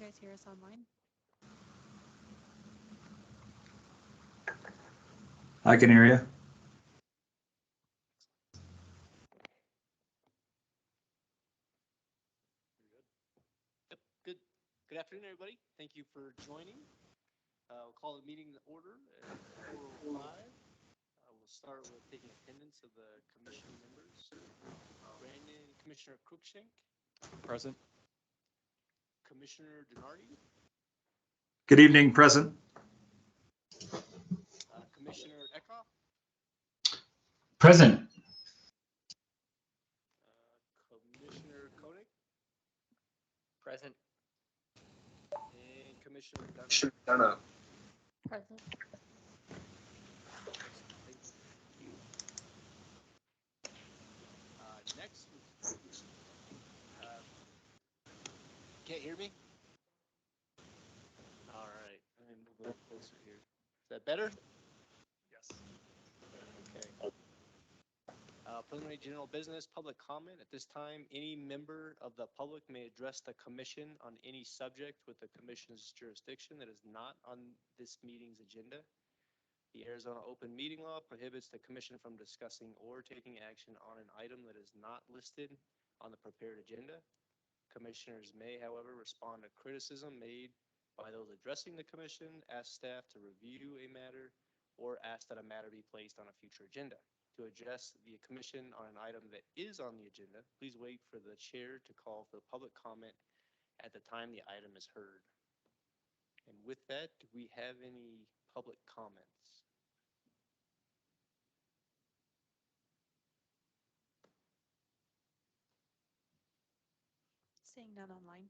guys hear us online? I can hear you. Yep. Good afternoon, everybody. Thank you for joining. We'll call the meeting to order at 4:05. We'll start with taking attendance of the commission members. Brandon, Commissioner Cruikshank, Present. Commissioner Denardi, Good evening, present. Commissioner Eckhoff, Present. Commissioner Koenig, Present. and Commissioner Dunn. Present. Thank you. Next, can't hear me? All right, let me move a little closer here. Is that better? Yes. Okay. Preliminary general business, public comment. At this time, any member of the public may address the commission on any subject with the commission's jurisdiction that is not on this meeting's agenda. The Arizona Open Meeting Law prohibits the commission from discussing or taking action on an item that is not listed on the prepared agenda. Commissioners may, however, respond to criticism made by those addressing the commission, ask staff to review a matter, or ask that a matter be placed on a future agenda. To address the commission on an item that is on the agenda, please wait for the chair to call for public comment at the time the item is heard. And with that, do we have any public comments? Seeing none online.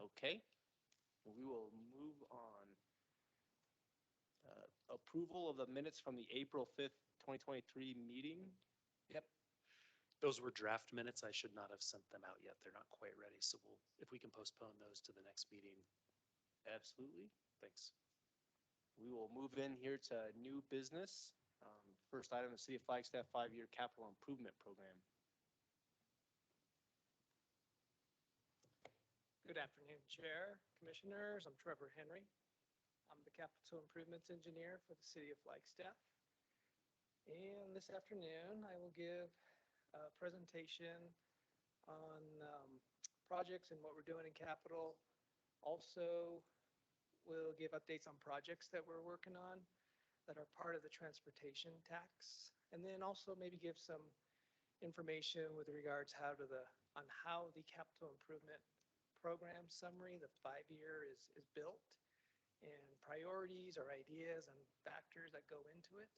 Okay, we will move on. Approval of the minutes from the April 5th, 2023 meeting. Yep. Those were draft minutes. I should not have sent them out yet. They're not quite ready. So if we can postpone those to the next meeting. Absolutely. Thanks. We will move in here to new business. First item, the City of Flagstaff 5-year capital improvement program. Good afternoon, Chair, Commissioners. I'm Trevor Henry. I'm the Capital Improvements Engineer for the City of Flagstaff. And this afternoon, I will give a presentation on projects and what we're doing in capital. Also, we'll give updates on projects that we're working on that are part of the transportation tax. And then also maybe give some information with regards on how the capital improvement program summary, the 5-year is built, and priorities or ideas and factors that go into it.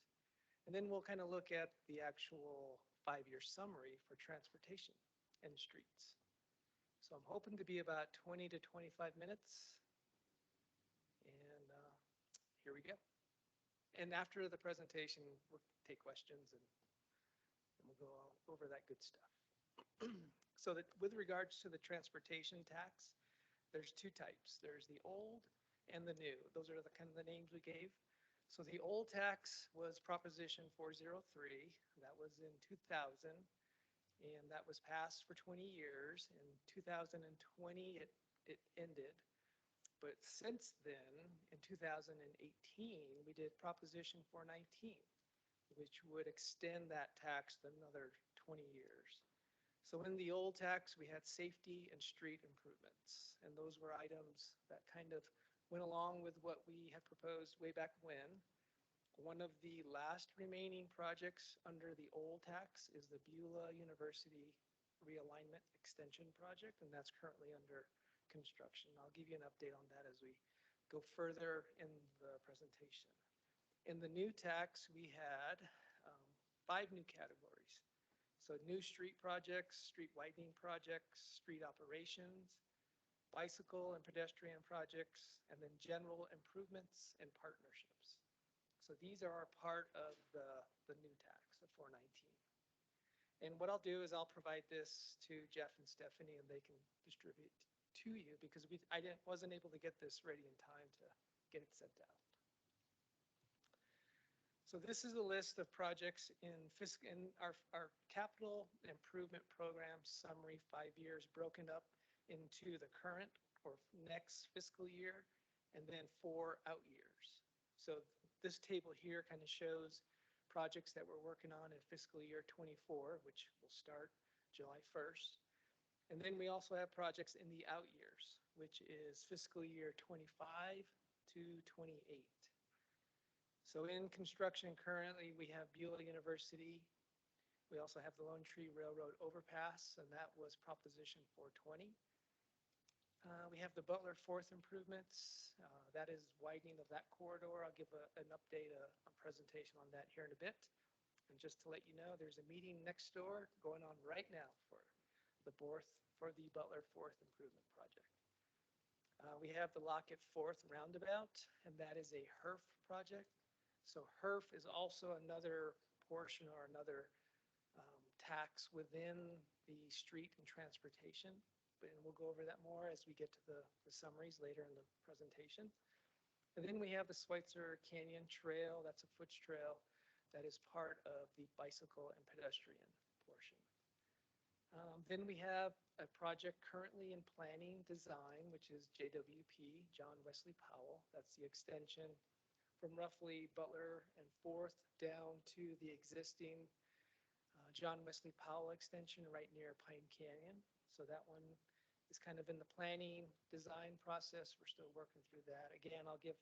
And then we'll kind of look at the actual 5-year summary for transportation and streets. So I'm hoping to be about 20 to 25 minutes. And here we go. And after the presentation, we'll take questions and we'll go over that good stuff. So that with regards to the transportation tax, there's two types. There's the old and the new. Those are the kind of the names we gave. So the old tax was Proposition 403. That was in 2000, and that was passed for 20 years. In 2020, it ended. But since then, in 2018, we did Proposition 419, which would extend that tax another 20 years. So in the old tax, we had safety and street improvements, and those were items that kind of went along with what we had proposed way back when. One of the last remaining projects under the old tax is the Butler University Realignment Extension Project, and that's currently under construction. I'll give you an update on that as we go further in the presentation. In the new tax, we had 5 new categories. So new street projects, street widening projects, street operations, bicycle and pedestrian projects, and then general improvements and partnerships. So these are part of the new tax of 419. And what I'll do is I'll provide this to Jeff and Stephanie, and they can distribute to you because I wasn't able to get this ready in time to get it sent out. So this is a list of projects in our capital improvement program summary, 5 years, broken up into the current or next fiscal year, and then 4 out years. So this table here kind of shows projects that we're working on in fiscal year 24, which will start July 1st. And then we also have projects in the out years, which is fiscal year 25 to 28. So in construction currently, we have Beulah University. We also have the Lone Tree Railroad overpass, and that was Proposition 420. We have the Butler fourth improvements. That is widening of that corridor. I'll give an update, a presentation on that here in a bit. And just to let you know, there's a meeting next door going on right now for the Butler fourth improvement project. We have the Lockett fourth roundabout, and that is a HERF project. So HERF is also another portion or another tax within the street and transportation. And we'll go over that more as we get to the summaries later in the presentation. And then we have the Schweitzer Canyon Trail. That's a foot trail that is part of the bicycle and pedestrian portion. Then we have a project currently in planning design, which is JWP, John Wesley Powell. That's the extension from roughly Butler and 4th down to the existing John Wesley Powell extension right near Pine Canyon. So that one is kind of in the planning design process. We're still working through that. Again, I'll give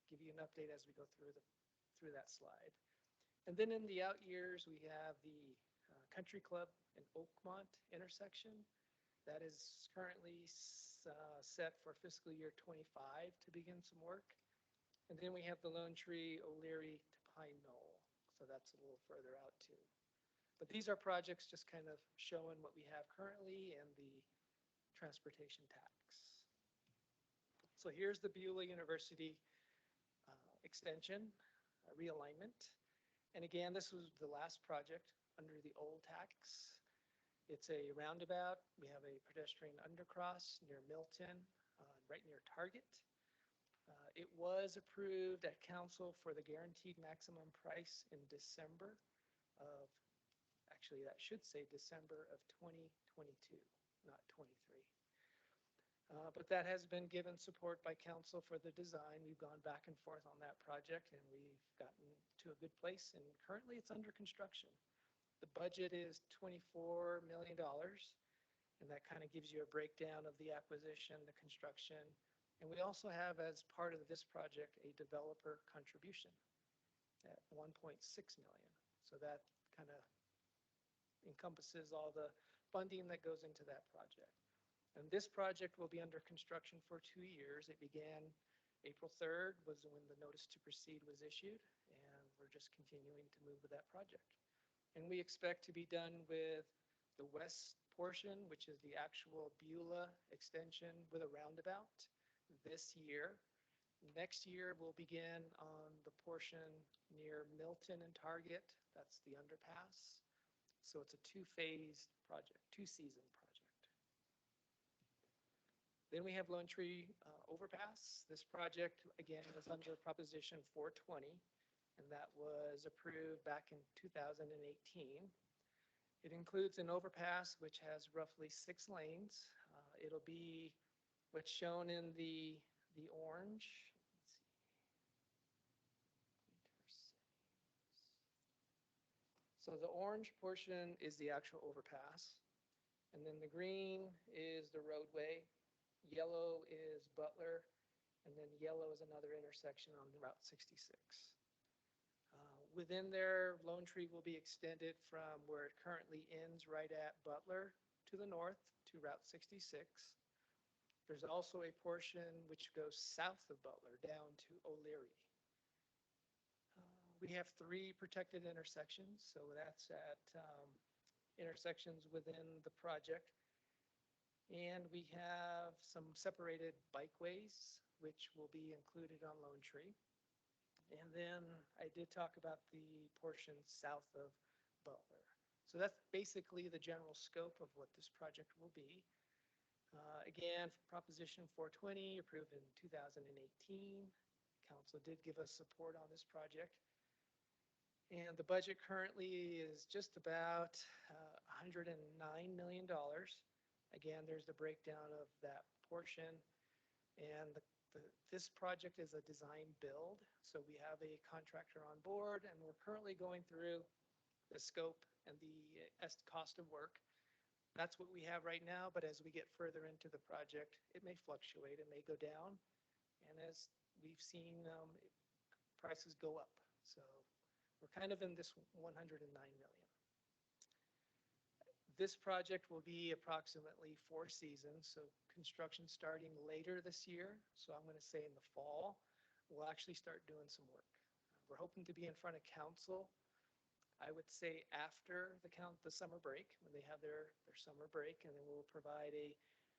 you an update as we go through that slide. And then in the out years, we have the Country Club and Oakmont intersection. That is currently set for fiscal year 25 to begin some work. And then we have the Lone Tree, O'Leary to Pine Knoll. So that's a little further out too. But these are projects just kind of showing what we have currently and the transportation tax. So here's the Beulah University extension, realignment. And again, this was the last project under the old tax. It's a roundabout. We have a pedestrian undercross near Milton, right near Target. It was approved at council for the guaranteed maximum price in December of, actually that should say December of 2022, not 23. But that has been given support by council for the design. We've gone back and forth on that project and we've gotten to a good place, and currently it's under construction. The budget is $24 million, and that kind of gives you a breakdown of the acquisition, the construction. And we also have, as part of this project, a developer contribution at $1.6 million. So that kind of encompasses all the funding that goes into that project. And this project will be under construction for 2 years. It began April 3rd was when the notice to proceed was issued, and we're just continuing to move with that project. And we expect to be done with the west portion, which is the actual Beulah extension with a roundabout this year. Next year, we'll begin on the portion near Milton and Target. That's the underpass. So it's a 2-phased project, 2-season project. Then we have Lone Tree overpass. This project, again, was under Proposition 420, and that was approved back in 2018. It includes an overpass which has roughly 6 lanes. It'll be what's shown in the orange. Let's see. So the orange portion is the actual overpass, and then the green is the roadway. Yellow is Butler, and then yellow is another intersection on Route 66. Within there, Lone Tree will be extended from where it currently ends right at Butler to the north to Route 66. There's also a portion which goes south of Butler down to O'Leary. We have 3 protected intersections, so that's at intersections within the project. And we have some separated bikeways, which will be included on Lone Tree. And then I did talk about the portion south of Butler. So that's basically the general scope of what this project will be. Again, Proposition 420 approved in 2018. Council did give us support on this project. And the budget currently is just about $109 million. Again, there's the breakdown of that portion. And this project is a design build. So we have a contractor on board, and we're currently going through the scope and the cost of work. That's what we have right now, but as we get further into the project, it may fluctuate, it may go down. And as we've seen, prices go up. So we're kind of in this 109 million. This project will be approximately 4 seasons, so construction starting later this year. So I'm going to say in the fall, we'll actually start doing some work. We're hoping to be in front of council, I would say after the summer break, when they have their summer break, and then we'll provide a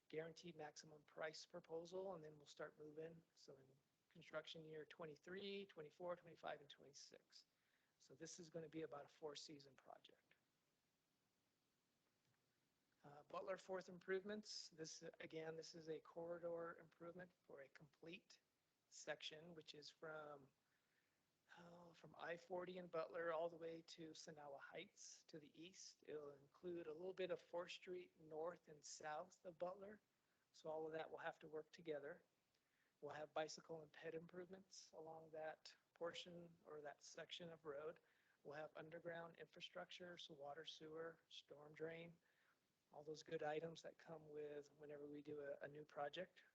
guaranteed maximum price proposal, and then we'll start moving. So in construction year 23, 24, 25, and 26. So this is going to be about a 4-season project. Butler Fourth Improvements. This is a corridor improvement for a complete section, which is from I-40 in Butler all the way to Sonawa Heights to the east. It'll include a little bit of 4th Street north and south of Butler. So all of that will have to work together. We'll have bicycle and ped improvements along that portion or that section of road. We'll have underground infrastructure, so water, sewer, storm drain, all those good items that come with whenever we do a new project.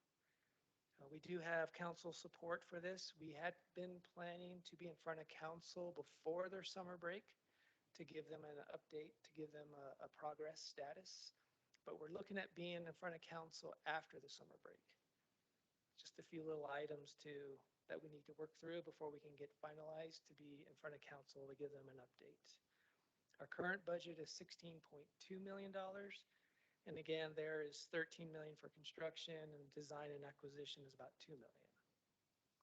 We do have council support for this. We had been planning to be in front of council before their summer break to give them an update, to give them a progress status. But we're looking at being in front of council after the summer break. Just a few little items that we need to work through before we can get finalized to be in front of council to give them an update. Our current budget is $16.2 million. And again, there is 13 million for construction, and design and acquisition is about 2 million.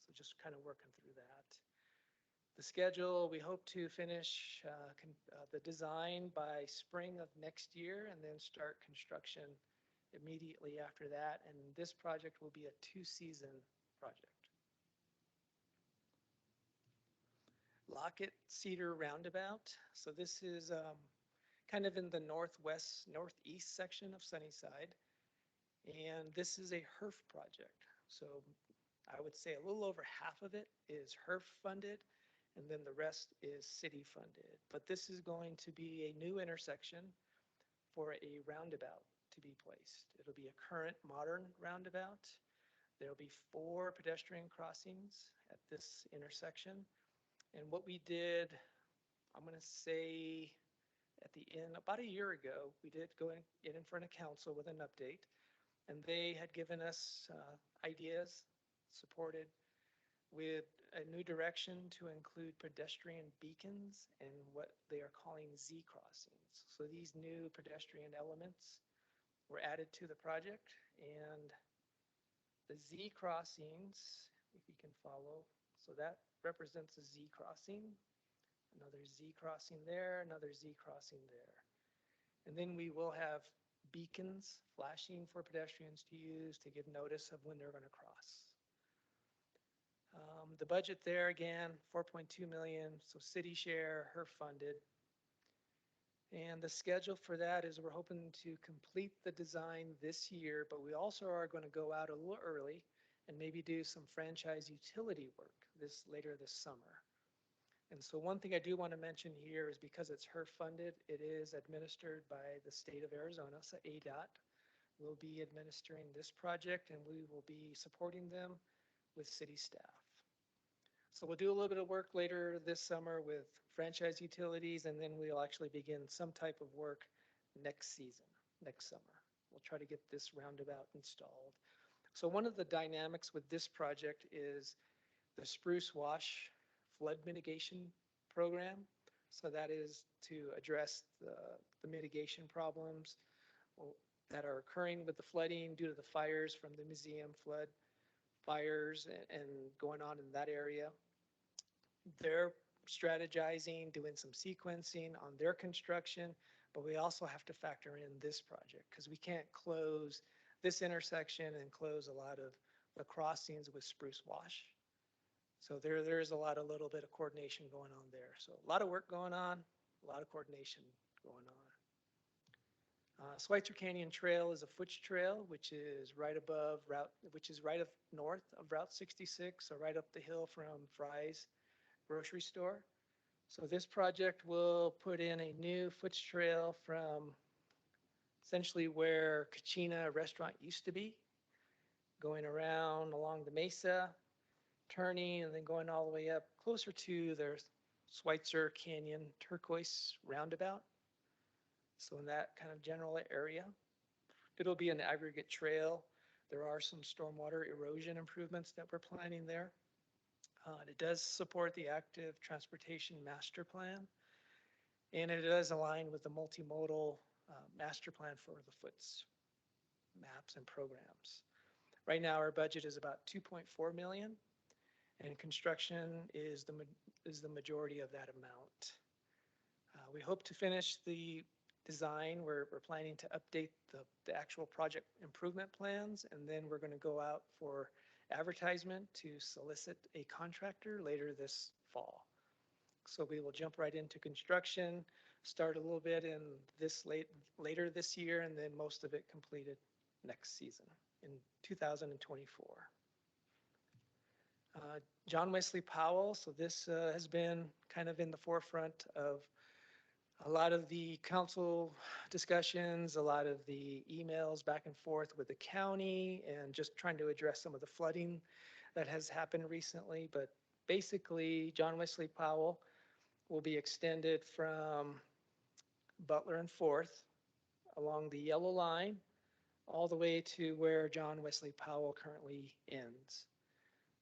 So just kind of working through that. The schedule, we hope to finish the design by spring of next year and then start construction immediately after that. And this project will be a 2-season project. Lockett Cedar Roundabout. So this is kind of in the northeast section of Sunnyside. And this is a HERF project. So I would say a little over half of it is HERF funded, and then the rest is city funded. But this is going to be a new intersection for a roundabout to be placed. It'll be a current modern roundabout. There'll be 4 pedestrian crossings at this intersection. And what we did, I'm going to say, at the end, about a year ago, we did go in front of council with an update, and they had given us ideas, supported with a new direction to include pedestrian beacons and what they are calling Z crossings. So these new pedestrian elements were added to the project, and the Z crossings, if you can follow, so that represents a Z crossing. Another Z crossing there, another Z crossing there. And then we will have beacons flashing for pedestrians to use to give notice of when they're going to cross. The budget there, again, 4.2 million, so city share, HERF funded. And the schedule for that is we're hoping to complete the design this year, but we also are going to go out a little early and maybe do some franchise utility work later this summer. And so one thing I do want to mention here is because it's HERF funded, it is administered by the state of Arizona, so ADOT will be administering this project, and we will be supporting them with city staff. So we'll do a little bit of work later this summer with franchise utilities, and then we'll actually begin some type of work next season, next summer. We'll try to get this roundabout installed. So one of the dynamics with this project is the Spruce Wash flood mitigation program. So that is to address the mitigation problems that are occurring with the flooding due to the fires from the museum flood fires and going on in that area. They're strategizing, doing some sequencing on their construction, but we also have to factor in this project because we can't close this intersection and close a lot of the crossings with Spruce Wash. So there is a little bit of coordination going on there. So a lot of work going on, a lot of coordination going on. Schweitzer Canyon Trail is a foot trail, which is right north of Route 66, so right up the hill from Fry's grocery store. So this project will put in a new foot trail from essentially where Kachina Restaurant used to be, going around along the mesa, turning, and then going all the way up closer to their Schweitzer Canyon Turquoise Roundabout. So in that kind of general area, it'll be an aggregate trail. There are some stormwater erosion improvements that we're planning there. It does support the active transportation master plan, and it does align with the multimodal master plan for the FOOTS maps and programs. Right now, our budget is about 2.4 million, and construction is the majority of that amount. We hope to finish the design. We're planning to update the actual project improvement plans, and then we're going to go out for advertisement to solicit a contractor later this fall. So we will jump right into construction, start a little bit in later this year, and then most of it completed next season in 2024. John Wesley Powell, so this has been kind of in the forefront of a lot of the council discussions, a lot of the emails back and forth with the county, and just trying to address some of the flooding that has happened recently. But basically, John Wesley Powell will be extended from Butler and 4th along the yellow line all the way to where John Wesley Powell currently ends.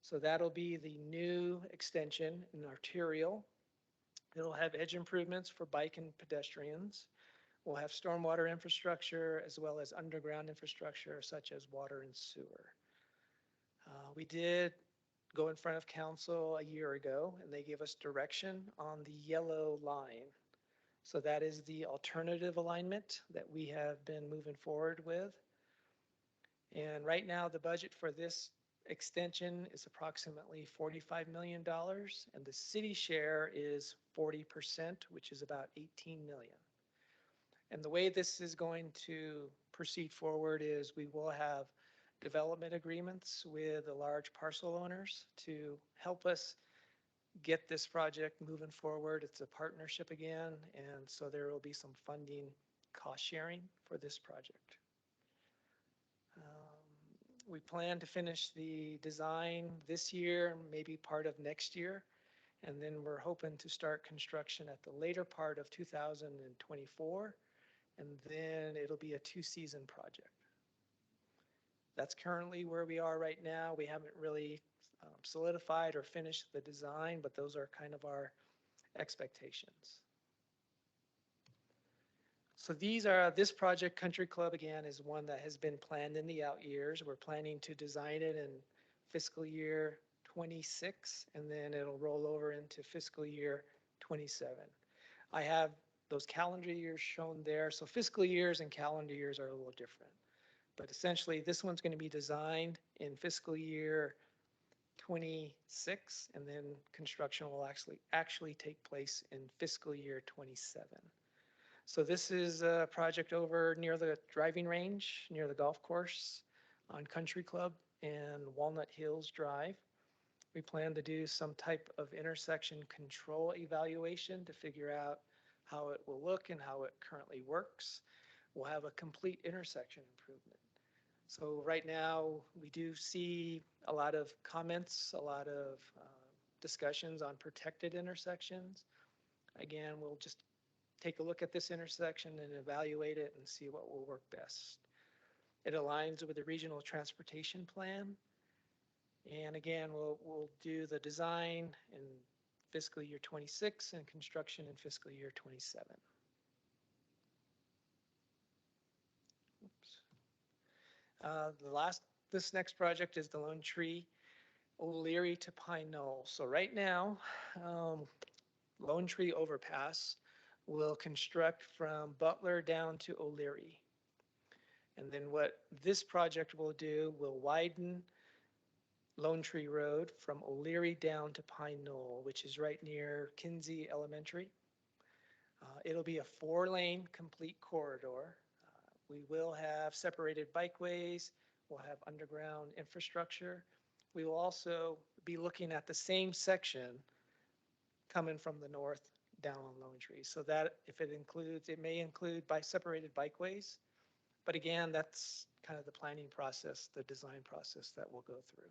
So that'll be the new extension in arterial. It'll have edge improvements for bike and pedestrians. We'll have stormwater infrastructure as well as underground infrastructure such as water and sewer. We did go in front of council a year ago, and they gave us direction on the yellow line. So that is the alternative alignment that we have been moving forward with. And right now, the budget for this extension is approximately $45 million, and the city share is 40%, which is about 18 million. And the way this is going to proceed forward is we will have development agreements with the large parcel owners to help us get this project moving forward. It's a partnership again, and so there will be some funding cost sharing for this project. We plan to finish the design this year, maybe part of next year, and then we're hoping to start construction at the later part of 2024, and then it'll be a 2-season project. That's currently where we are right now. We haven't really solidified or finished the design, but those are kind of our expectations. So this project, Country Club, again, is one that has been planned in the out years. We're planning to design it in fiscal year 26, and then it'll roll over into fiscal year 27. I have those calendar years shown there. So fiscal years and calendar years are a little different. But essentially, this one's going to be designed in fiscal year 26, and then construction will actually take place in fiscal year 27. So this is a project over near the driving range, near the golf course on Country Club and Walnut Hills Drive. We plan to do some type of intersection control evaluation to figure out how it will look and how it currently works. We'll have a complete intersection improvement. So right now, we do see a lot of comments, a lot of discussions on protected intersections. Again, we'll just take a look at this intersection and evaluate it and see what will work best. It aligns with the regional transportation plan. And again, we'll do the design in fiscal year 26 and construction in fiscal year 27. This next project is the Lone Tree, O'Leary to Pine Knoll. So right now, Lone Tree Overpass will construct from Butler down to O'Leary. And then what this project will do will widen Lone Tree Road from O'Leary down to Pine Knoll, which is right near Kinsey Elementary. It'll be a 4-lane complete corridor. We will have separated bikeways. We'll have underground infrastructure. We will also be looking at the same section coming from the north down on Lone Tree. So that if it includes, it may include by separated bikeways. But again, that's kind of the planning process, the design process that we'll go through.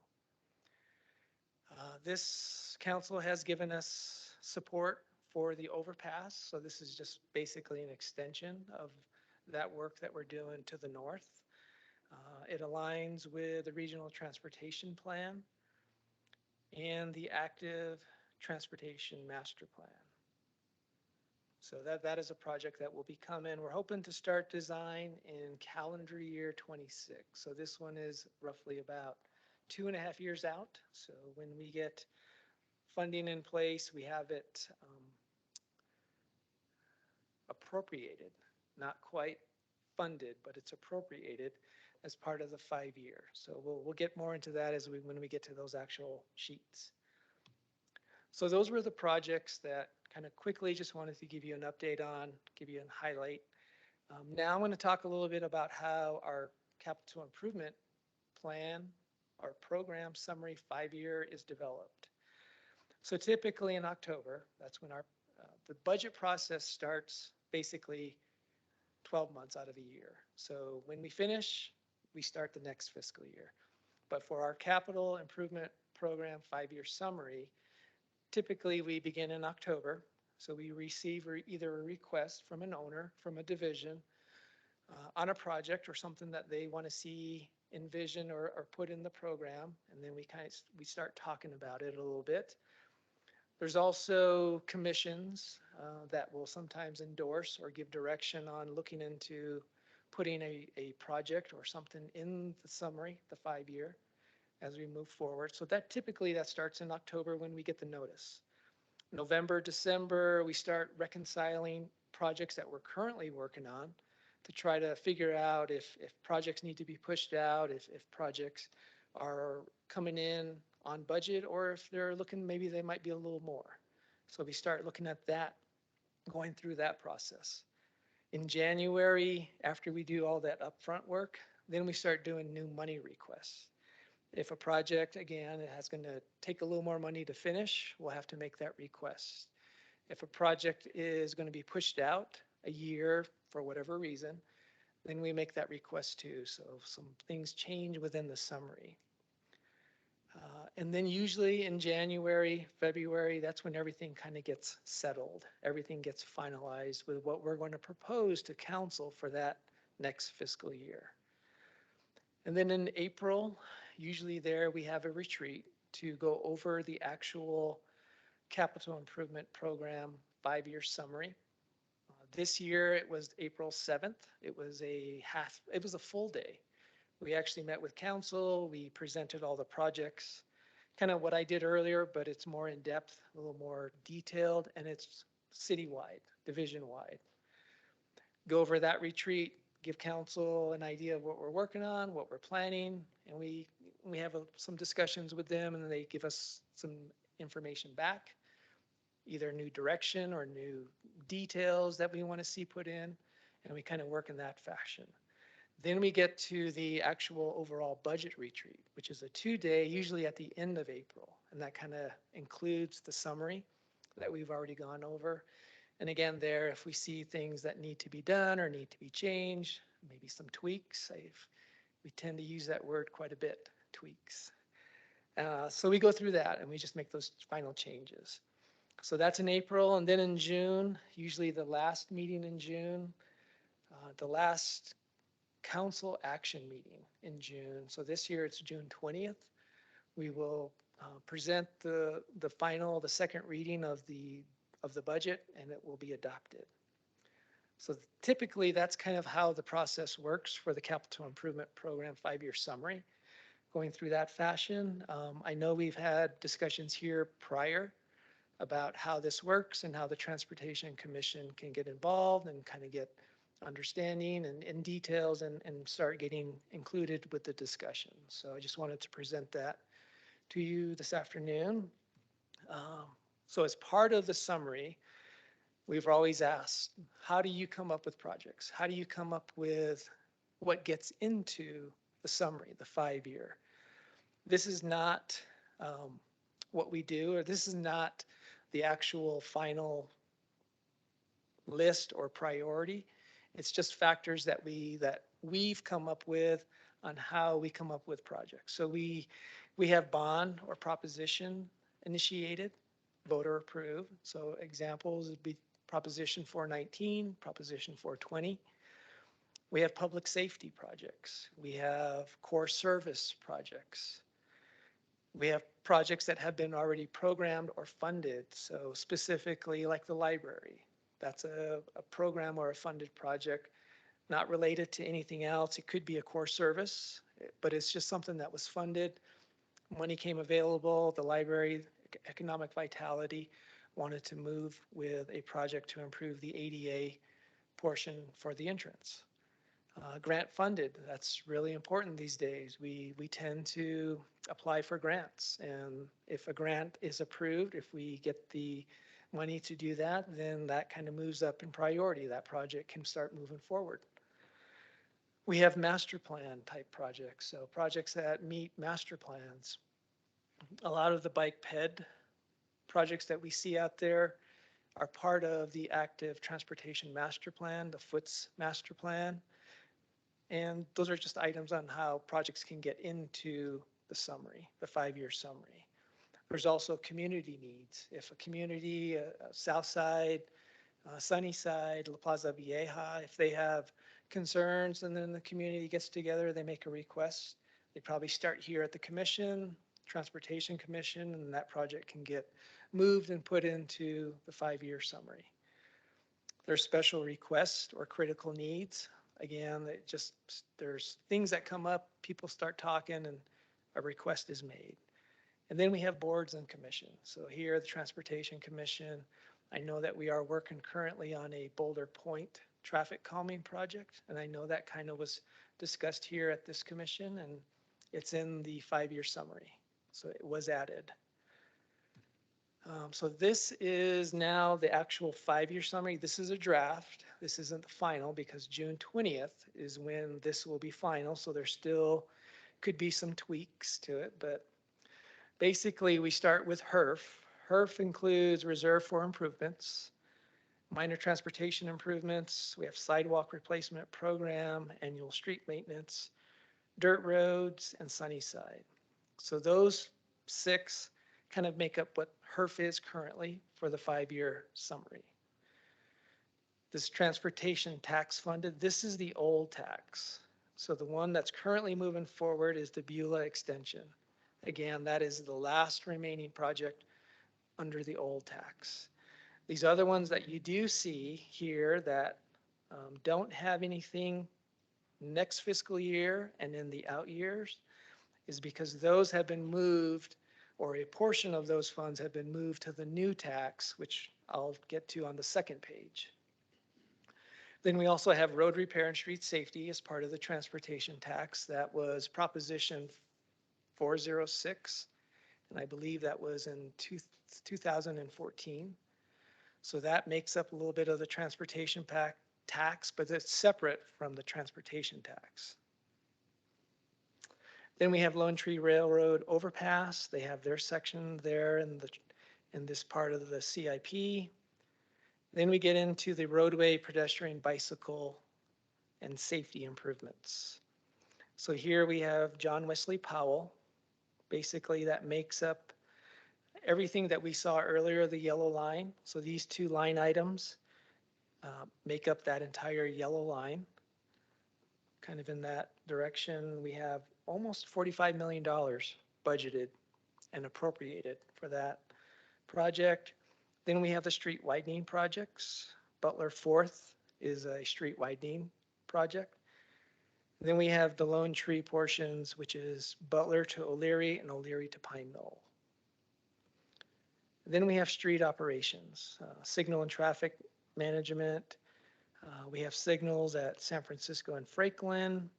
This council has given us support for the overpass. So this is just basically an extension of that work that we're doing to the north. It aligns with the regional transportation plan and the active transportation master plan. So that is a project that will be coming. We're hoping to start design in calendar year 26. So this one is roughly about 2.5 years out. So when we get funding in place, we have it appropriated, not quite funded, but it's appropriated as part of the 5-year. So we'll get more into that when we get to those actual sheets. So those were the projects that kind of quickly just wanted to give you an update on, give you a highlight. Now I'm going to talk a little bit about how our capital improvement plan, our program summary 5-year is developed. So typically in October, that's when the budget process starts basically 12 months out of the year. So when we finish, we start the next fiscal year. But for our capital improvement program 5-year summary, typically we begin in October. So we receive either a request from an owner, from a division, on a project or something that they want to see envision or put in the program. And then we start talking about it a little bit. There's also commissions that will sometimes endorse or give direction on looking into putting a project or something in the summary, the 5-year, as we move forward. So that typically starts in October when we get the notice. November, December, we start reconciling projects that we're currently working on to try to figure out if projects need to be pushed out, if projects are coming in on budget, or if they're looking, maybe they might be a little more. So we start looking at that, going through that process. In January, after we do all that upfront work, then we start doing new money requests. If a project, again, it has going to take a little more money to finish, we'll have to make that request. If a project is going to be pushed out a year for whatever reason, then we make that request too. So some things change within the summary. And then usually in January, February, that's when everything kind of gets settled. Everything gets finalized with what we're going to propose to council for that next fiscal year. And then in April, usually there we have a retreat to go over the actual capital improvement program 5-year summary. This year it was April 7th. It was a full day. We actually met with council. We presented all the projects, kind of what I did earlier, but it's more in depth, a little more detailed, and it's citywide, division-wide. Go over that retreat, give council an idea of what we're working on, what we're planning, and we have some discussions with them, and they give us some information back, either new direction or new details that we want to see put in, and we kind of work in that fashion. Then we get to the actual overall budget retreat, which is a 2-day, usually at the end of April. And that kind of includes the summary that we've already gone over. And again, there, if we see things that need to be done or need to be changed, maybe some tweaks, we tend to use that word quite a bit, tweaks. So we go through that and we just make those final changes. So that's in April. And then in June, usually the last meeting in June, the last council action meeting in June. So this year it's June 20th. We will present the second reading of the budget, and it will be adopted. So typically that's kind of how the process works for the capital improvement program 5-year summary, going through that fashion. I know we've had discussions here prior about how this works and how the Transportation Commission can get involved and kind of get understanding and details and start getting included with the discussion. So I just wanted to present that to you this afternoon. So as part of the summary, we've always asked, how do you come up with projects? How do you come up with what gets into the summary, the 5-year? This is not what we do, or this is not the actual final list or priority. It's just factors that we've come up with on how we come up with projects. So we have bond or proposition initiated, voter approved. So examples would be Proposition 419, Proposition 420. We have public safety projects. We have core service projects. We have projects that have been already programmed or funded. So specifically like the library, that's a program or a funded project, not related to anything else. It could be a core service, but it's just something that was funded. Money came available. The library, economic vitality, wanted to move with a project to improve the ADA portion for the entrance. Grant funded, that's really important these days. We tend to apply for grants, and if a grant is approved, if we get the money to do that, then that kind of moves up in priority. That project can start moving forward. We have master plan type projects, so projects that meet master plans. A lot of the bike ped projects that we see out there are part of the active transportation master plan, the FOOTS master plan. And those are just items on how projects can get into the summary, the 5-year summary. There's also community needs. If a community, Southside, Sunnyside, La Plaza Vieja, if they have concerns and then the community gets together, they make a request, they probably start here at the commission, Transportation Commission, and that project can get moved and put into the 5-year summary. There's special requests or critical needs. Again, there's things that come up, people start talking, and a request is made. And then we have boards and commissions. So here, the Transportation Commission, I know that we are working currently on a Boulder Point traffic calming project, and I know that kind of was discussed here at this commission, and it's in the 5-year summary. So it was added. So this is now the actual 5-year summary. This is a draft. This isn't the final because June 20th is when this will be final. So there still could be some tweaks to it, but basically we start with HERF. HERF includes reserve for improvements, minor transportation improvements. We have sidewalk replacement program, annual street maintenance, dirt roads, and Sunnyside. So those 6 kind of make up what HERF is currently for the 5-year summary. This transportation tax funded, this is the old tax. So the one that's currently moving forward is the Beulah extension. Again, that is the last remaining project under the old tax. These other ones that you do see here that don't have anything next fiscal year and in the out years is because those have been moved, or a portion of those funds have been moved to the new tax, which I'll get to on the second page. Then we also have road repair and street safety as part of the transportation tax. That was Proposition 406, and I believe that was in 2014. So that makes up a little bit of the transportation tax, but it's separate from the transportation tax. Then we have Lone Tree Railroad overpass. They have their section there in this part of the CIP. Then we get into the roadway, pedestrian, bicycle, and safety improvements. So here we have John Wesley Powell. Basically that makes up everything that we saw earlier, the yellow line. So these 2 line items make up that entire yellow line. Kind of in that direction, we have almost $45 million budgeted and appropriated for that project. Then we have the street widening projects. Butler 4th is a street widening project. Then we have the Lone Tree portions, which is Butler to O'Leary and O'Leary to Pine Knoll. Then we have street operations, signal and traffic management. We have signals at San Francisco and Franklin,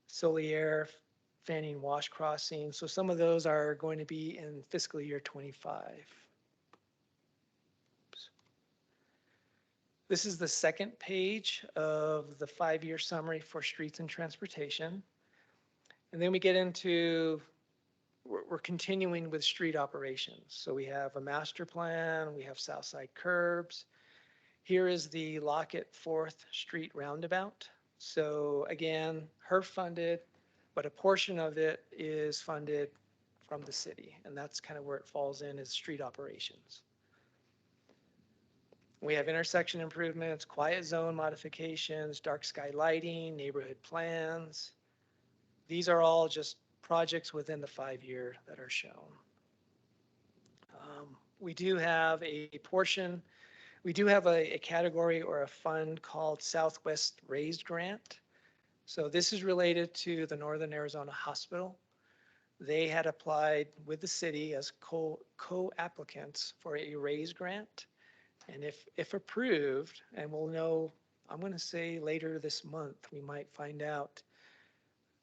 Solier, Fanning Wash Crossing. So some of those are going to be in fiscal year 25. This is the second page of the 5-year summary for streets and transportation. And then we get into, we're continuing with street operations. So we have a master plan, we have Southside curbs. Here is the Lockett 4th Street roundabout. So again, HERF funded, but a portion of it is funded from the city. And that's kind of where it falls in, is street operations. We have intersection improvements, quiet zone modifications, dark sky lighting, neighborhood plans. These are all just projects within the 5-year that are shown. We do have a portion, we do have a category or a fund called Southwest Raised Grant. So this is related to the Northern Arizona Hospital. They had applied with the city as co-applicants for a raised grant. And if approved, and we'll know, I'm going to say later this month, we might find out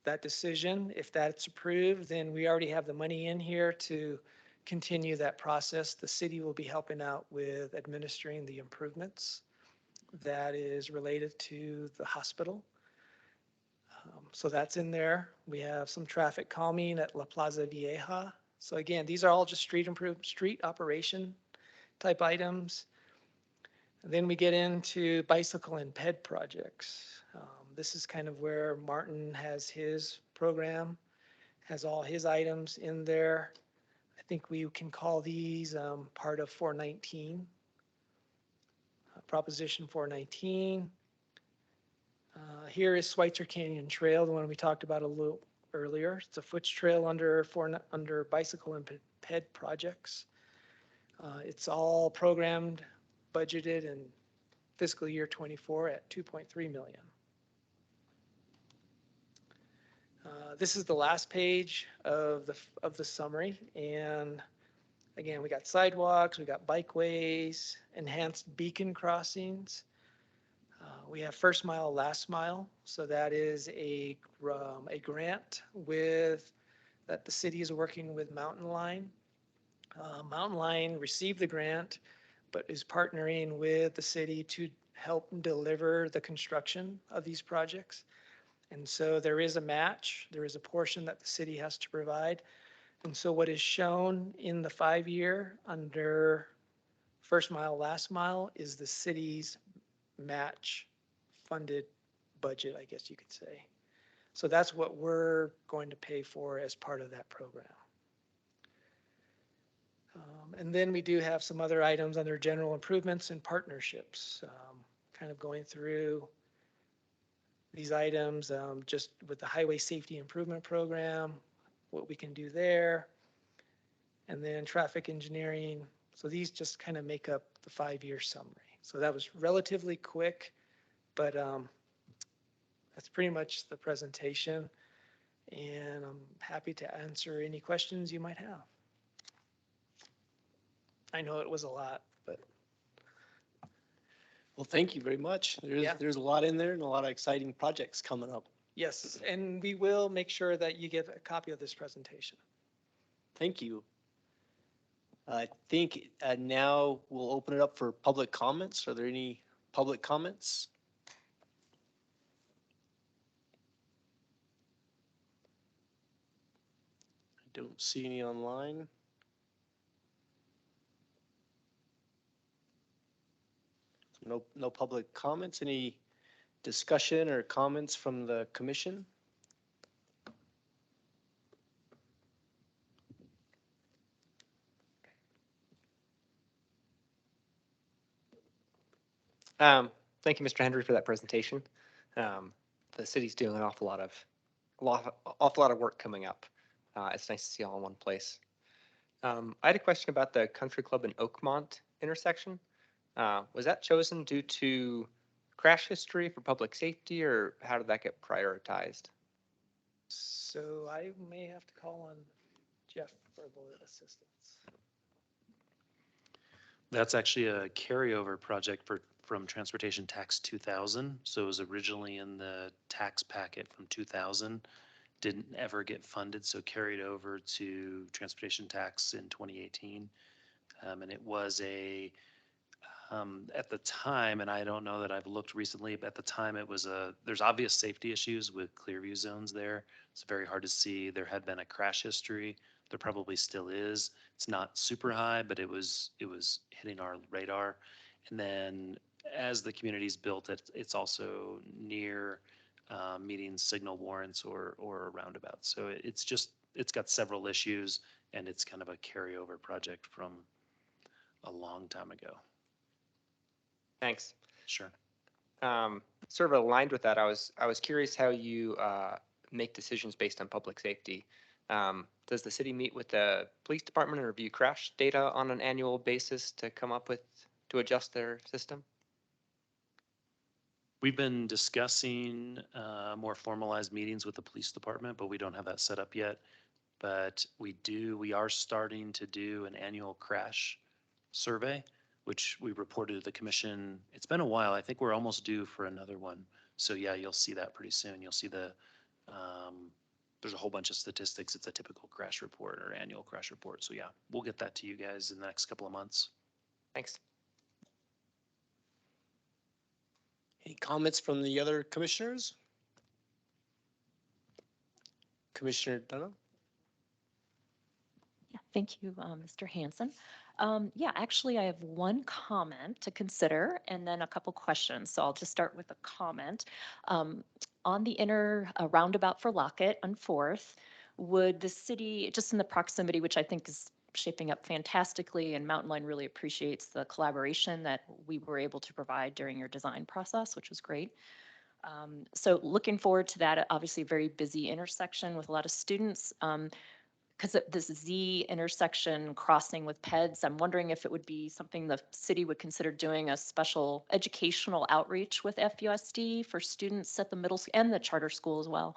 that decision. If that's approved, then we already have the money in here to continue that process. The city will be helping out with administering the improvements that is related to the hospital. So that's in there. We have some traffic calming at La Plaza Vieja. So again, these are all just street operation type items. And then we get into bicycle and ped projects. This is kind of where Martin has his program, has all his items in there. I think we can call these part of 419, Proposition 419. Here is Schweitzer Canyon Trail, the one we talked about a little earlier. It's a foot trail under bicycle and ped projects. It's all programmed, budgeted in fiscal year 24 at $2.3 million. This is the last page of the summary, and again, we got sidewalks, we got bikeways, enhanced beacon crossings. We have first mile, last mile. So that is a grant that the city is working with Mountain Line. Mountain Line received the grant, but is partnering with the city to help deliver the construction of these projects. And so there is a match, there is a portion that the city has to provide. And so what is shown in the 5-year under first mile, last mile is the city's match funded budget, I guess you could say. So that's what we're going to pay for as part of that program. And then we do have some other items under general improvements and partnerships, kind of going through these items just with the highway safety improvement program, what we can do there, and then traffic engineering. So these just kind of make up the 5-year summary. So that was relatively quick, but that's pretty much the presentation, and I'm happy to answer any questions you might have. I know it was a lot, but Well, thank you very much. Yeah. There's a lot in there and a lot of exciting projects coming up. yes, and we will make sure that you get a copy of this presentation. Thank you. I think now we'll open it up for public comments. Are there any public comments? I don't see any online. No public comments. Any discussion or comments from the commission? Thank you, Mr. Henry, for that presentation. The city's doing an awful lot of work coming up. It's nice to see all in one place. I had a question about the Country Club in Oakmont intersection. Was that chosen due to crash history for public safety, or how did that get prioritized? So I may have to call on Jeff for a little assistance. That's actually a carryover project from Transportation Tax 2000. So it was originally in the tax packet from 2000. didn't ever get funded, so carried over to transportation tax in 2018. And it was at the time, and I don't know that I've looked recently, but at the time it was there's obvious safety issues with clear view zones there. It's very hard to see. There had been a crash history. There probably still is. It's not super high, but it was hitting our radar. And then as the community's built, it's also near meeting signal warrants or roundabouts. So it's got several issues, and it's kind of a carryover project from a long time ago. Thanks. Sure. Sort of aligned with that, I was curious how you make decisions based on public safety. Does the city meet with the police department and review crash data on an annual basis to come up with, to adjust their system? We've been discussing more formalized meetings with the police department, but we don't have that set up yet. But we are starting to do an annual crash survey, which we reported to the commission. It's been a while. I think we're almost due for another one. So yeah, you'll see that pretty soon. You'll see there's a whole bunch of statistics. It's a typical crash report or annual crash report. So yeah, we'll get that to you guys in the next couple of months. Thanks. Any comments from the other commissioners? Commissioner Dunham? Yeah, thank you, Mr. Hanson. Yeah, actually, I have one comment to consider and then a couple questions. So I'll just start with a comment. On the inner roundabout for Lockett on 4th, would the city, just in the proximity, which I think is shaping up fantastically, and Mountain Line really appreciates the collaboration that we were able to provide during your design process, which was great. So looking forward to that, obviously a very busy intersection with a lot of students. Because this Z intersection crossing with PEDS, I'm wondering if it would be something the city would consider doing a special educational outreach with FUSD for students at the middle and the charter school as well.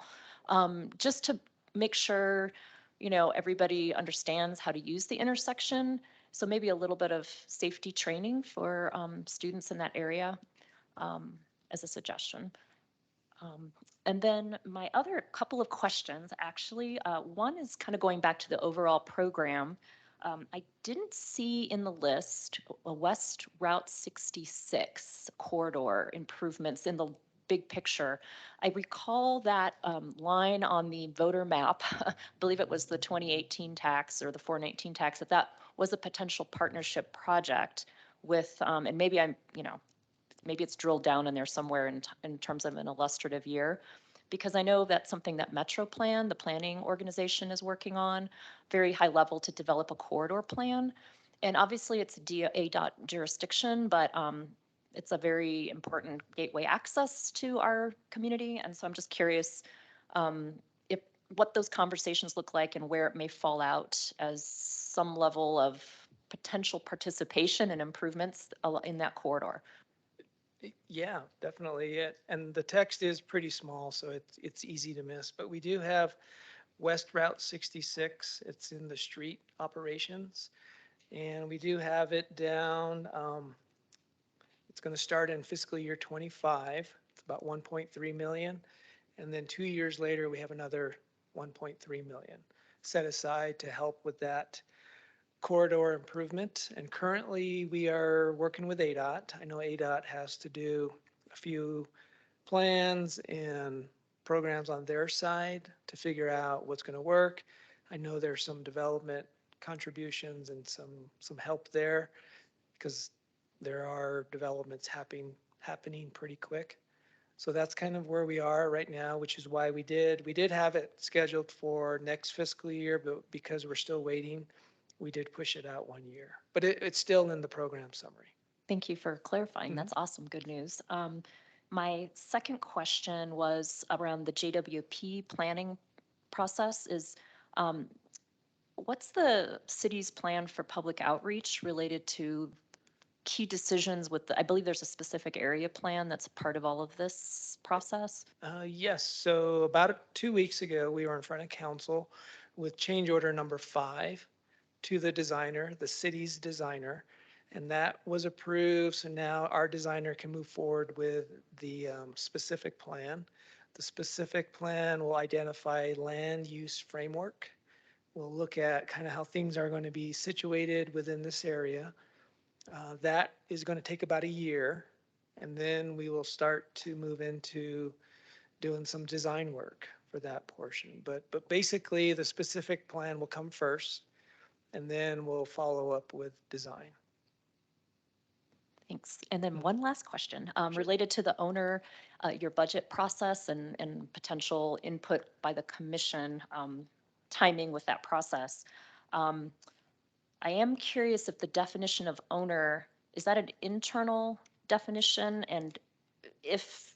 Just to make sure, everybody understands how to use the intersection. So maybe a little bit of safety training for students in that area as a suggestion. And then my other couple of questions, actually, one is kind of going back to the overall program. I didn't see in the list a West Route 66 corridor improvements in the big picture. I recall that line on the voter map, I believe it was the 2018 tax or the 419 tax, that was a potential partnership project with, and maybe maybe it's drilled down in there somewhere in terms of an illustrative year, because I know that's something that Metro Plan, the planning organization, is working on, very high level to develop a corridor plan. And obviously it's a dot jurisdiction, but it's a very important gateway access to our community. And so I'm just curious what those conversations look like and where it may fall out as some level of potential participation and improvements in that corridor. Yeah, definitely. And the text is pretty small, so it's easy to miss. But we do have West Route 66. It's in the street operations. And we do have it down. It's going to start in fiscal year 25. It's about 1.3 million. And then 2 years later, we have another 1.3 million set aside to help with that corridor improvement. And currently we are working with ADOT. I know ADOT has to do a few plans and programs on their side to figure out what's going to work. I know there's some development contributions and some help there because there are developments happening pretty quick. So that's kind of where we are right now, which is why we did have it scheduled for next fiscal year, but because we're still waiting, we did push it out 1 year, but it's still in the program summary. Thank you for clarifying. That's awesome. Good news. My second question was around the JWP planning process is, what's the city's plan for public outreach related to key decisions with I believe there's a specific area plan that's a part of all of this process? Yes, so about 2 weeks ago, we were in front of council with change order number 5 to the designer, the city's designer, and that was approved. So now our designer can move forward with the specific plan. The specific plan will identify land use framework. We'll look at kind of how things are going to be situated within this area. That is going to take about a year, and then we will start to move into doing some design work for that portion. But basically, the specific plan will come first, and then we'll follow up with design. Thanks. And then Mm. one last question, Sure. related to the owner, your budget process and potential input by the commission, timing with that process. Um, I am curious if the definition of owner, is that an internal definition? And if,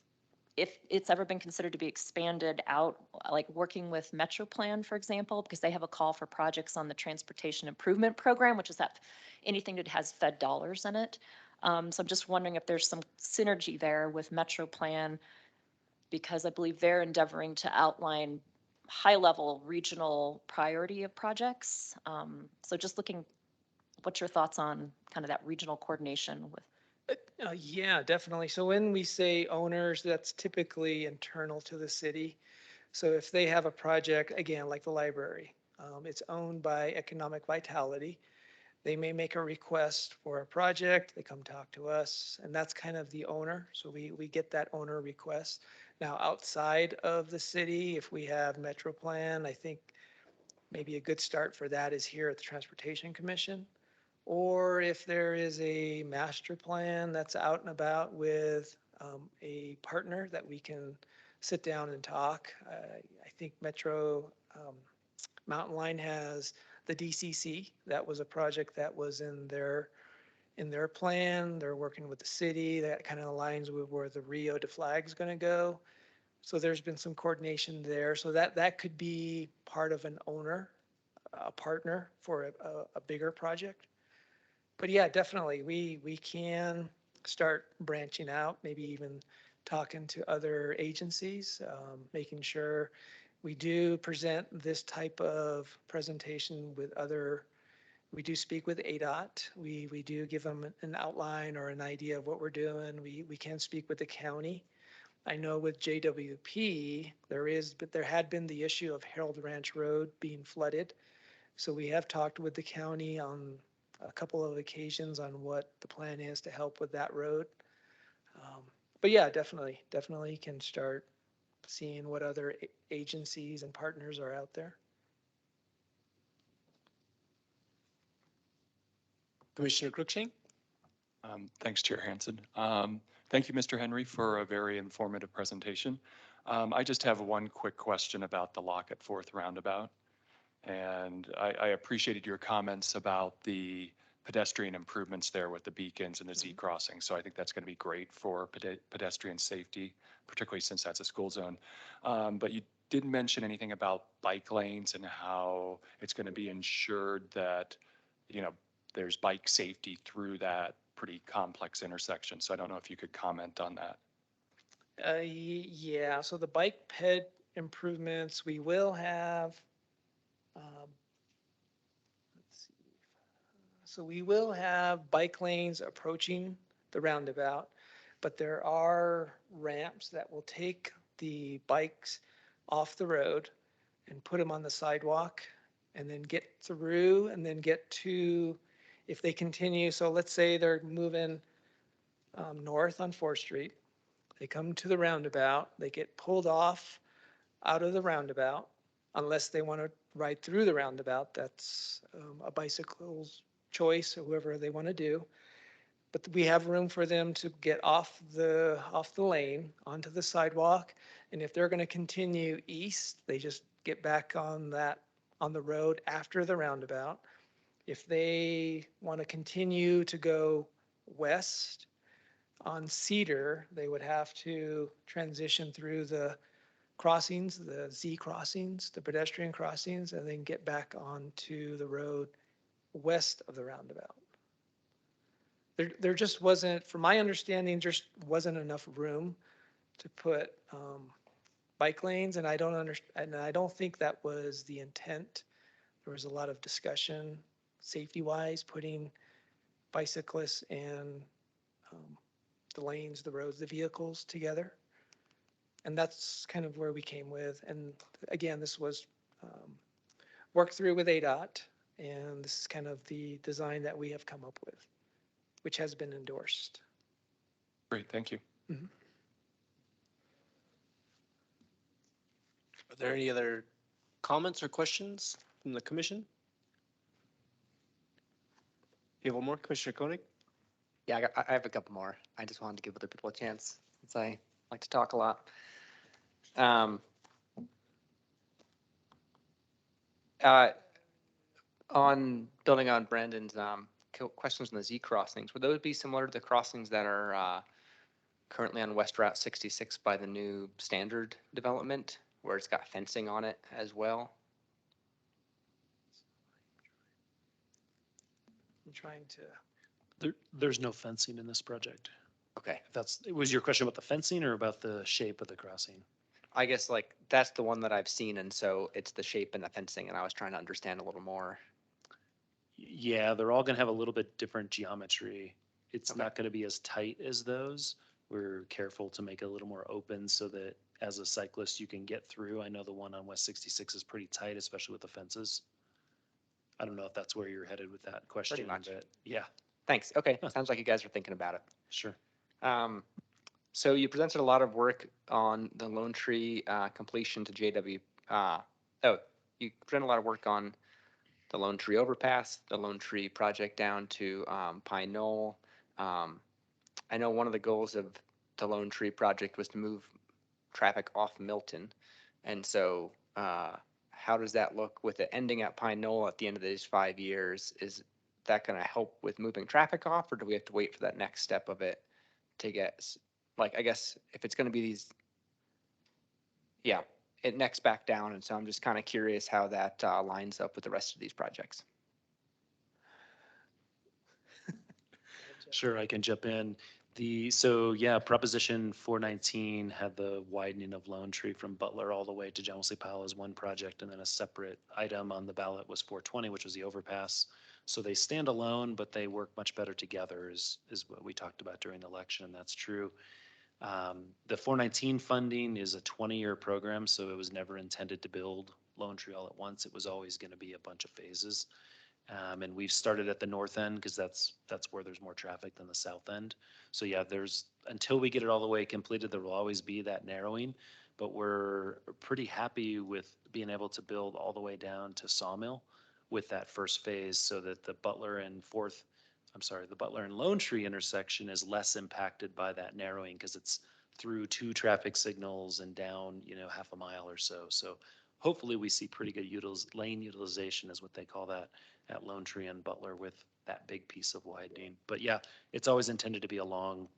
if it's ever been considered to be expanded out, like working with MetroPlan, for example, because they have a call for projects on the Transportation Improvement Program, which is that anything that has Fed dollars in it. So I'm just wondering if there's some synergy there with MetroPlan, because I believe they're endeavoring to outline high-level regional priority of projects. So just looking, what's your thoughts on kind of that regional coordination with? Yeah, definitely. So when we say owners, that's typically internal to the city. So if they have a project, again, like the library, it's owned by Economic Vitality. They may make a request for a project, they come talk to us, and that's kind of the owner. So we get that owner request. Now, outside of the city, if we have MetroPlan, I think maybe a good start for that is here at the Transportation Commission. Or if there is a master plan that's out and about with a partner that we can sit down and talk. I think Metro Mountain Line has the DCC. That was a project that was in their plan. They're working with the city. That kind of aligns with where the Rio de Flag is going to go. So there's been some coordination there. So that could be part of an owner, a partner for a bigger project. But yeah, definitely, we can start branching out, maybe even talking to other agencies, making sure we do present this type of presentation with other, we do speak with ADOT. We do give them an outline or an idea of what we're doing. We can speak with the county. I know with JWP, there had been the issue of Harold Ranch Road being flooded. So we have talked with the county on a couple of occasions on what the plan is to help with that road. But yeah, definitely can start seeing what other agencies and partners are out there. Commissioner Cruikshank? Thanks, Chair Hansen. Thank you, Mr. Henry, for a very informative presentation. I just have one quick question about the lock at 4th Roundabout. And I appreciated your comments about the pedestrian improvements there with the beacons and the Z crossing. So I think that's going to be great for pedestrian safety, particularly since that's a school zone. But you didn't mention anything about bike lanes and how it's going to be ensured that, there's bike safety through that pretty complex intersection. So I don't know if you could comment on that. Yeah, so the bike ped improvements, we will have, let's see. So we will have bike lanes approaching the roundabout, but there are ramps that will take the bikes off the road and put them on the sidewalk and then get through and then get to, if they continue, so let's say they're moving north on 4th Street. They come to the roundabout, they get pulled off out of the roundabout, unless they want to ride through the roundabout. That's a bicycle's choice, or whoever they want to do. But we have room for them to get off the lane onto the sidewalk. And if they're going to continue east, they just get back on the road after the roundabout. If they want to continue to go west on Cedar, they would have to transition through the crossings, the Z crossings, the pedestrian crossings, and then get back onto the road west of the roundabout. There just wasn't, from my understanding, just wasn't enough room to put bike lanes, and I don't think that was the intent. There was a lot of discussion, safety-wise, putting bicyclists and the lanes, the roads, the vehicles together. And that's kind of where we came with. And again, this was worked through with ADOT, and this is kind of the design that we have come up with, which has been endorsed. Great, thank you. Are there any other comments or questions from the commission? You have one more, Commissioner Koenig? Yeah, I have a couple more. I just wanted to give other people a chance since I like to talk a lot. Uh, on building on Brandon's questions on the Z crossings, would those be similar to the crossings that are currently on West Route 66 by the new standard development, where it's got fencing on it as well? I'm trying to, There's no fencing in this project. Okay, Was your question about the fencing or about the shape of the crossing? I guess like that's the one that I've seen, and so it's the shape and the fencing, and I was trying to understand a little more. Yeah, they're all gonna have a little bit different geometry. It's Okay. not gonna be as tight as those. We're careful to make it a little more open so that as a cyclist, you can get through. I know the one on West 66 is pretty tight, especially with the fences. I don't know if that's where you're headed with that question, much. but yeah, Thanks. Okay, sounds like you guys are thinking about it. sure. So you presented a lot of work on the Lone Tree completion to JW. You presented a lot of work on the Lone Tree overpass, the Lone Tree project down to Pine Knoll. I know one of the goals of the Lone Tree project was to move traffic off Milton. And so how does that look with it ending at Pine Knoll at the end of these 5 years? Is that going to help with moving traffic off, or do we have to wait for that next step of it to get, like, I guess if it's going to be these, yeah, it necks back down. And so I'm just kind of curious how that lines up with the rest of these projects. Sure, I can jump in. Proposition 419 had the widening of Lone Tree from Butler all the way to John Wesley Powell as one project, and then a separate item on the ballot was 420, which was the overpass. So they stand alone, but they work much better together is what we talked about during the election, and that's true. The 419 funding is a 20-year program, so it was never intended to build Lone Tree all at once. It was always going to be a bunch of phases. And we've started at the north end because that's where there's more traffic than the south end. So yeah, until we get it all the way completed, there will always be that narrowing, but we're pretty happy with being able to build all the way down to Sawmill with that first phase so that the Butler and Lone Tree intersection is less impacted by that narrowing because it's through 2 traffic signals and down, half a mile or so. So hopefully we see pretty good lane utilization is what they call that at Lone Tree and Butler with that big piece of widening. But yeah, it's always intended to be a long,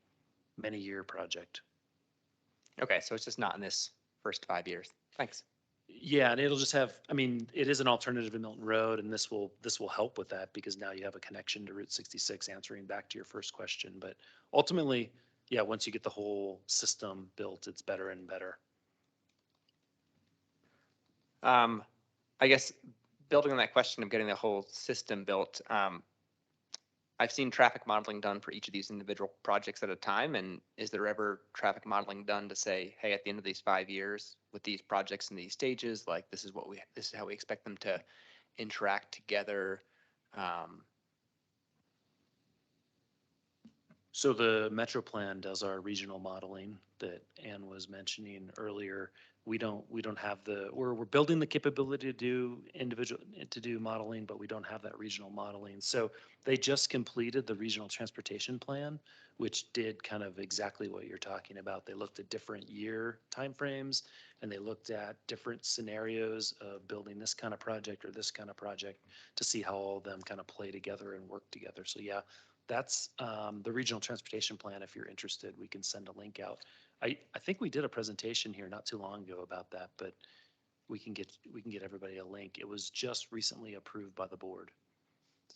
many-year project. Okay, so it's just not in this first 5 years. Thanks. Yeah, and it'll just it is an alternative to Milton Road, and this will help with that because now you have a connection to Route 66, answering back to your first question. But ultimately, yeah, once you get the whole system built, it's better and better. I guess building on that question of getting the whole system built, I've seen traffic modeling done for each of these individual projects at a time. And is there ever traffic modeling done to say, hey, at the end of these 5 years with these projects in these stages, like this is how we expect them to interact together? So the Metro Plan does our regional modeling that Ann was mentioning earlier. We don't have we're building the capability to do modeling, but we don't have that regional modeling. So they just completed the regional transportation plan, which did kind of exactly what you're talking about. They looked at different year timeframes and they looked at different scenarios of building this kind of project or this kind of project to see how all of them kind of play together and work together. So yeah, that's the regional transportation plan. If you're interested, we can send a link out. I think we did a presentation here not too long ago about that, but we can get everybody a link. It was just recently approved by the board.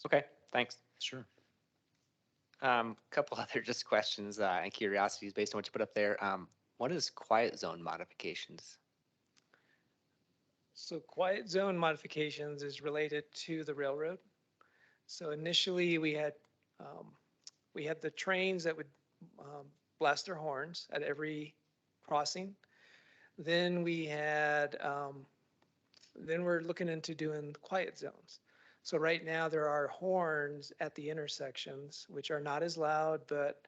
Okay, thanks. Sure. Couple other just questions and curiosities based on what you put up there. What is quiet zone modifications? so quiet zone modifications is related to the railroad. So initially we had the trains that would blast their horns at every crossing. Then we had, then we're looking into doing quiet zones. So right now there are horns at the intersections, which are not as loud, but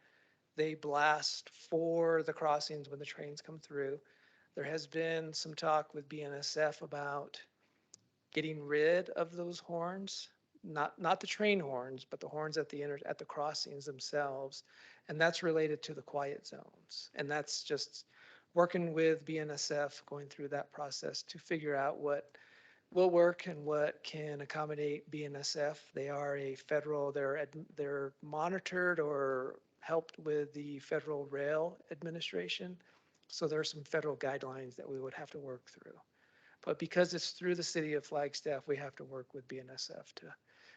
they blast for the crossings when the trains come through. There has been some talk with BNSF about getting rid of those horns, not the train horns, but the horns at at the crossings themselves. And that's related to the quiet zones. And that's just working with BNSF, going through that process to figure out what will work and what can accommodate BNSF. They are a federal, they're monitored or helped with the Federal Rail Administration. So there are some federal guidelines that we would have to work through. But because it's through the city of Flagstaff, we have to work with BNSF to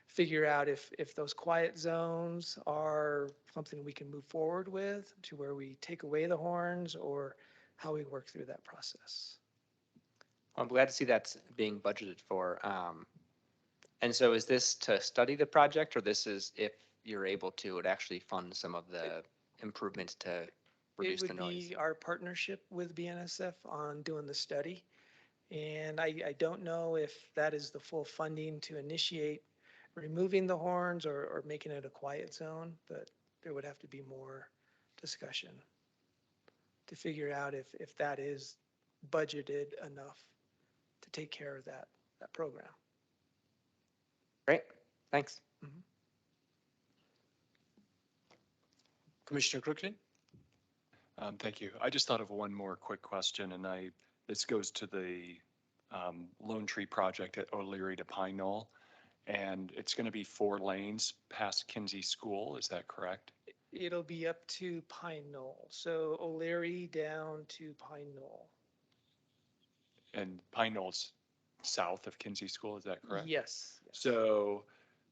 figure out if those quiet zones are something we can move forward with to where we take away the horns or how we work through that process. I'm glad to see that's being budgeted for. And so is this to study the project, or this is if you're able to, it actually fund some of the improvements to It reduce the would noise? be our partnership with BNSF on doing the study. And I don't know if that is the full funding to initiate removing the horns or making it a quiet zone, but there would have to be more discussion to figure out if that is budgeted enough to take care of that program. Great, thanks. Commissioner Crooked? Thank you. I just thought of one more quick question, and this goes to the Lone Tree project at O'Leary to Pine Knoll. And it's going to be 4 lanes past Kinsey School, is that correct? It'll be up to Pine Knoll. So O'Leary down to Pine Knoll. And Pine Knoll's south of Kinsey School, is that correct? Yes. So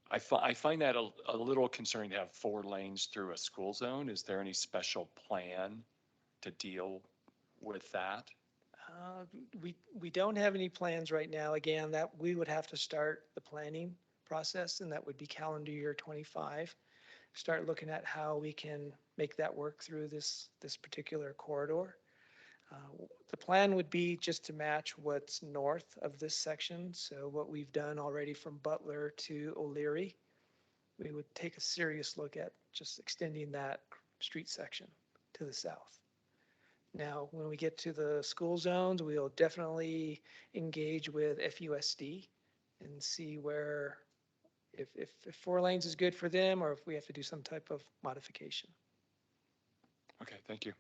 I find that a little concerning to have 4 lanes through a school zone. Is there any special plan to deal with that? We don't have any plans right now. Again, that we would have to start the planning process, and that would be calendar year 25. Start looking at how we can make that work through this particular corridor. The plan would be just to match what's north of this section. So what we've done already from Butler to O'Leary, we would take a serious look at just extending that street section to the south. Now, when we get to the school zones, we'll definitely engage with FUSD and see where, if 4 lanes is good for them, or if we have to do some type of modification. Okay, thank you.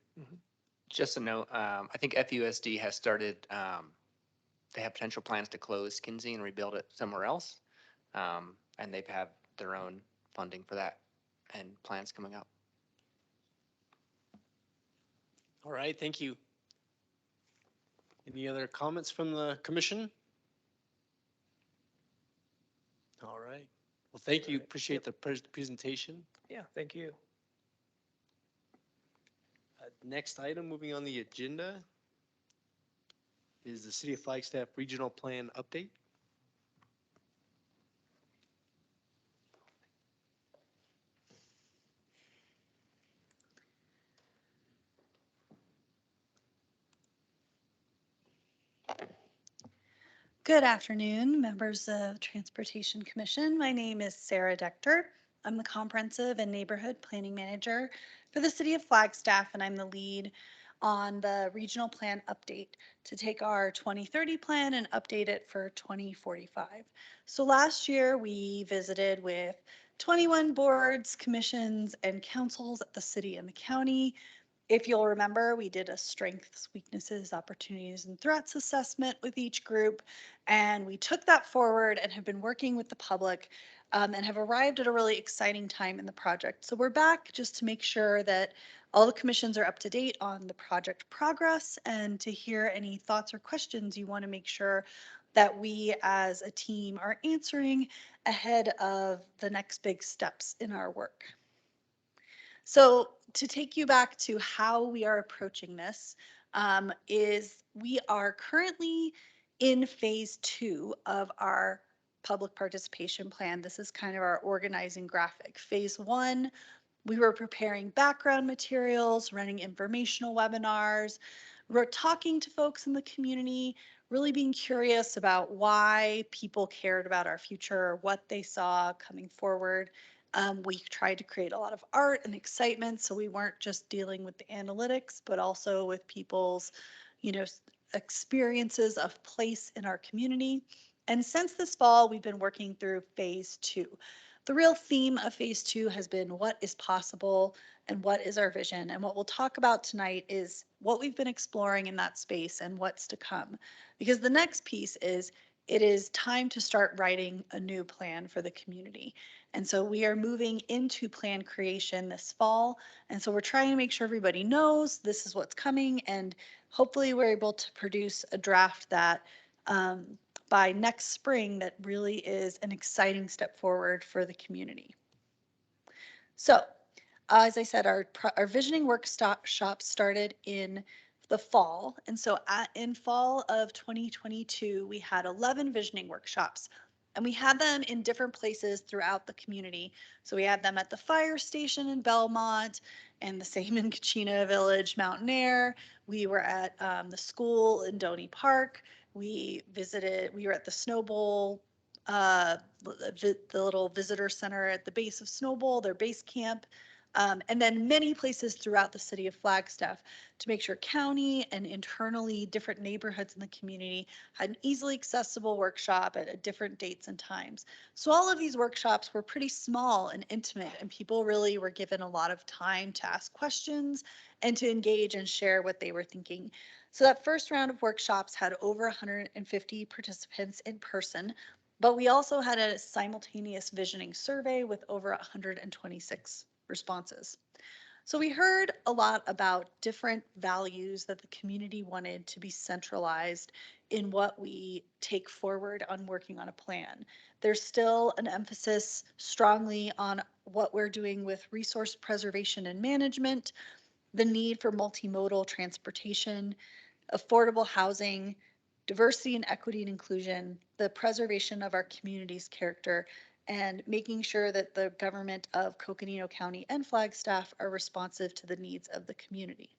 Just a note, I think FUSD has started, they have potential plans to close Kinsey and rebuild it somewhere else. And they've had their own funding for that and plans coming up. All right, thank you. Any other comments from the commission? All right. Well, thank you. Appreciate the presentation. Yeah, thank you. Next item, moving on the agenda, is the City of Flagstaff Regional Plan update. Good afternoon, members of Transportation Commission. My name is Sarah Decter. I'm the Comprehensive and Neighborhood Planning Manager for the City of Flagstaff, and I'm the lead on the regional plan update to take our 2030 plan and update it for 2045. So last year we visited with 21 boards, commissions, and councils at the city and the county. If you'll remember, we did a strengths, weaknesses, opportunities, and threats assessment with each group, and we took that forward and have been working with the public and have arrived at a really exciting time in the project. So we're back just to make sure that all the commissions are up to date on the project progress and to hear any thoughts or questions you want to make sure that we as a team are answering ahead of the next big steps in our work. So to take you back to how we are approaching this, is we are currently in phase 2 of our public participation plan. This is kind of our organizing graphic. Phase 1, we were preparing background materials, running informational webinars, we're talking to folks in the community, really being curious about why people cared about our future, what they saw coming forward. We tried to create a lot of art and excitement, so we weren't just dealing with the analytics, but also with people's, you know, experiences of place in our community. And since this fall, we've been working through phase 2. The real theme of phase 2 has been what is possible and what is our vision. And what we'll talk about tonight is what we've been exploring in that space and what's to come. Because the next piece is it is time to start writing a new plan for the community. And so we are moving into plan creation this fall. And so we're trying to make sure everybody knows this is what's coming. And hopefully we're able to produce a draft that by next spring that really is an exciting step forward for the community. So as I said, our visioning workshop started in the fall. And so in fall of 2022, we had 11 visioning workshops. And we had them in different places throughout the community. So we had them at the fire station in Belmont and the same in Kachina Village, Mountain Air. We were at the school in Doney Park. We were at the Snow Bowl, the little visitor center at the base of Snow Bowl, their base camp. And then many places throughout the city of Flagstaff to make sure county and internally different neighborhoods in the community had an easily accessible workshop at different dates and times. So all of these workshops were pretty small and intimate, and people really were given a lot of time to ask questions and to engage and share what they were thinking. So that first round of workshops had over 150 participants in person, but we also had a simultaneous visioning survey with over 126 responses. So we heard a lot about different values that the community wanted to be centralized in what we take forward on working on a plan. There's still an emphasis strongly on what we're doing with resource preservation and management, the need for multimodal transportation, affordable housing, diversity and equity and inclusion, the preservation of our community's character, and making sure that the government of Coconino County and Flagstaff are responsive to the needs of the community.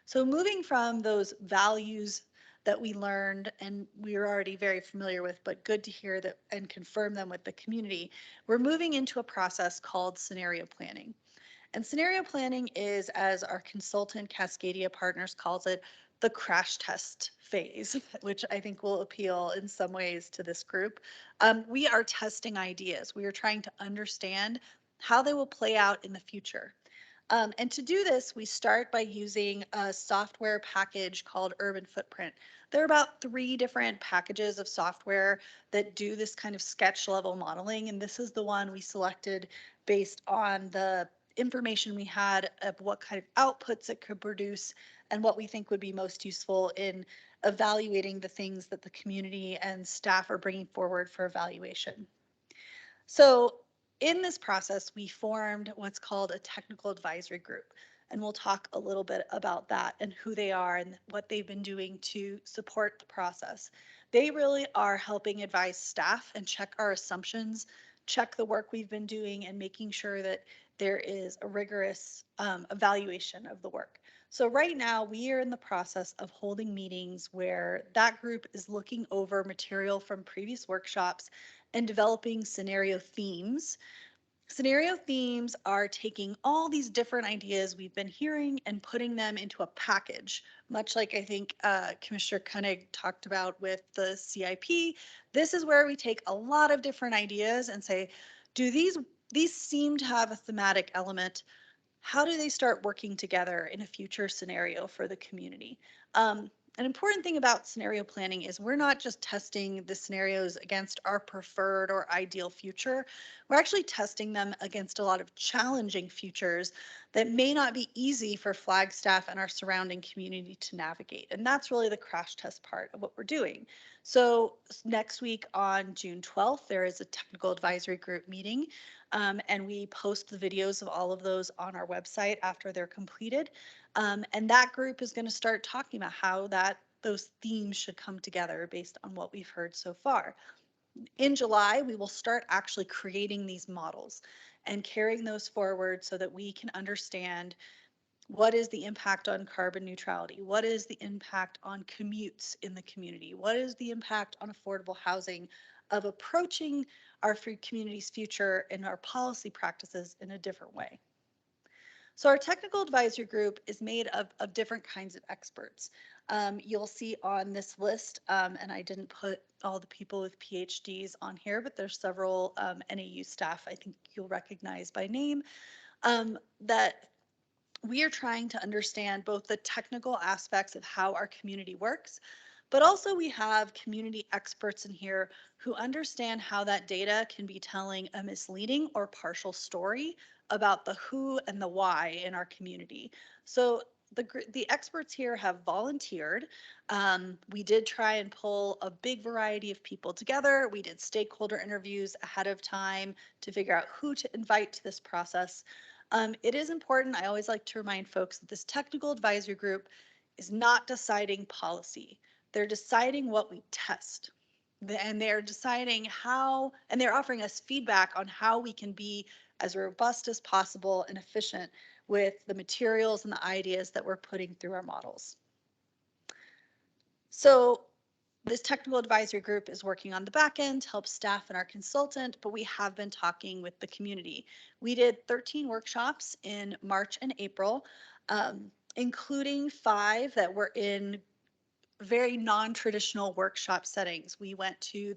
So moving from those values that we learned and we were already very familiar with, but good to hear that and confirm them with the community, we're moving into a process called scenario planning. And scenario planning is, as our consultant Cascadia Partners calls it, the crash test phase, which I think will appeal in some ways to this group. We are testing ideas. We are trying to understand how they will play out in the future. And to do this, we start by using a software package called Urban Footprint. There are about 3 different packages of software that do this kind of sketch level modeling, and this is the one we selected based on the information we had of what kind of outputs it could produce and what we think would be most useful in evaluating the things that the community and staff are bringing forward for evaluation. So in this process, we formed what's called a technical advisory group. And we'll talk a little bit about that and who they are and what they've been doing to support the process. They really are helping advise staff and check our assumptions, check the work we've been doing, and making sure that there is a rigorous evaluation of the work. So right now we are in the process of holding meetings where that group is looking over material from previous workshops and developing scenario themes. Scenario themes are taking all these different ideas we've been hearing and putting them into a package, much like I think Commissioner Koenig talked about with the CIP. This is where we take a lot of different ideas and say, do these seem to have a thematic element? How do they start working together in a future scenario for the community? An important thing about scenario planning is we're not just testing the scenarios against our preferred or ideal future. We're actually testing them against a lot of challenging futures that may not be easy for Flagstaff and our surrounding community to navigate. And that's really the crash test part of what we're doing. So next week on June 12th, there is a technical advisory group meeting. And we post the videos of all of those on our website after they're completed. And that group is going to start talking about how those themes should come together based on what we've heard so far. In July, we will start actually creating these models and carrying those forward so that we can understand What is the impact on carbon neutrality? What is the impact on commutes in the community? What is the impact on affordable housing of approaching our community's future and our policy practices in a different way? So our technical advisory group is made of different kinds of experts. You'll see on this list, and I didn't put all the people with PhDs on here, but there's several NAU staff I think you'll recognize by name, that we are trying to understand both the technical aspects of how our community works, but also we have community experts in here who understand how that data can be telling a misleading or partial story about the who and the why in our community. So the experts here have volunteered. We did try and pull a big variety of people together. We did stakeholder interviews ahead of time to figure out who to invite to this process. It is important, I always like to remind folks that this technical advisory group is not deciding policy. They're deciding what we test. And they're deciding how, and they're offering us feedback on how we can be as robust as possible and efficient with the materials and the ideas that we're putting through our models. So this technical advisory group is working on the back end to help staff and our consultant, but we have been talking with the community. We did 13 workshops in March and April, including 5 that were in very non-traditional workshop settings. We went to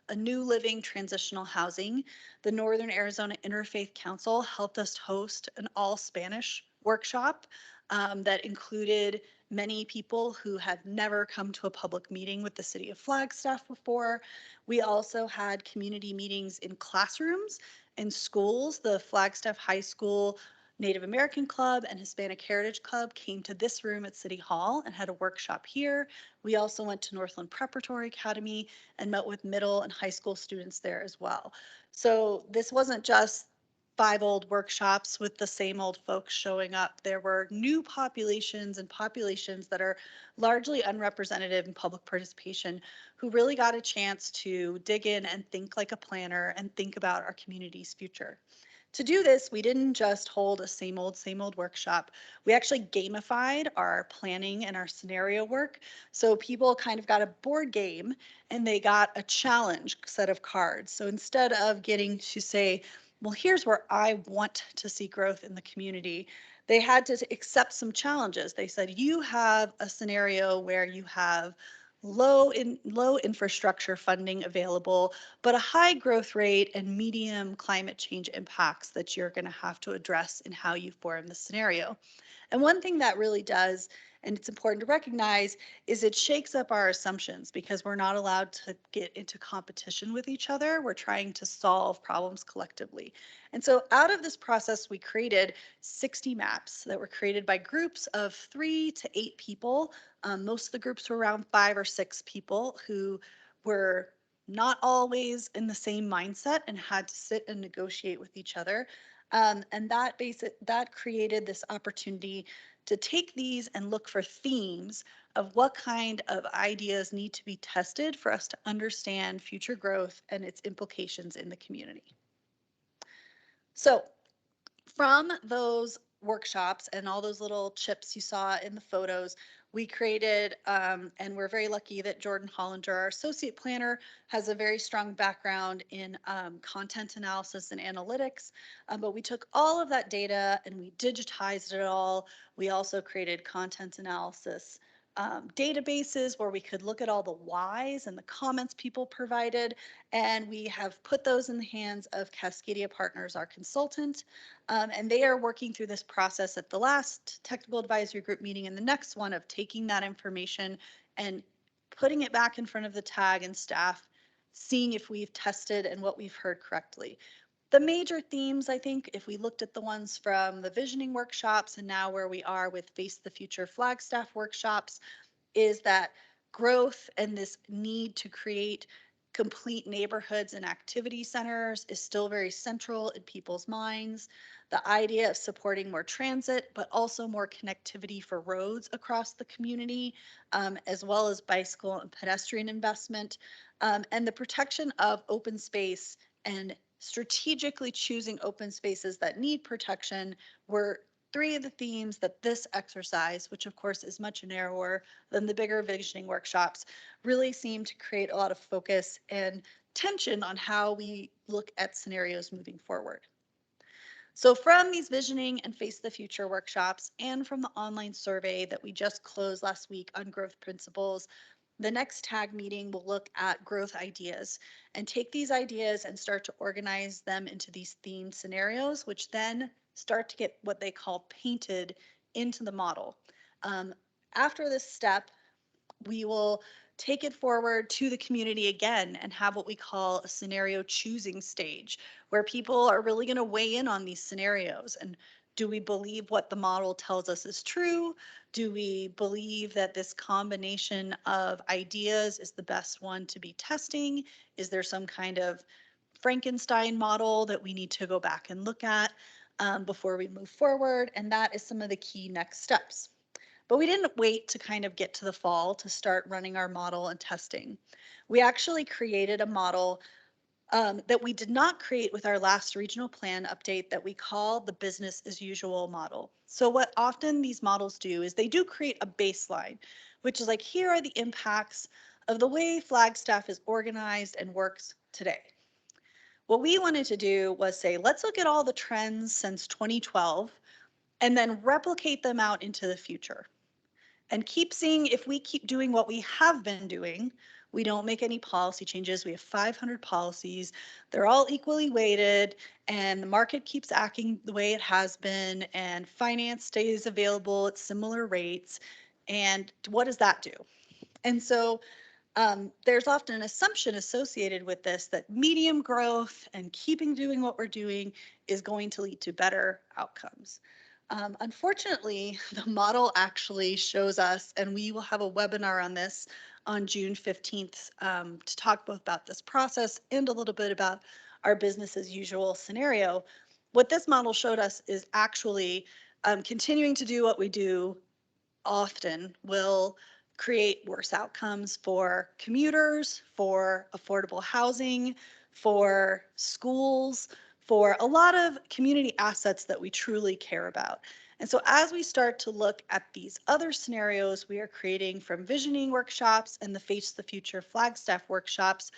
a New Living Transitional Housing. The Northern Arizona Interfaith Council helped us host an all Spanish workshop that included many people who had never come to a public meeting with the city of Flagstaff before. We also had community meetings in classrooms and schools. The Flagstaff High School Native American Club and Hispanic Heritage Club came to this room at City Hall and had a workshop here. We also went to Northland Preparatory Academy and met with middle and high school students there as well. So this wasn't just 5 old workshops with the same old folks showing up. There were new populations and populations that are largely unrepresentative in public participation who really got a chance to dig in and think like a planner and think about our community's future. To do this, we didn't just hold a same old workshop. We actually gamified our planning and our scenario work. So people kind of got a board game and they got a challenge set of cards. So instead of getting to say, well, here's where I want to see growth in the community, they had to accept some challenges. They said, you have a scenario where you have low infrastructure funding available, but a high growth rate and medium climate change impacts that you're going to have to address in how you form the scenario. And one thing that really does, and it's important to recognize, is it shakes up our assumptions because we're not allowed to get into competition with each other. We're trying to solve problems collectively. And so out of this process, we created 60 maps that were created by groups of 3 to 8 people. Most of the groups were around 5 or 6 people who were not always in the same mindset and had to sit and negotiate with each other. And that created this opportunity to take these and look for themes of what kind of ideas need to be tested for us to understand future growth and its implications in the community. So from those workshops and all those little chips you saw in the photos, we created, and we're very lucky that Jordan Hollinger, our associate planner, has a very strong background in content analysis and analytics. But we took all of that data and we digitized it all. We also created content analysis databases where we could look at all the whys and the comments people provided. And we have put those in the hands of Cascadia Partners, our consultant. And they are working through this process at the last technical advisory group meeting and the next one of taking that information and putting it back in front of the TAG and staff, seeing if we've tested and what we've heard correctly. The major themes, I think, if we looked at the ones from the visioning workshops and now where we are with Face the Future Flagstaff workshops, is that growth and this need to create complete neighborhoods and activity centers is still very central in people's minds. The idea of supporting more transit, but also more connectivity for roads across the community, as well as bicycle and pedestrian investment, and the protection of open space and strategically choosing open spaces that need protection were three of the themes that this exercise, which of course is much narrower than the bigger visioning workshops, really seem to create a lot of focus and tension on how we look at scenarios moving forward. So from these visioning and face the future workshops and from the online survey that we just closed last week on growth principles, the next tag meeting will look at growth ideas and take these ideas and start to organize them into these themed scenarios, which then start to get what they call painted into the model. After this step, we will take it forward to the community again and have what we call a scenario choosing stage, where people are really going to weigh in on these scenarios. And do we believe what the model tells us is true? Do we believe that this combination of ideas is the best one to be testing? Is there some kind of Frankenstein model that we need to go back and look at before we move forward? And that is some of the key next steps. But we didn't wait to kind of get to the fall to start running our model and testing. We actually created a model that we did not create with our last regional plan update that we call the business as usual model. So what often these models do is they do create a baseline, which is like, here are the impacts of the way Flagstaff is organized and works today. What we wanted to do was say, let's look at all the trends since 2012 and then replicate them out into the future. And keep seeing if we keep doing what we have been doing. We don't make any policy changes. We have 500 policies. They're all equally weighted, and the market keeps acting the way it has been, and finance stays available at similar rates. And what does that do? And so there's often an assumption associated with this that medium growth and keeping doing what we're doing is going to lead to better outcomes. Unfortunately, the model actually shows us, and we will have a webinar on this on June 15th to talk both about this process and a little bit about our business as usual scenario. What this model showed us is actually continuing to do what we do often will create worse outcomes for commuters, for affordable housing, for schools, for a lot of community assets that we truly care about. And so as we start to look at these other scenarios we are creating from visioning workshops and the Face the Future Flagstaff workshops,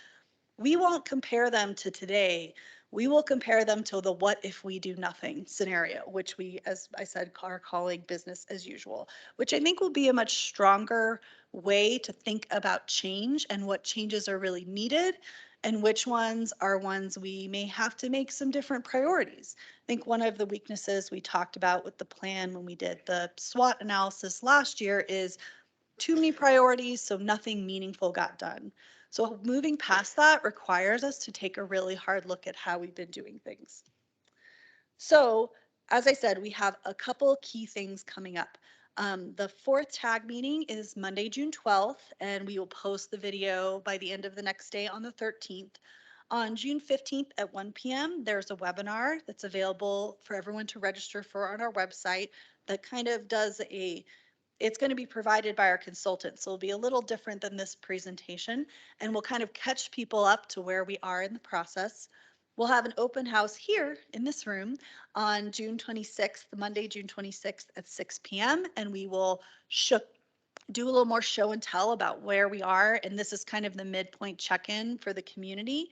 we won't compare them to today. We will compare them to the what if we do nothing scenario, which we, as I said, are calling business as usual, which I think will be a much stronger way to think about change and what changes are really needed and which ones are ones we may have to make some different priorities. I think one of the weaknesses we talked about with the plan when we did the SWOT analysis last year is too many priorities, so nothing meaningful got done. So moving past that requires us to take a really hard look at how we've been doing things. So as I said, we have a couple key things coming up. The fourth tag meeting is Monday, June 12th, and we will post the video by the end of the next day on the 13th. On June 15th at 1 p.m., there's a webinar that's available for everyone to register for on our website that kind of does it's going to be provided by our consultant, so it'll be a little different than this presentation, and we'll kind of catch people up to where we are in the process. We'll have an open house here in this room on June 26th, Monday, June 26th at 6 p.m., and we will do a little more show and tell about where we are, and this is kind of the midpoint check-in for the community.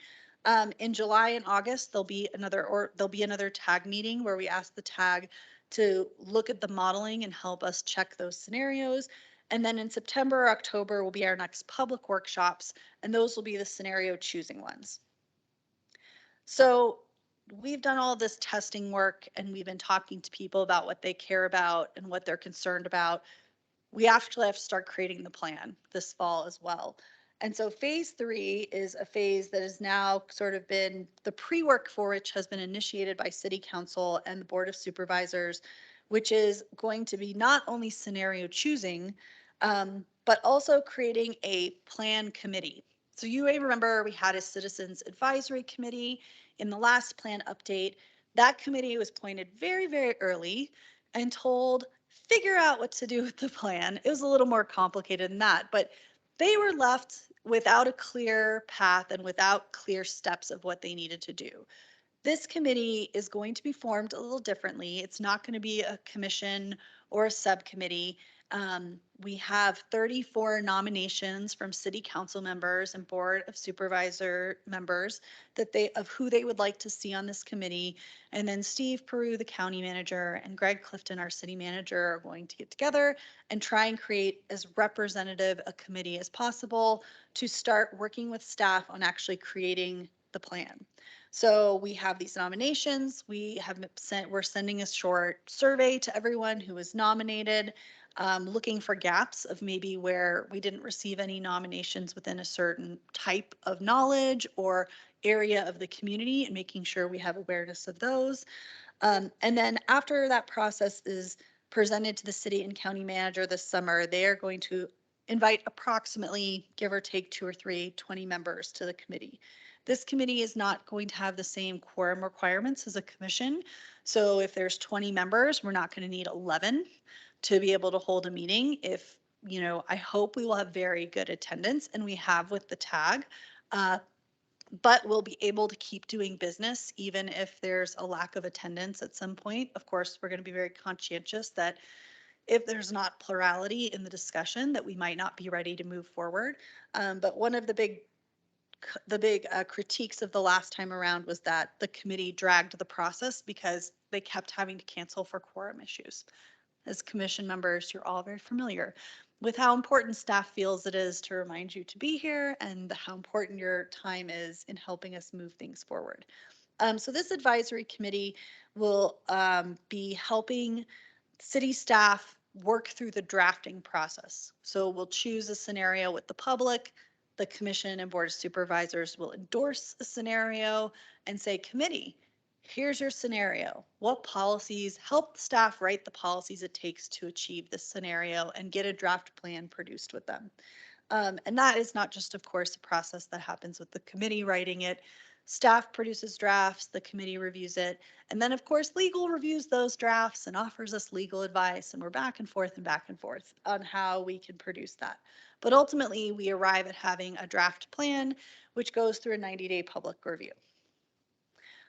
In July and August, there'll be another tag meeting where we ask the tag to look at the modeling and help us check those scenarios. And then in September or October will be our next public workshops, and those will be the scenario choosing ones. So we've done all this testing work and we've been talking to people about what they care about and what they're concerned about. We actually have to start creating the plan this fall as well. And so phase 3 is a phase that has now sort of been the pre-work for which has been initiated by City Council and the Board of Supervisors, which is going to be not only scenario choosing, but also creating a plan committee. So you may remember we had a Citizens Advisory Committee in the last plan update. That committee was appointed very, very early and told, figure out what to do with the plan. It was a little more complicated than that, but they were left without a clear path and without clear steps of what they needed to do. This committee is going to be formed a little differently. It's not going to be a commission or a subcommittee. We have 34 nominations from city council members and board of supervisor members of who they would like to see on this committee. And then Steve Peru, the county manager, and Greg Clifton, our city manager, are going to get together and try and create as representative a committee as possible to start working with staff on actually creating the plan. So we have these nominations. We're sending a short survey to everyone who was nominated, looking for gaps of maybe where we didn't receive any nominations within a certain type of knowledge or area of the community, and making sure we have awareness of those. And then after that process is presented to the city and county manager this summer, they are going to invite approximately, give or take 2 or 3, 20 members to the committee. This committee is not going to have the same quorum requirements as a commission. So if there's 20 members, we're not going to need 11 to be able to hold a meeting. I hope we will have very good attendance, and we have with the tag. But we'll be able to keep doing business even if there's a lack of attendance at some point. Of course, we're going to be very conscientious that if there's not plurality in the discussion, that we might not be ready to move forward. But one of the big critiques of the last time around was that the committee dragged the process because they kept having to cancel for quorum issues. As commission members, you're all very familiar with how important staff feels it is to remind you to be here and how important your time is in helping us move things forward. So this advisory committee will be helping city staff work through the drafting process. So we'll choose a scenario with the public. The commission and board of supervisors will endorse a scenario and say, committee, here's your scenario. What policies, help staff write the policies it takes to achieve this scenario and get a draft plan produced with them. And that is not just, of course, a process that happens with the committee writing it. Staff produces drafts, the committee reviews it, and then, of course, legal reviews those drafts and offers us legal advice, and we're back and forth on how we can produce that. But ultimately, we arrive at having a draft plan, which goes through a 90-day public review.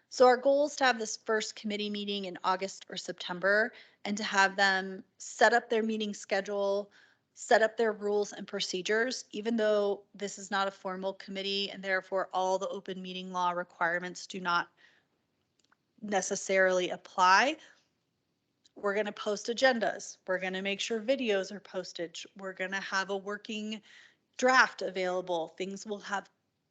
So our goal is to have this first committee meeting in August or September, and to have them set up their meeting schedule, set up their rules and procedures. Even though this is not a formal committee and therefore all the open meeting law requirements do not necessarily apply, we're going to post agendas. We're going to make sure videos are posted. We're going to have a working draft available. Things will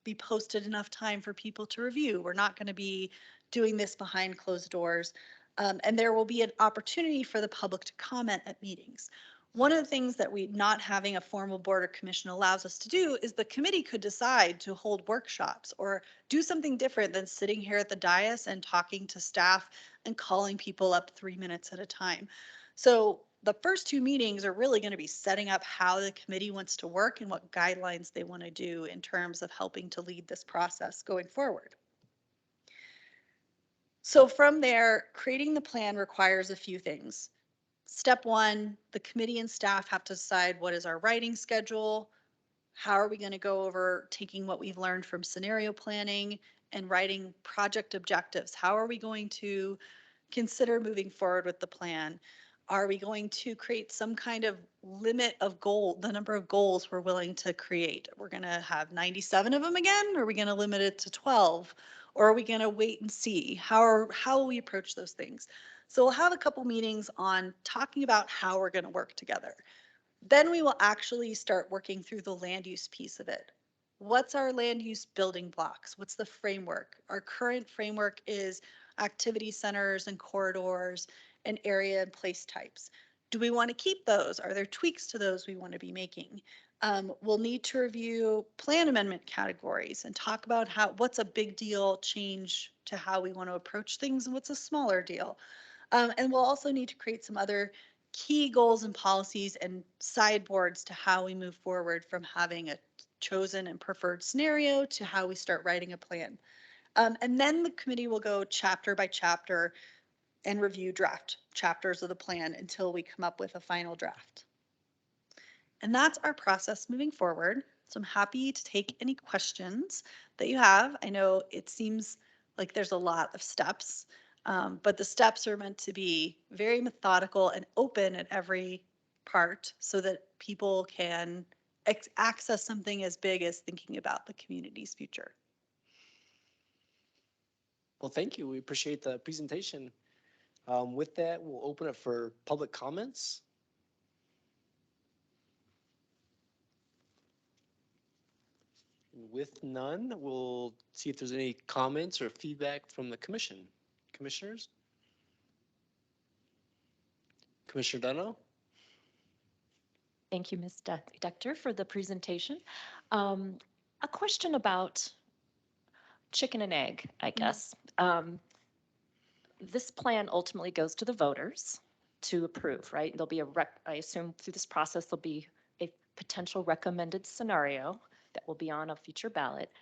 be posted enough time for people to review. We're not going to be doing this behind closed doors. And there will be an opportunity for the public to comment at meetings. One of the things that not having a formal board or commission allows us to do is the committee could decide to hold workshops or do something different than sitting here at the dais and talking to staff and calling people up 3 minutes at a time. So the first 2 meetings are really going to be setting up how the committee wants to work and what guidelines they want to do in terms of helping to lead this process going forward. So from there, creating the plan requires a few things. Step 1, the committee and staff have to decide what is our writing schedule, how are we going to go over taking what we've learned from scenario planning and writing project objectives. How are we going to consider moving forward with the plan? Are we going to create some kind of limit of the number of goals we're willing to create? We're going to have 97 of them again, or are we going to limit it to 12? Or are we going to wait and see? How will we approach those things? So we'll have a couple meetings on talking about how we're going to work together. Then we will actually start working through the land use piece of it. What's our land use building blocks? What's the framework? Our current framework is activity centers and corridors and area and place types. Do we want to keep those? Are there tweaks to those we want to be making? We'll need to review plan amendment categories and talk about what's a big deal change to how we want to approach things and what's a smaller deal. And we'll also need to create some other key goals and policies and sideboards to how we move forward from having a chosen and preferred scenario to how we start writing a plan. And then the committee will go chapter by chapter and review draft chapters of the plan until we come up with a final draft. And that's our process moving forward. So I'm happy to take any questions that you have. I know it seems Like there's a lot of steps, but the steps are meant to be very methodical and open at every part so that people can access something as big as thinking about the community's future. Well, thank you. We appreciate the presentation. With that, we'll open it for public comments. With none, we'll see if there's any comments or feedback from the commission. Commissioners? Commissioner Dunno? Thank you, Ms. Dector, for the presentation. A question about chicken and egg, I guess. This plan ultimately goes to the voters to approve, right? There'll be I assume through this process, there'll be a potential recommended scenario that will be on a future ballot,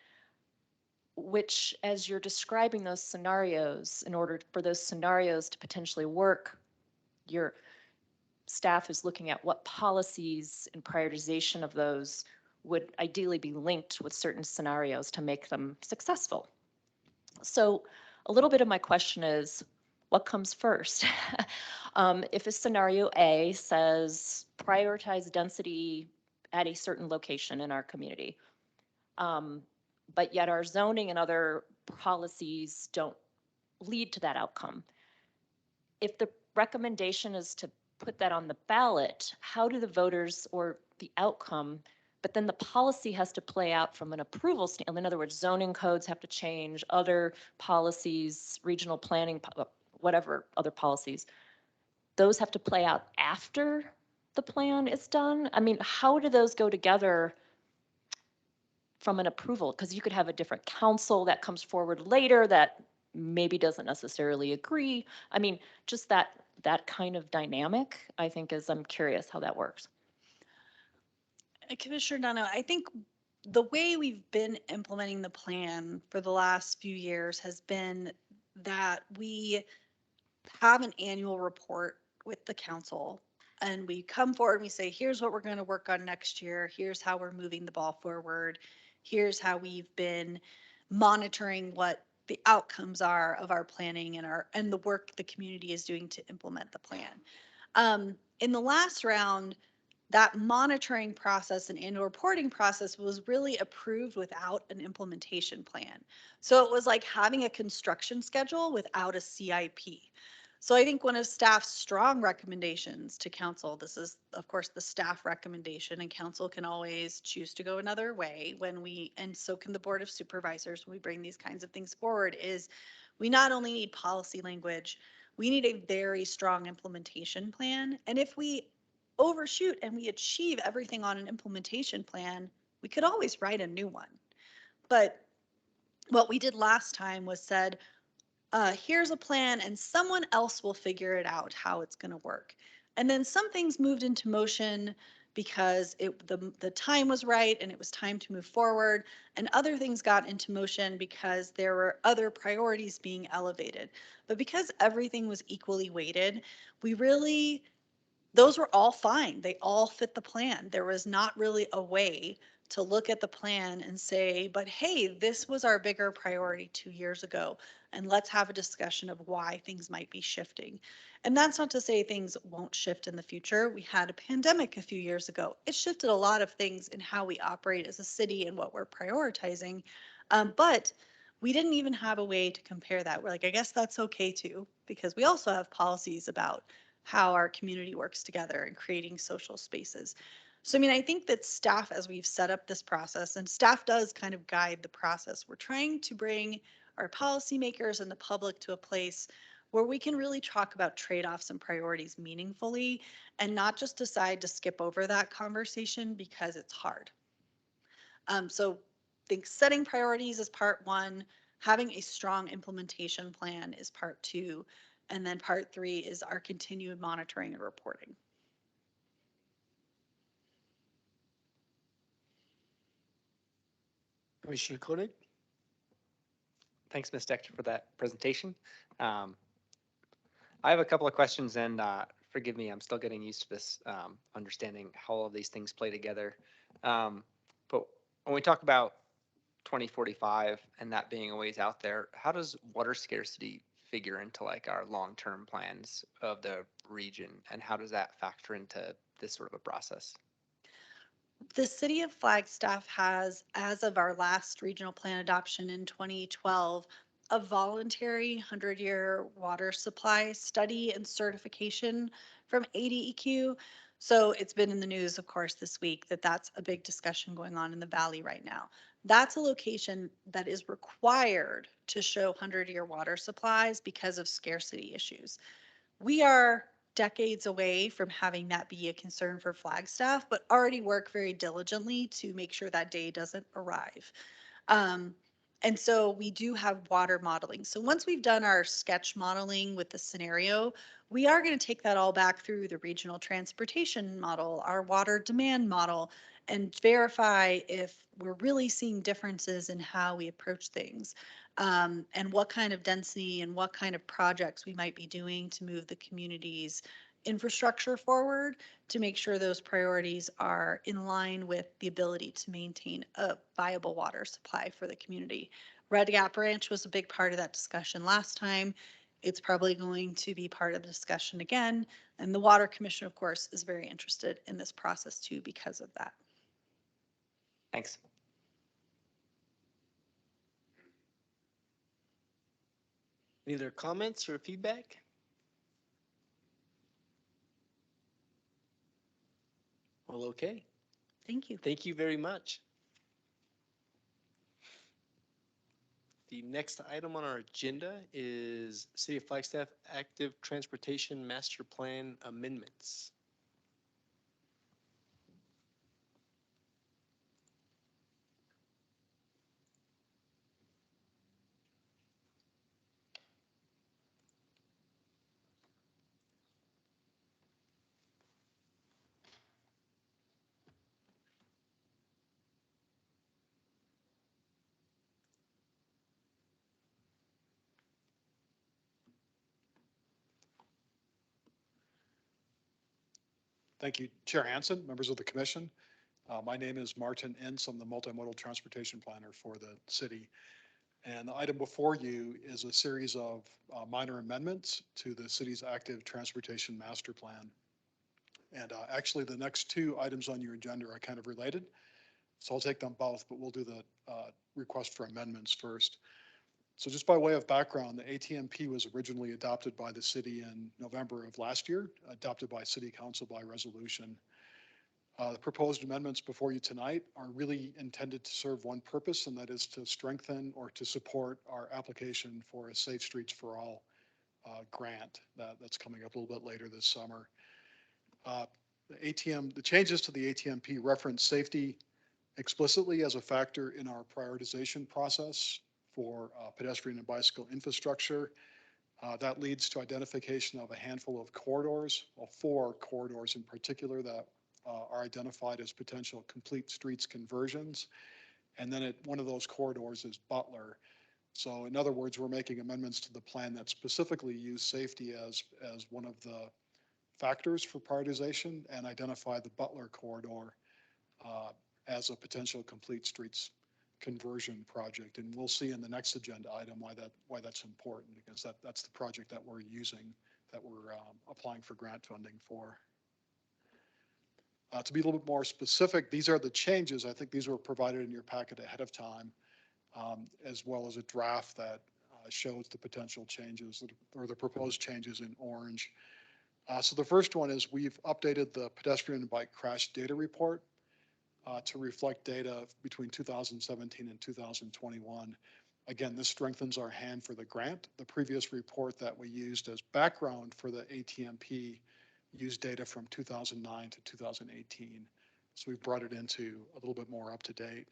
which, as you're describing those scenarios, in order for those scenarios to potentially work, your staff is looking at what policies and prioritization of those would ideally be linked with certain scenarios to make them successful. So a little bit of my question is, what comes first? If a scenario A says prioritize density at a certain location in our community, but yet our zoning and other policies don't lead to that outcome. If the recommendation is to put that on the ballot, how do the voters or the outcome, but then the policy has to play out from an approval standpoint. In other words, zoning codes have to change, other policies, regional planning, whatever other policies, those have to play out after the plan is done? I mean, how do those go together from an approval? Because you could have a different council that comes forward later that maybe doesn't necessarily agree. I mean, just that kind of dynamic, I think, I'm curious how that works. Commissioner Dono, I think the way we've been implementing the plan for the last few years has been that we have an annual report with the council and we come forward and we say, here's what we're going to work on next year. Here's how we're moving the ball forward. Here's how we've been monitoring what the outcomes are of our planning and the work the community is doing to implement the plan. In the last round, that monitoring process and annual reporting process was really approved without an implementation plan. So it was like having a construction schedule without a CIP. So I think one of staff's strong recommendations to council, this is of course the staff recommendation, and council can always choose to go another way and so can the Board of Supervisors when we bring these kinds of things forward, is we not only need policy language, we need a very strong implementation plan. And if we overshoot and we achieve everything on an implementation plan, we could always write a new one. But what we did last time was said, here's a plan and someone else will figure it out how it's going to work. And then some things moved into motion because the time was right and it was time to move forward, and other things got into motion because there were other priorities being elevated. But because everything was equally weighted, those were all fine. They all fit the plan. There was not really a way to look at the plan and say, but hey, this was our bigger priority 2 years ago, and let's have a discussion of why things might be shifting. And that's not to say things won't shift in the future. We had a pandemic a few years ago. It shifted a lot of things in how we operate as a city and what we're prioritizing. But we didn't even have a way to compare that. We're like, I guess that's okay too, because we also have policies about how our community works together and creating social spaces. So, I mean, I think that staff, as we've set up this process, and staff does kind of guide the process, we're trying to bring our policymakers and the public to a place where we can really talk about trade-offs and priorities meaningfully and not just decide to skip over that conversation because it's hard. So I think setting priorities is part one, having a strong implementation plan is part two, and then part three is our continued monitoring and reporting. Commissioner Koenig? Thanks, Ms. Dector, for that presentation. I have a couple of questions, and forgive me, I'm still getting used to this, understanding how all of these things play together. But when we talk about 2045 and that being a ways out there, how does water scarcity figure into like our long-term plans of the region? And how does that factor into this sort of a process? The city of Flagstaff has, as of our last regional plan adoption in 2012, a voluntary 100-year water supply study and certification from ADEQ. So it's been in the news, of course, this week that that's a big discussion going on in the valley right now. That's a location that is required to show 100-year water supplies because of scarcity issues. We are decades away from having that be a concern for Flagstaff, but already work very diligently to make sure that day doesn't arrive. Um, and so we do have water modeling. So once we've done our sketch modeling with the scenario, we are going to take that all back through the regional transportation model, our water demand model, and verify if we're really seeing differences in how we approach things, and what kind of density and what kind of projects we might be doing to move the community's infrastructure forward to make sure those priorities are in line with the ability to maintain a viable water supply for the community. Red Gap Ranch was a big part of that discussion last time. It's probably going to be part of the discussion again. And the Water Commission, of course, is very interested in this process too because of that. Thanks. Any other comments or feedback? Well, okay. Thank you. Thank you very much. The next item on our agenda is City of Flagstaff Active Transportation Master Plan Amendments. Thank you, Chair Hansen, members of the commission. My name is Martin Ince. I'm the multimodal transportation planner for the city. And the item before you is a series of minor amendments to the city's active transportation master plan. And actually, the next two items on your agenda are kind of related. So I'll take them both, but we'll do the request for amendments first. So just by way of background, the ATMP was originally adopted by the city in November of last year, adopted by City Council by resolution. The proposed amendments before you tonight are really intended to serve one purpose, and that is to strengthen or to support our application for a Safe Streets for All grant that's coming up a little bit later this summer. The changes to the ATMP reference safety explicitly as a factor in our prioritization process for pedestrian and bicycle infrastructure. That leads to identification of a handful of corridors, well, 4 corridors in particular that are identified as potential complete streets conversions. And then one of those corridors is Butler. So in other words, we're making amendments to the plan that specifically use safety as one of the factors for prioritization and identify the Butler corridor as a potential complete streets conversion project. And we'll see in the next agenda item why that's important, because that's the project that we're using, that we're applying for grant funding for. To be a little bit more specific, these are the changes. I think these were provided in your packet ahead of time, as well as a draft that shows the potential changes or the proposed changes in orange. So the first one is we've updated the pedestrian and bike crash data report to reflect data between 2017 and 2021. Again, this strengthens our hand for the grant. The previous report that we used as background for the ATMP used data from 2009 to 2018. So we've brought it into a little bit more up to date.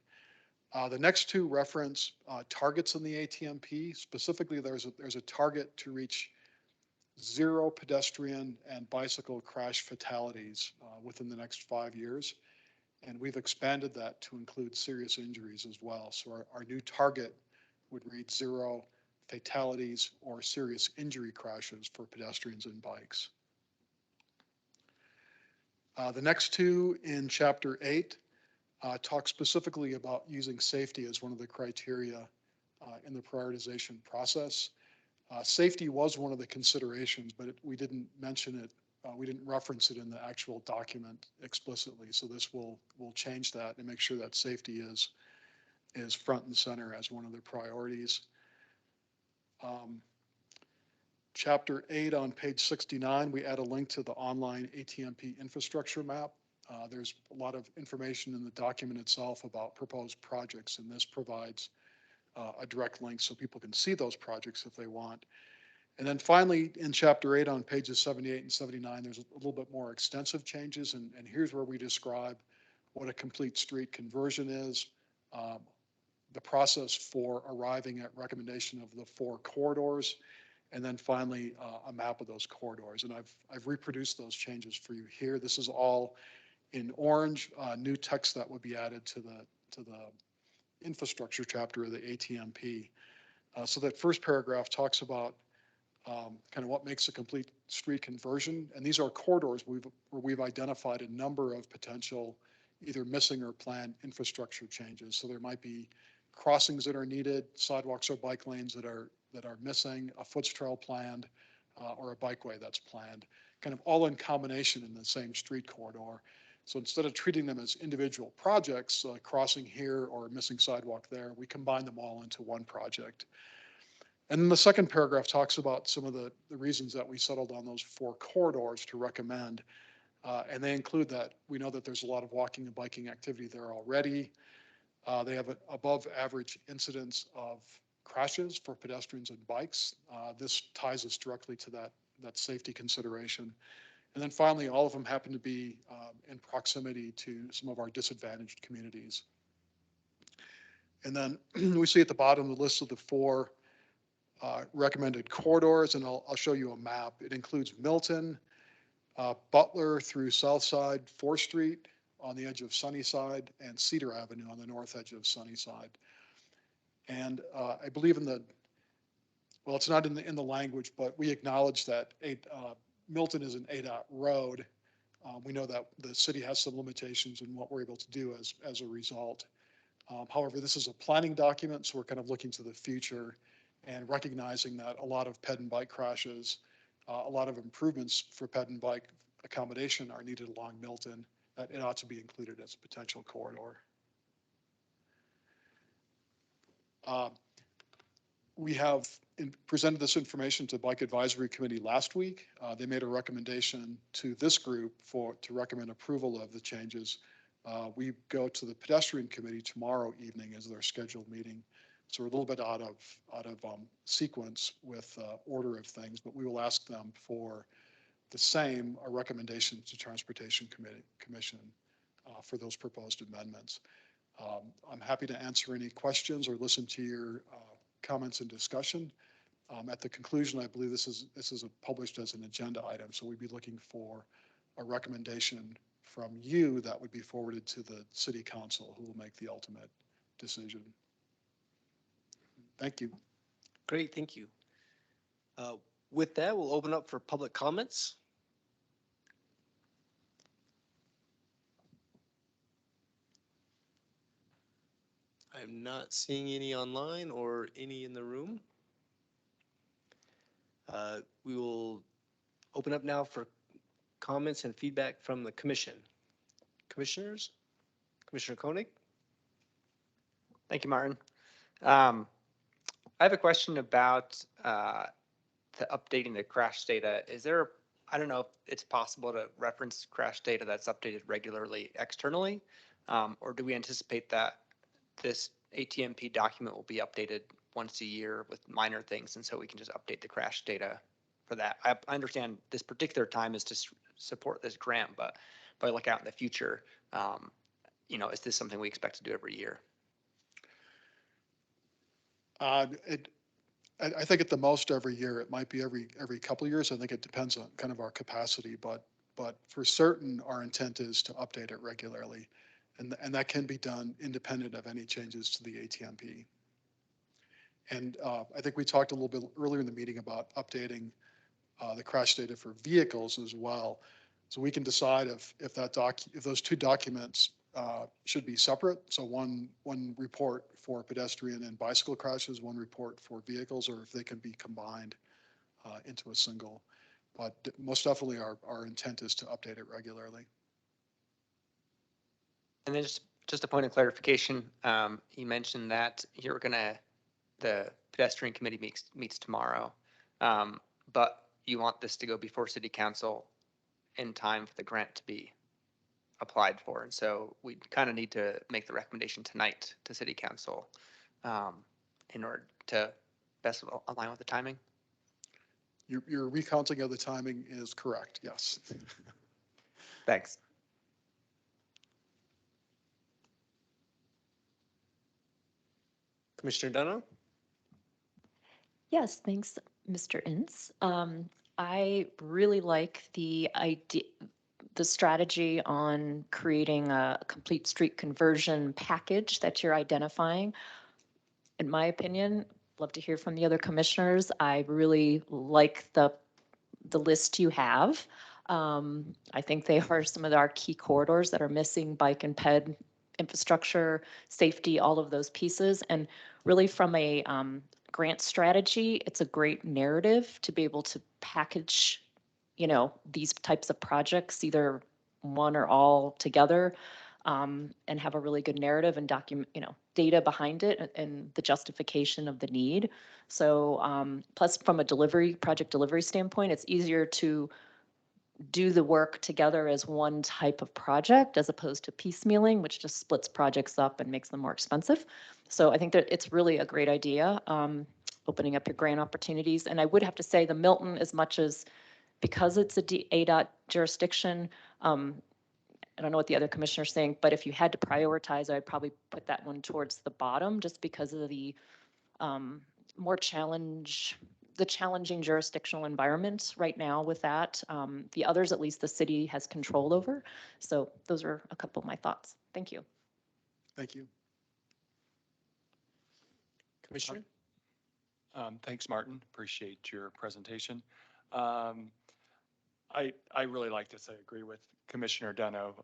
The next two reference targets in the ATMP. Specifically, there's a target to reach 0 pedestrian and bicycle crash fatalities within the next 5 years. And we've expanded that to include serious injuries as well. So our new target would read 0 fatalities or serious injury crashes for pedestrians and bikes. The next two in Chapter 8 talks specifically about using safety as one of the criteria in the prioritization process. Safety was one of the considerations, but we didn't mention it. We didn't reference it in the actual document explicitly. So this will change that and make sure that safety is front and center as one of the priorities. Chapter 8 on page 69, we add a link to the online ATMP infrastructure map. There's a lot of information in the document itself about proposed projects, and this provides a direct link so people can see those projects if they want. And then finally, in chapter 8 on pages 78 and 79, there's a little bit more extensive changes, and here's where we describe what a complete street conversion is, the process for arriving at recommendation of the 4 corridors, and then finally a map of those corridors. And I've reproduced those changes for you here. This is all in orange, new text that would be added to the infrastructure chapter of the ATMP. So that first paragraph talks about kind of what makes a complete street conversion. And these are corridors where we've identified a number of potential either missing or planned infrastructure changes. So there might be crossings that are needed, sidewalks or bike lanes that are missing, a foots trail planned, or a bikeway that's planned, kind of all in combination in the same street corridor. So instead of treating them as individual projects, crossing here or missing sidewalk there, we combine them all into one project. And then the second paragraph talks about some of the reasons that we settled on those 4 corridors to recommend. And they include that we know that there's a lot of walking and biking activity there already. They have an above average incidence of crashes for pedestrians and bikes. This ties us directly to that safety consideration. And then finally, all of them happen to be in proximity to some of our disadvantaged communities. And then we see at the bottom the list of the 4 recommended corridors, and I'll show you a map. It includes Milton, Butler through Southside, 4th Street on the edge of Sunnyside, and Cedar Avenue on the north edge of Sunnyside. And I believe well, it's not in the language, but we acknowledge that Milton is an ADOT road. We know that the city has some limitations in what we're able to do as a result. However, this is a planning document, so we're kind of looking to the future and recognizing that a lot of ped and bike crashes, a lot of improvements for ped and bike accommodation are needed along Milton, that it ought to be included as a potential corridor. We have presented this information to Bike Advisory Committee last week. They made a recommendation to this group to recommend approval of the changes. We go to the Pedestrian Committee tomorrow evening as their scheduled meeting. So we're a little bit out of sequence with order of things, but we will ask them for the same recommendation to Transportation Commission for those proposed amendments. I'm happy to answer any questions or listen to your comments and discussion. At the conclusion, I believe this is published as an agenda item, so we'd be looking for a recommendation from you that would be forwarded to the City Council, who will make the ultimate decision. Thank you. Great, thank you. With that, we'll open up for public comments. I'm not seeing any online or any in the room. We will open up now for comments and feedback from the commission. Commissioners? Commissioner Koenig? Thank you, Martin. I have a question about the updating the crash data. Is there, I don't know if it's possible to reference crash data that's updated regularly externally, or do we anticipate that this ATMP document will be updated once a year with minor things, and so we can just update the crash data for that? I understand this particular time is to support this grant, but if I look out in the future, is this something we expect to do every year? I think at the most every year. It might be every couple of years. I think it depends on kind of our capacity, but for certain, our intent is to update it regularly, and that can be done independent of any changes to the ATMP. And I think we talked a little bit earlier in the meeting about updating the crash data for vehicles as well. So we can decide if those 2 documents should be separate. So one report for pedestrian and bicycle crashes, one report for vehicles, or if they can be combined into a single. But most definitely our intent is to update it regularly. And then just a point of clarification, you mentioned that you're gonna, the pedestrian committee meets tomorrow. But you want this to go before city council in time for the grant to be applied for. And so we kind of need to make the recommendation tonight to city council in order to best align with the timing. Your recounting of the timing is correct, yes. Thanks. Commissioner Dunno? Yes, thanks, Mr. Ince. I really like the idea, the strategy on creating a complete street conversion package that you're identifying. In my opinion, love to hear from the other commissioners. I really like the list you have. I think they are some of our key corridors that are missing: bike and ped infrastructure, safety, all of those pieces. And really from a grant strategy, it's a great narrative to be able to package, these types of projects, either one or all together, and have a really good narrative and document, data behind it and the justification of the need. So plus from a project delivery standpoint, it's easier to do the work together as one type of project as opposed to piecemealing, which just splits projects up and makes them more expensive. So I think that it's really a great idea, opening up your grant opportunities. And I would have to say the Milton, as much as, because it's a ADOT jurisdiction, I don't know what the other commissioners think, but if you had to prioritize, I'd probably put that one towards the bottom just because of the more challenging jurisdictional environment right now with that. The others, at least the city has control over. So those are a couple of my thoughts. Thank you. Thank you. Commissioner? Thanks, Martin. Appreciate your presentation. I really like this. I agree with Commissioner Dunno.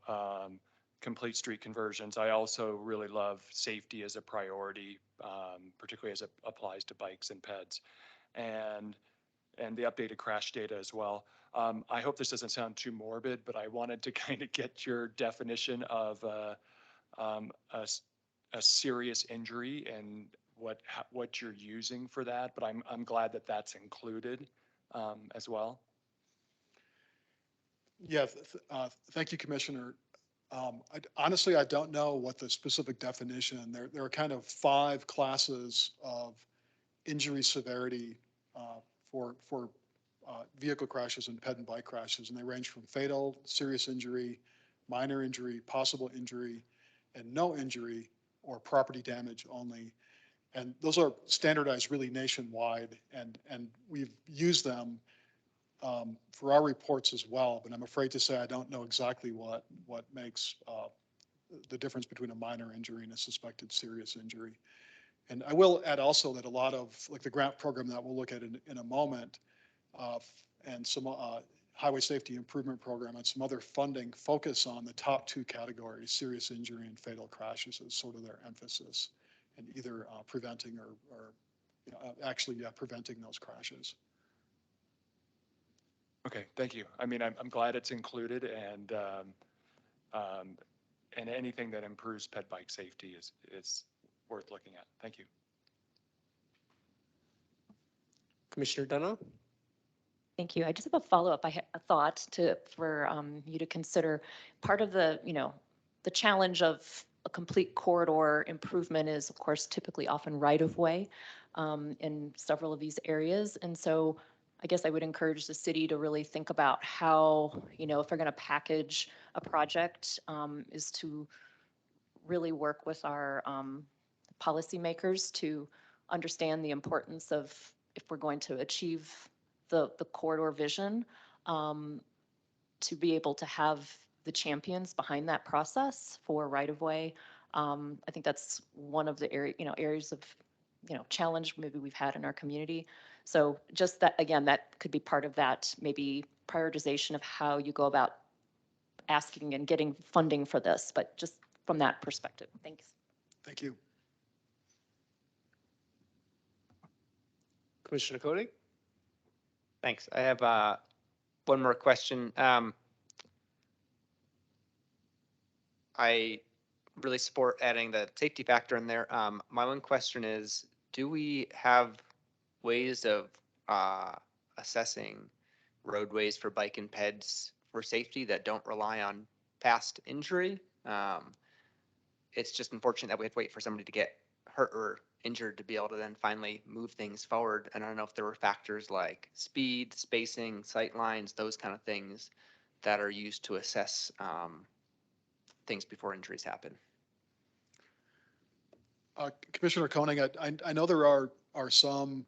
Complete street conversions. I also really love safety as a priority, particularly as it applies to bikes and peds, and the updated crash data as well. I hope this doesn't sound too morbid, but I wanted to kind of get your definition of a serious injury and what you're using for that. But I'm glad that that's included as well. Yeah, thank you, Commissioner. Honestly, I don't know what the specific definition. There are kind of 5 classes of injury severity for vehicle crashes and ped and bike crashes, and they range from fatal, serious injury, minor injury, possible injury, and no injury or property damage only. And those are standardized really nationwide, and we've used them for our reports as well, but I'm afraid to say I don't know exactly what makes the difference between a minor injury and a suspected serious injury. And I will add also that a lot of, like the grant program that we'll look at in a moment, and some highway safety improvement program and some other funding focus on the top 2 categories, serious injury and fatal crashes, as sort of their emphasis, and either preventing or actually preventing those crashes. Okay, thank you. I mean, I'm glad it's included, and anything that improves ped bike safety is worth looking at. Thank you. Commissioner Dunno? Thank you. I just have a follow-up. I had a thought for you to consider. Part of the, the challenge of a complete corridor improvement is, of course, typically often right-of-way in several of these areas. And so I guess I would encourage the city to really think about how, if they're going to package a project, is to really work with our policymakers to understand the importance of, if we're going to achieve the corridor vision, to be able to have the champions behind that process for right-of-way. I think that's one of the areas of, challenge maybe we've had in our community. So just that, again, that could be part of that, maybe prioritization of how you go about asking and getting funding for this, but just from that perspective. Thanks. Thank you. Commissioner Koenig? Thanks. I have one more question. I really support adding the safety factor in there. My one question is, do we have ways of assessing roadways for bike and peds for safety that don't rely on past injury? It's just unfortunate that we have to wait for somebody to get hurt or injured to be able to then finally move things forward. And I don't know if there were factors like speed, spacing, sight lines, those kind of things that are used to assess things before injuries happen. Commissioner Koenig, I know there are some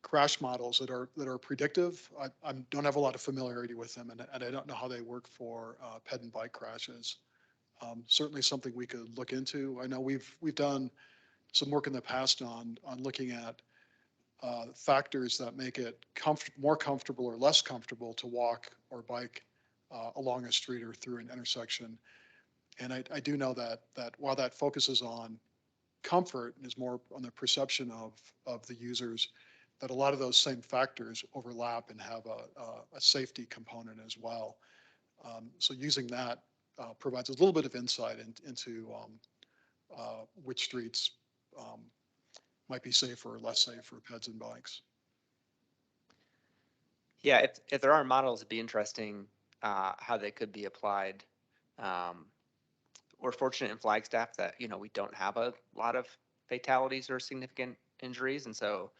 crash models that are predictive. I don't have a lot of familiarity with them, and I don't know how they work for ped and bike crashes. Certainly something we could look into. I know we've done some work in the past on looking at factors that make it more comfortable or less comfortable to walk or bike along a street or through an intersection. And I do know that while that focuses on comfort and is more on the perception of the users, that a lot of those same factors overlap and have a safety component as well. So using that provides a little bit of insight into which streets might be safer or less safe for peds and bikes. Yeah, if there are models, it'd be interesting how they could be applied. We're fortunate in Flagstaff that, we don't have a lot of fatalities or significant injuries. And so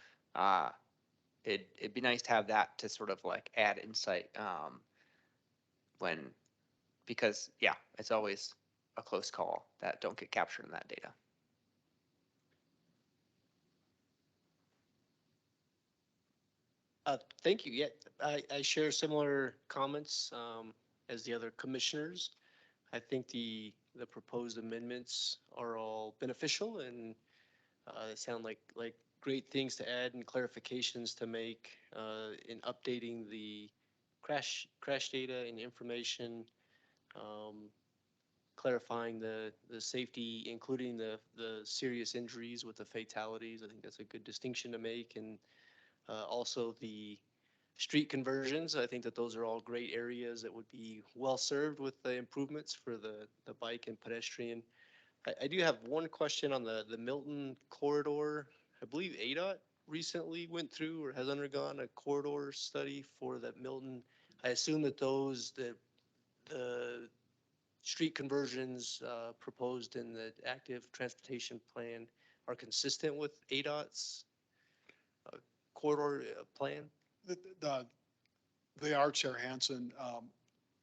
it'd be nice to have that to sort of like add insight because yeah, it's always a close call that don't get captured in that data. Thank you. Yeah, I share similar comments as the other commissioners. I think the proposed amendments are all beneficial and they sound like great things to add and clarifications to make in updating the crash data and information, clarifying the safety, including the serious injuries with the fatalities. I think that's a good distinction to make. And also the street conversions. I think that those are all great areas that would be well served with the improvements for the bike and pedestrian. I do have one question on the Milton corridor. I believe ADOT recently went through or has undergone a corridor study for that Milton. I assume that the street conversions proposed in the active transportation plan are consistent with ADOT's corridor plan? They are, Chair Hansen.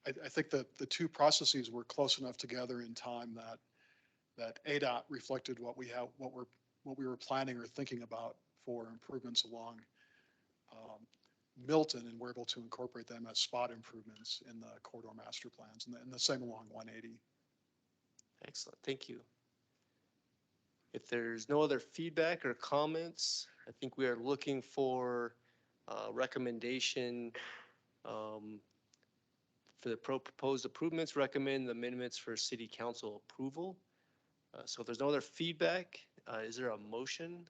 I think that the two processes were close enough together in time that ADOT reflected what we were planning or thinking about for improvements along Milton, and we're able to incorporate them as spot improvements in the corridor master plans, and the same along 180. Excellent, thank you. If there's no other feedback or comments, I think we are looking for recommendation for the proposed improvements, recommend the amendments for city council approval. So if there's no other feedback, is there a motion?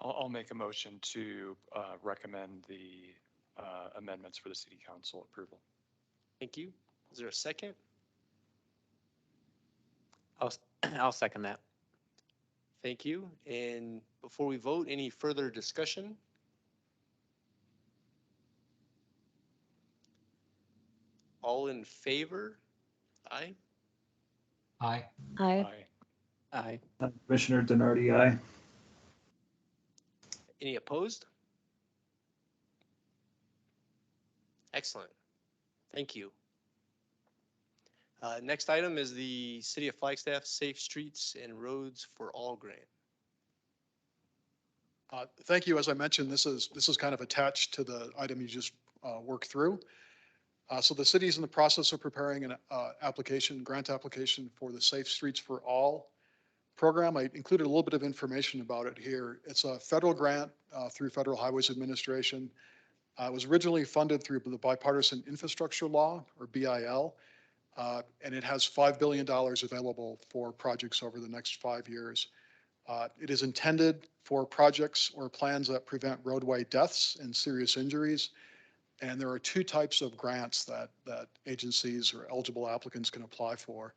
I'll make a motion to recommend the amendments for the city council approval. Thank you. Is there a second? I'll second that. Thank you. And before we vote, any further discussion? All in favor? Aye. Aye. Aye. Aye. Commissioner Denardi, aye. Any opposed? Excellent. Thank you. Next item is the City of Flagstaff Safe Streets and Roads for All grant. Thank you. As I mentioned, this is kind of attached to the item you just worked through. So the city is in the process of preparing an grant application for the Safe Streets for All program. I included a little bit of information about it here. It's a federal grant through Federal Highways Administration. It was originally funded through the Bipartisan Infrastructure Law, or BIL, and it has $5 billion available for projects over the next 5 years. It is intended for projects or plans that prevent roadway deaths and serious injuries. And there are two types of grants that agencies or eligible applicants can apply for.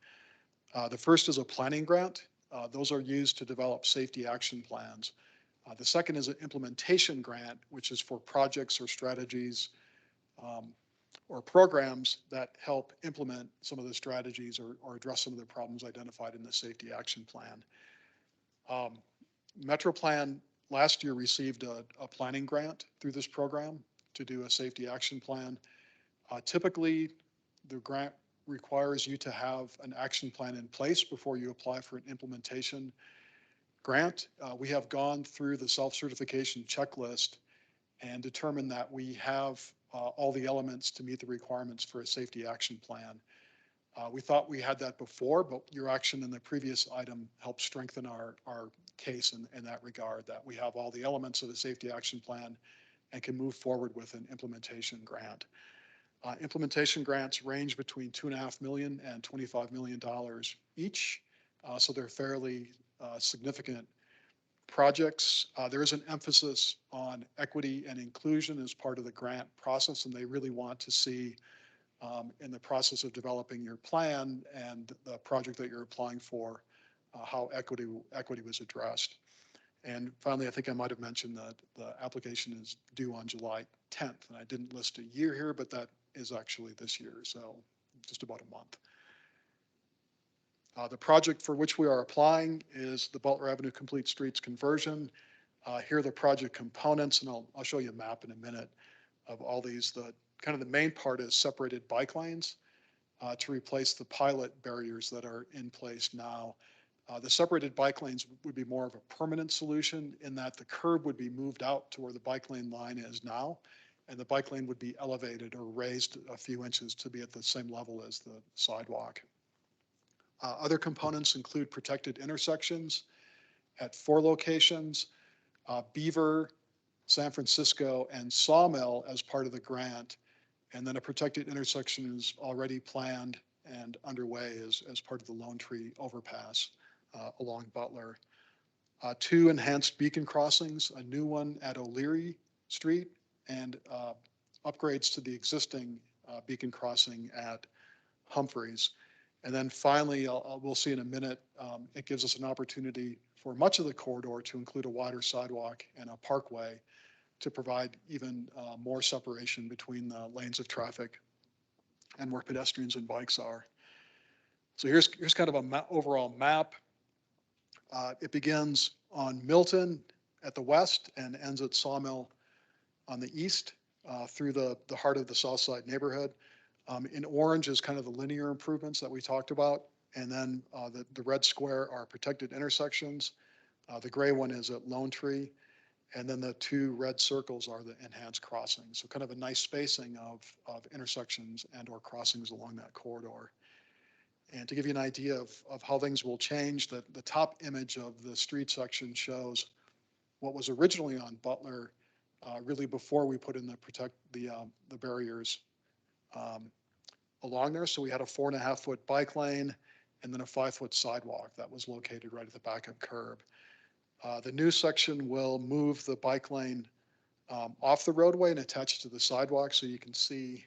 The first is a planning grant. Those are used to develop safety action plans. The second is an implementation grant, which is for projects or strategies or programs that help implement some of the strategies or address some of the problems identified in the safety action plan. MetroPlan last year received a planning grant through this program to do a safety action plan. Typically, the grant requires you to have an action plan in place before you apply for an implementation grant. We have gone through the self-certification checklist and determined that we have all the elements to meet the requirements for a safety action plan. We thought we had that before, but your action in the previous item helped strengthen our case in that regard, that we have all the elements of the safety action plan and can move forward with an implementation grant. Implementation grants range between $2.5 million and $25 million each, so they're fairly significant projects. There is an emphasis on equity and inclusion as part of the grant process, and they really want to see in the process of developing your plan and the project that you're applying for, how equity was addressed. And finally, I think I might have mentioned that the application is due on July 10th, and I didn't list a year here, but that is actually this year, so just about a month. The project for which we are applying is the Butler Avenue Complete Streets conversion. Here are the project components, and I'll show you a map in a minute of all these. Kind of the main part is separated bike lanes to replace the pilot barriers that are in place now. The separated bike lanes would be more of a permanent solution in that the curb would be moved out to where the bike lane line is now, and the bike lane would be elevated or raised a few inches to be at the same level as the sidewalk. Other components include protected intersections at 4 locations, Beaver, San Francisco, and Sawmill as part of the grant. And then a protected intersection is already planned and underway as part of the Lone Tree overpass along Butler. 2 enhanced beacon crossings, a new one at O'Leary Street, and upgrades to the existing beacon crossing at Humphreys. And then finally, we'll see in a minute, it gives us an opportunity for much of the corridor to include a wider sidewalk and a parkway to provide even more separation between the lanes of traffic and where pedestrians and bikes are. So here's kind of an overall map. It begins on Milton at the west and ends at Sawmill on the east through the heart of the South Side neighborhood. In orange is kind of the linear improvements that we talked about. And then the red square are protected intersections. The gray one is at Lone Tree. And then the 2 red circles are the enhanced crossings. So kind of a nice spacing of intersections and or crossings along that corridor. And to give you an idea of how things will change, the top image of the street section shows what was originally on Butler really before we put in the barriers along there. So we had a 4.5-foot bike lane and then a 5-foot sidewalk that was located right at the backup curb. The new section will move the bike lane off the roadway and attach it to the sidewalk. So you can see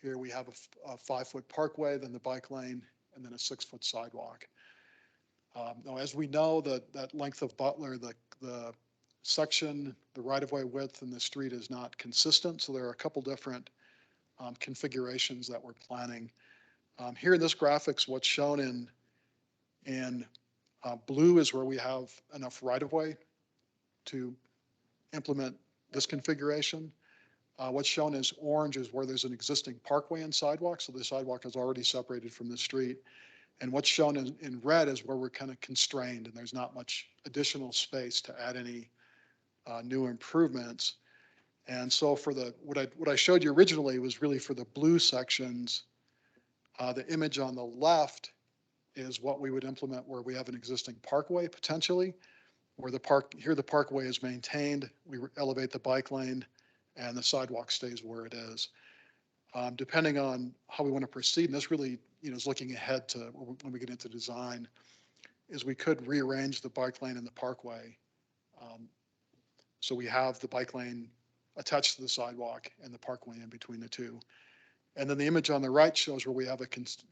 here we have a 5-foot parkway, then the bike lane, and then a 6-foot sidewalk. Now, as we know, that length of Butler, the section, the right-of-way width in the street is not consistent. So there are a couple different configurations that we're planning. Here in this graphics, what's shown in blue is where we have enough right-of-way to implement this configuration. What's shown as orange is where there's an existing parkway and sidewalk, so the sidewalk is already separated from the street. And what's shown in red is where we're kind of constrained and there's not much additional space to add any new improvements. And so for what I showed you originally was really for the blue sections. The image on the left is what we would implement where we have an existing parkway potentially, where the parkway is maintained. We elevate the bike lane and the sidewalk stays where it is. Depending on how we want to proceed, and this really, is looking ahead to when we get into design, is we could rearrange the bike lane and the parkway. So we have the bike lane attached to the sidewalk and the parkway in between the two. And then the image on the right shows where we have a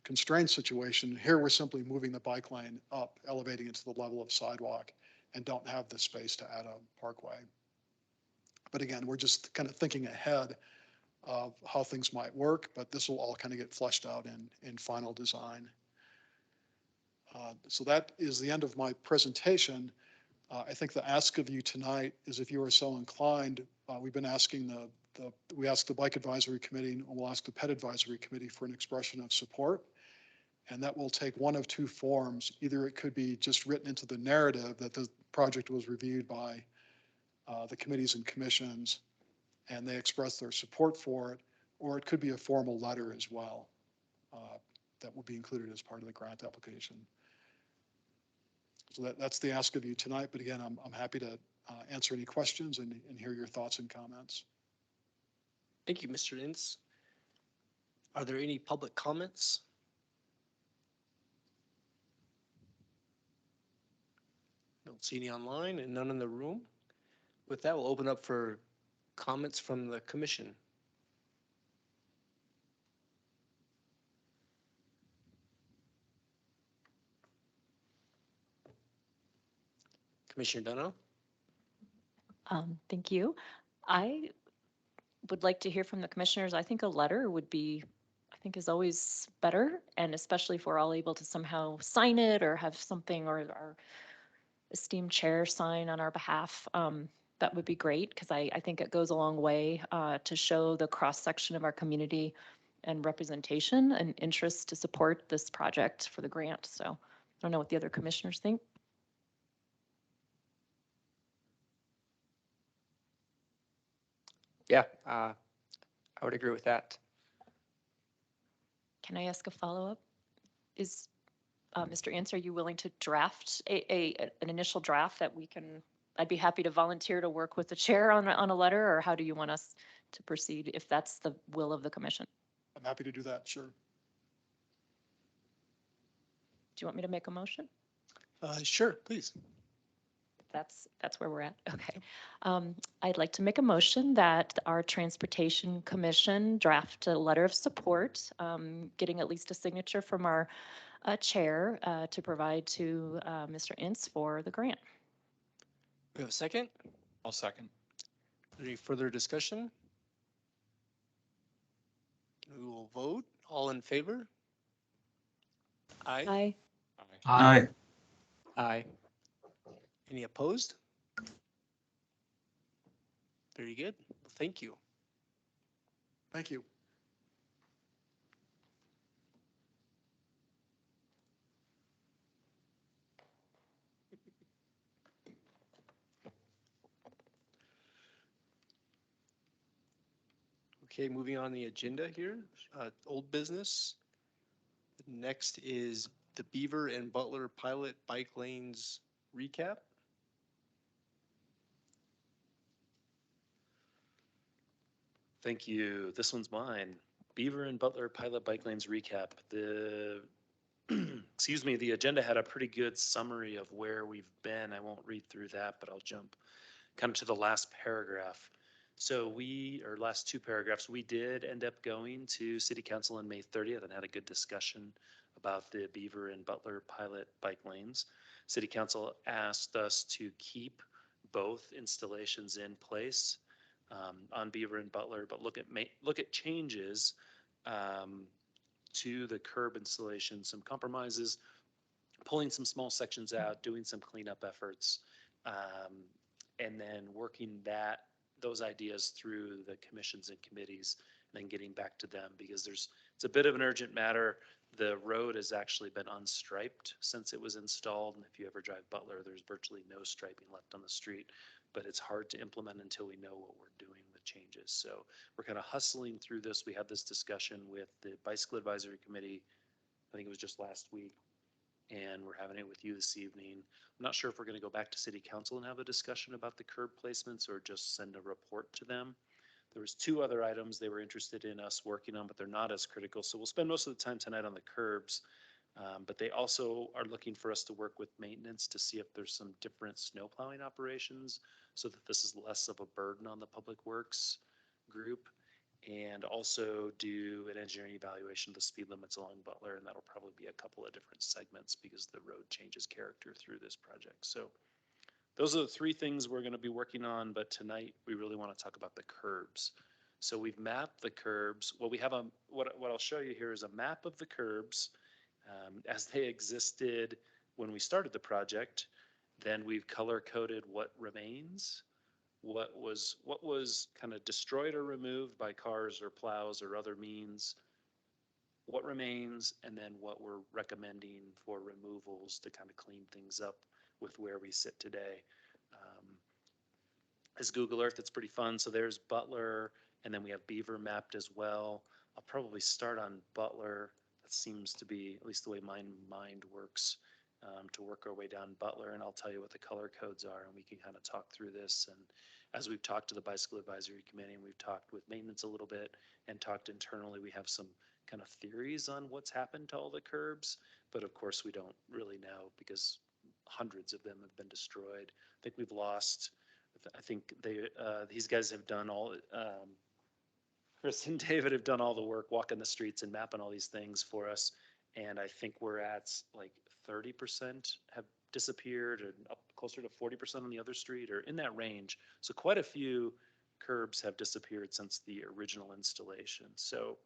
constrained situation. Here, we're simply moving the bike lane up, elevating it to the level of sidewalk, and don't have the space to add a parkway. But again, we're just kind of thinking ahead of how things might work, but this will all kind of get fleshed out in final design. So that is the end of my presentation. I think the ask of you tonight is, if you are so inclined, we've been asking we asked the Bike Advisory Committee, and we'll ask the Pet Advisory Committee for an expression of support. And that will take one of two forms. Either it could be just written into the narrative that the project was reviewed by the committees and commissions, and they express their support for it, or it could be a formal letter as well that will be included as part of the grant application. So that's the ask of you tonight. But again, I'm happy to answer any questions and hear your thoughts and comments. Thank you, Mr. Ince. Are there any public comments? Don't see any online and none in the room. With that, we'll open up for comments from the commission. Commissioner Dunno? Thank you. I would like to hear from the commissioners. I think a letter would be, I think is always better. And especially if we're all able to somehow sign it or have something, or our esteemed chair sign on our behalf, that would be great, because I think it goes a long way to show the cross-section of our community and representation and interest to support this project for the grant. So I don't know what the other commissioners think. Yeah, I would agree with that. Can I ask a follow-up? Is Mr. Ince, are you willing to draft an initial draft that we can, I'd be happy to volunteer to work with the chair on a letter, or how do you want us to proceed if that's the will of the commission? I'm happy to do that, sure. Do you want me to make a motion? Sure, please. That's where we're at. Okay. I'd like to make a motion that our Transportation Commission draft a letter of support, getting at least a signature from our chair to provide to Mr. Ince for the grant. We have a second? I'll second. Any further discussion? We will vote. All in favor? Aye. Aye. Aye. Aye. Any opposed? Very good. Thank you. Thank you. Okay, moving on the agenda here, old business. Next is the Beaver and Butler pilot bike lanes recap. Thank you. This one's mine. Beaver and Butler pilot bike lanes recap. The excuse me, the agenda had a pretty good summary of where we've been. I won't read through that, but I'll jump kind of to the last paragraph. So or last two paragraphs, we did end up going to City Council on May 30th and had a good discussion about the Beaver and Butler pilot bike lanes. City Council asked us to keep both installations in place on Beaver and Butler, but look at changes to the curb installation, some compromises, pulling some small sections out, doing some cleanup efforts, and then working those ideas through the commissions and committees, and then getting back to them, because it's a bit of an urgent matter. The road has actually been unstriped since it was installed, and if you ever drive Butler, there's virtually no striping left on the street, but it's hard to implement until we know what we're doing with changes. So we're kind of hustling through this. We had this discussion with the Bicycle Advisory Committee, I think it was just last week, and we're having it with you this evening. I'm not sure if we're going to go back to City Council and have a discussion about the curb placements or just send a report to them. There was two other items they were interested in us working on, but they're not as critical. So we'll spend most of the time tonight on the curbs. But they also are looking for us to work with maintenance to see if there's some different snow plowing operations so that this is less of a burden on the public works group. And also do an engineering evaluation of the speed limits along Butler. And that'll probably be a couple of different segments because the road changes character through this project. So those are the three things we're going to be working on. But tonight we really want to talk about the curbs. So we've mapped the curbs. Well, we have what I'll show you here is a map of the curbs as they existed when we started the project. Then we've color coded what remains, what was kind of destroyed or removed by cars or plows or other means, what remains, and then what we're recommending for removals to kind of clean things up with where we sit today. As Google Earth, it's pretty fun. So there's Butler, and then we have Beaver mapped as well. I'll probably start on Butler. That seems to be at least the way my mind works, to work our way down Butler, and I'll tell you what the color codes are, and we can kind of talk through this. And as we've talked to the Bicycle Advisory Committee, and we've talked with maintenance a little bit and talked internally, we have some kind of theories on what's happened to all the curbs, but of course we don't really know because hundreds of them have been destroyed. I think we've lost, I think these guys have done all, Chris and David have done all the work walking the streets and mapping all these things for us. And I think we're at like 30% have disappeared, and up closer to 40% on the other street, or in that range. So quite a few curbs have disappeared since the original installation. So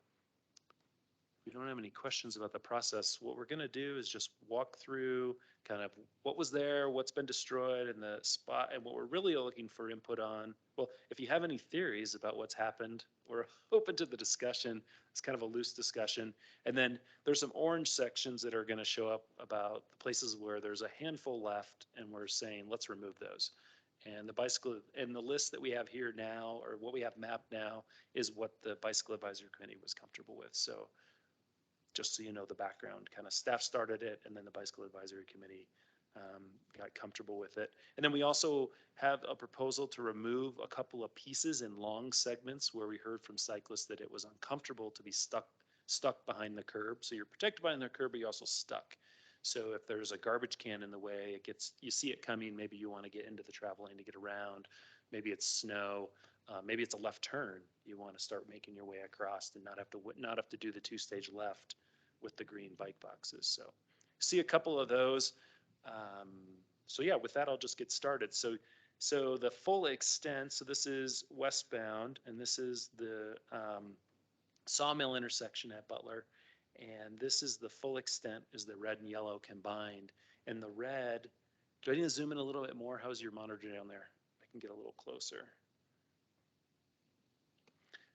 if you don't have any questions about the process, what we're going to do is just walk through kind of what was there, what's been destroyed, and the spot, and what we're really looking for input on. Well, if you have any theories about what's happened, we're open to the discussion. It's kind of a loose discussion. And then there's some orange sections that are going to show up about the places where there's a handful left, and we're saying, let's remove those. And the bicycle, and the list that we have here now, or what we have mapped now, is what the Bicycle Advisory Committee was comfortable with. So just so you know the background, kind of staff started it, and then the Bicycle Advisory Committee got comfortable with it. And then we also have a proposal to remove a couple of pieces in long segments where we heard from cyclists that it was uncomfortable to be stuck behind the curb. So you're protected behind the curb, but you're also stuck. So if there's a garbage can in the way, you see it coming, maybe you want to get into the travel lane to get around. Maybe it's snow. Maybe it's a left turn. You want to start making your way across and not have to do the two-stage left with the green bike boxes. So see a couple of those. So yeah, with that, I'll just get started. So the full extent, so this is westbound, and this is the Sawmill intersection at Butler. And this is the full extent, is the red and yellow combined. And the red, do I need to zoom in a little bit more? How's your monitor down there? I can get a little closer.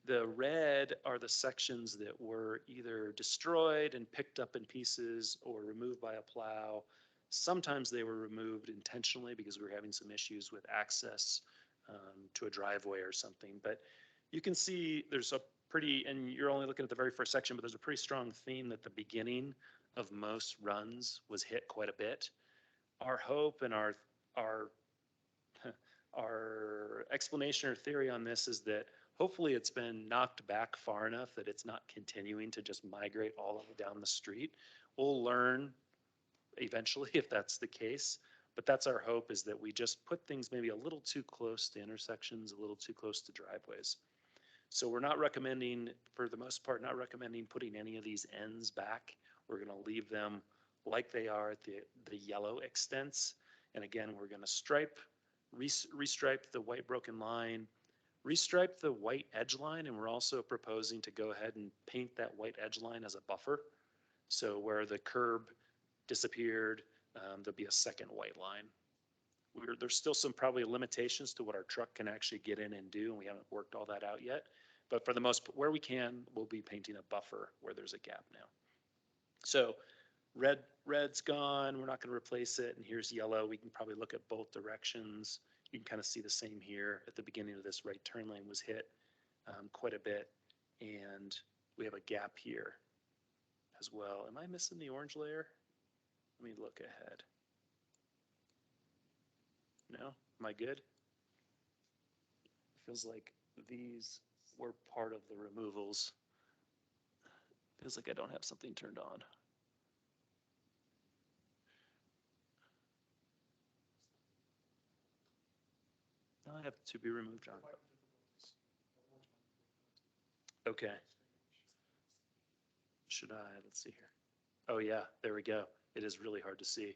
The red are the sections that were either destroyed and picked up in pieces or removed by a plow. Sometimes they were removed intentionally because we were having some issues with access to a driveway or something. But you can see there's a pretty, and you're only looking at the very first section, but there's a pretty strong theme that the beginning of most runs was hit quite a bit. Our hope and our explanation or theory on this is that hopefully it's been knocked back far enough that it's not continuing to just migrate all the way down the street. We'll learn eventually if that's the case, but that's our hope, is that we just put things maybe a little too close to intersections, a little too close to driveways. So we're not recommending, for the most part, not recommending putting any of these ends back. We're going to leave them like they are at the yellow extents. And again, we're going to restripe the white broken line, restripe the white edge line, and we're also proposing to go ahead and paint that white edge line as a buffer. So where the curb disappeared, there'll be a second white line. There's still some probably limitations to what our truck can actually get in and do, and we haven't worked all that out yet. But for the most, where we can, we'll be painting a buffer where there's a gap now. So red's gone, we're not going to replace it, and here's yellow. We can probably look at both directions. You can kind of see the same here. At the beginning of this, right turn lane was hit quite a bit, and we have a gap here as well. Am I missing the orange layer? Let me look ahead. No? Am I good? It feels like these were part of the removals. Feels like I don't have something turned on. No, I have to be removed, John. Okay. Should I? Let's see here. Oh yeah, there we go. It is really hard to see.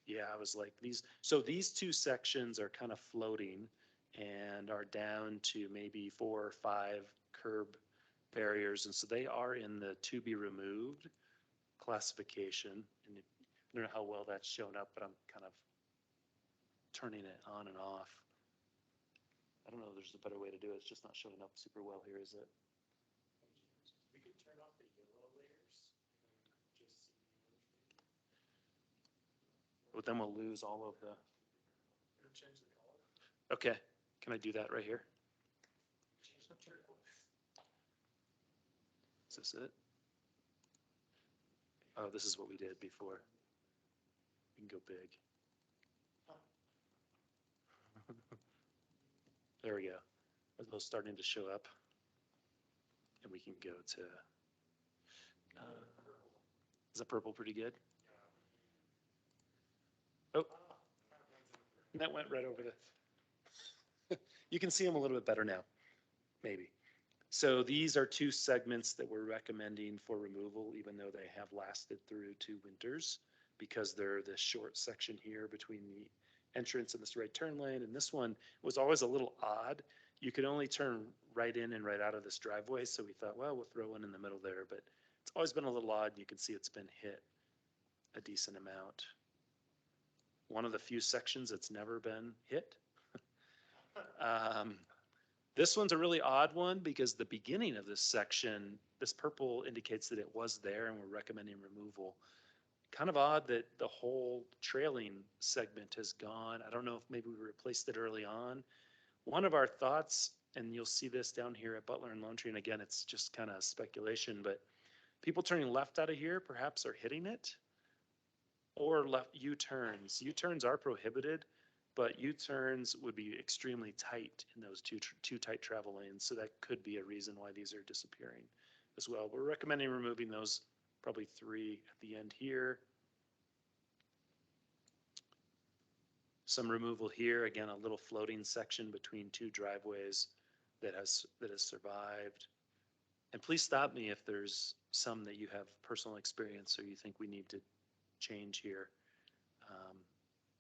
Yeah, I was like so these two sections are kind of floating and are down to maybe 4 or 5 curb barriers. And so they are in the to be removed classification. And I don't know how well that's shown up, but I'm kind of turning it on and off. I don't know if there's a better way to do it. It's just not showing up super well here, is it? We could turn off the yellow layers. But then we'll lose all of the. Okay, can I do that right here? Is this it? Oh, this is what we did before. We can go big. There we go. Are those starting to show up? And we can go to, is that purple pretty good? Oh, that went right over the, you can see them a little bit better now, maybe. So these are 2 segments that we're recommending for removal, even though they have lasted through 2 winters, because they're this short section here between the entrance and this right turn lane. And this one was always a little odd. You could only turn right in and right out of this driveway. So we thought, well, we'll throw one in the middle there, but it's always been a little odd. You can see it's been hit a decent amount. One of the few sections that's never been hit. This one's a really odd one because the beginning of this section, this purple indicates that it was there and we're recommending removal. Kind of odd that the whole trailing segment has gone. I don't know if maybe we replaced it early on. One of our thoughts, and you'll see this down here at Butler and Lone Tree, and again, it's just kind of speculation, but people turning left out of here perhaps are hitting it, or left U-turns. U-turns are prohibited, but U-turns would be extremely tight in those two tight travel lanes. So that could be a reason why these are disappearing as well. We're recommending removing those probably 3 at the end here. Some removal here, again, a little floating section between 2 driveways that has survived. And please stop me if there's some that you have personal experience or you think we need to change here.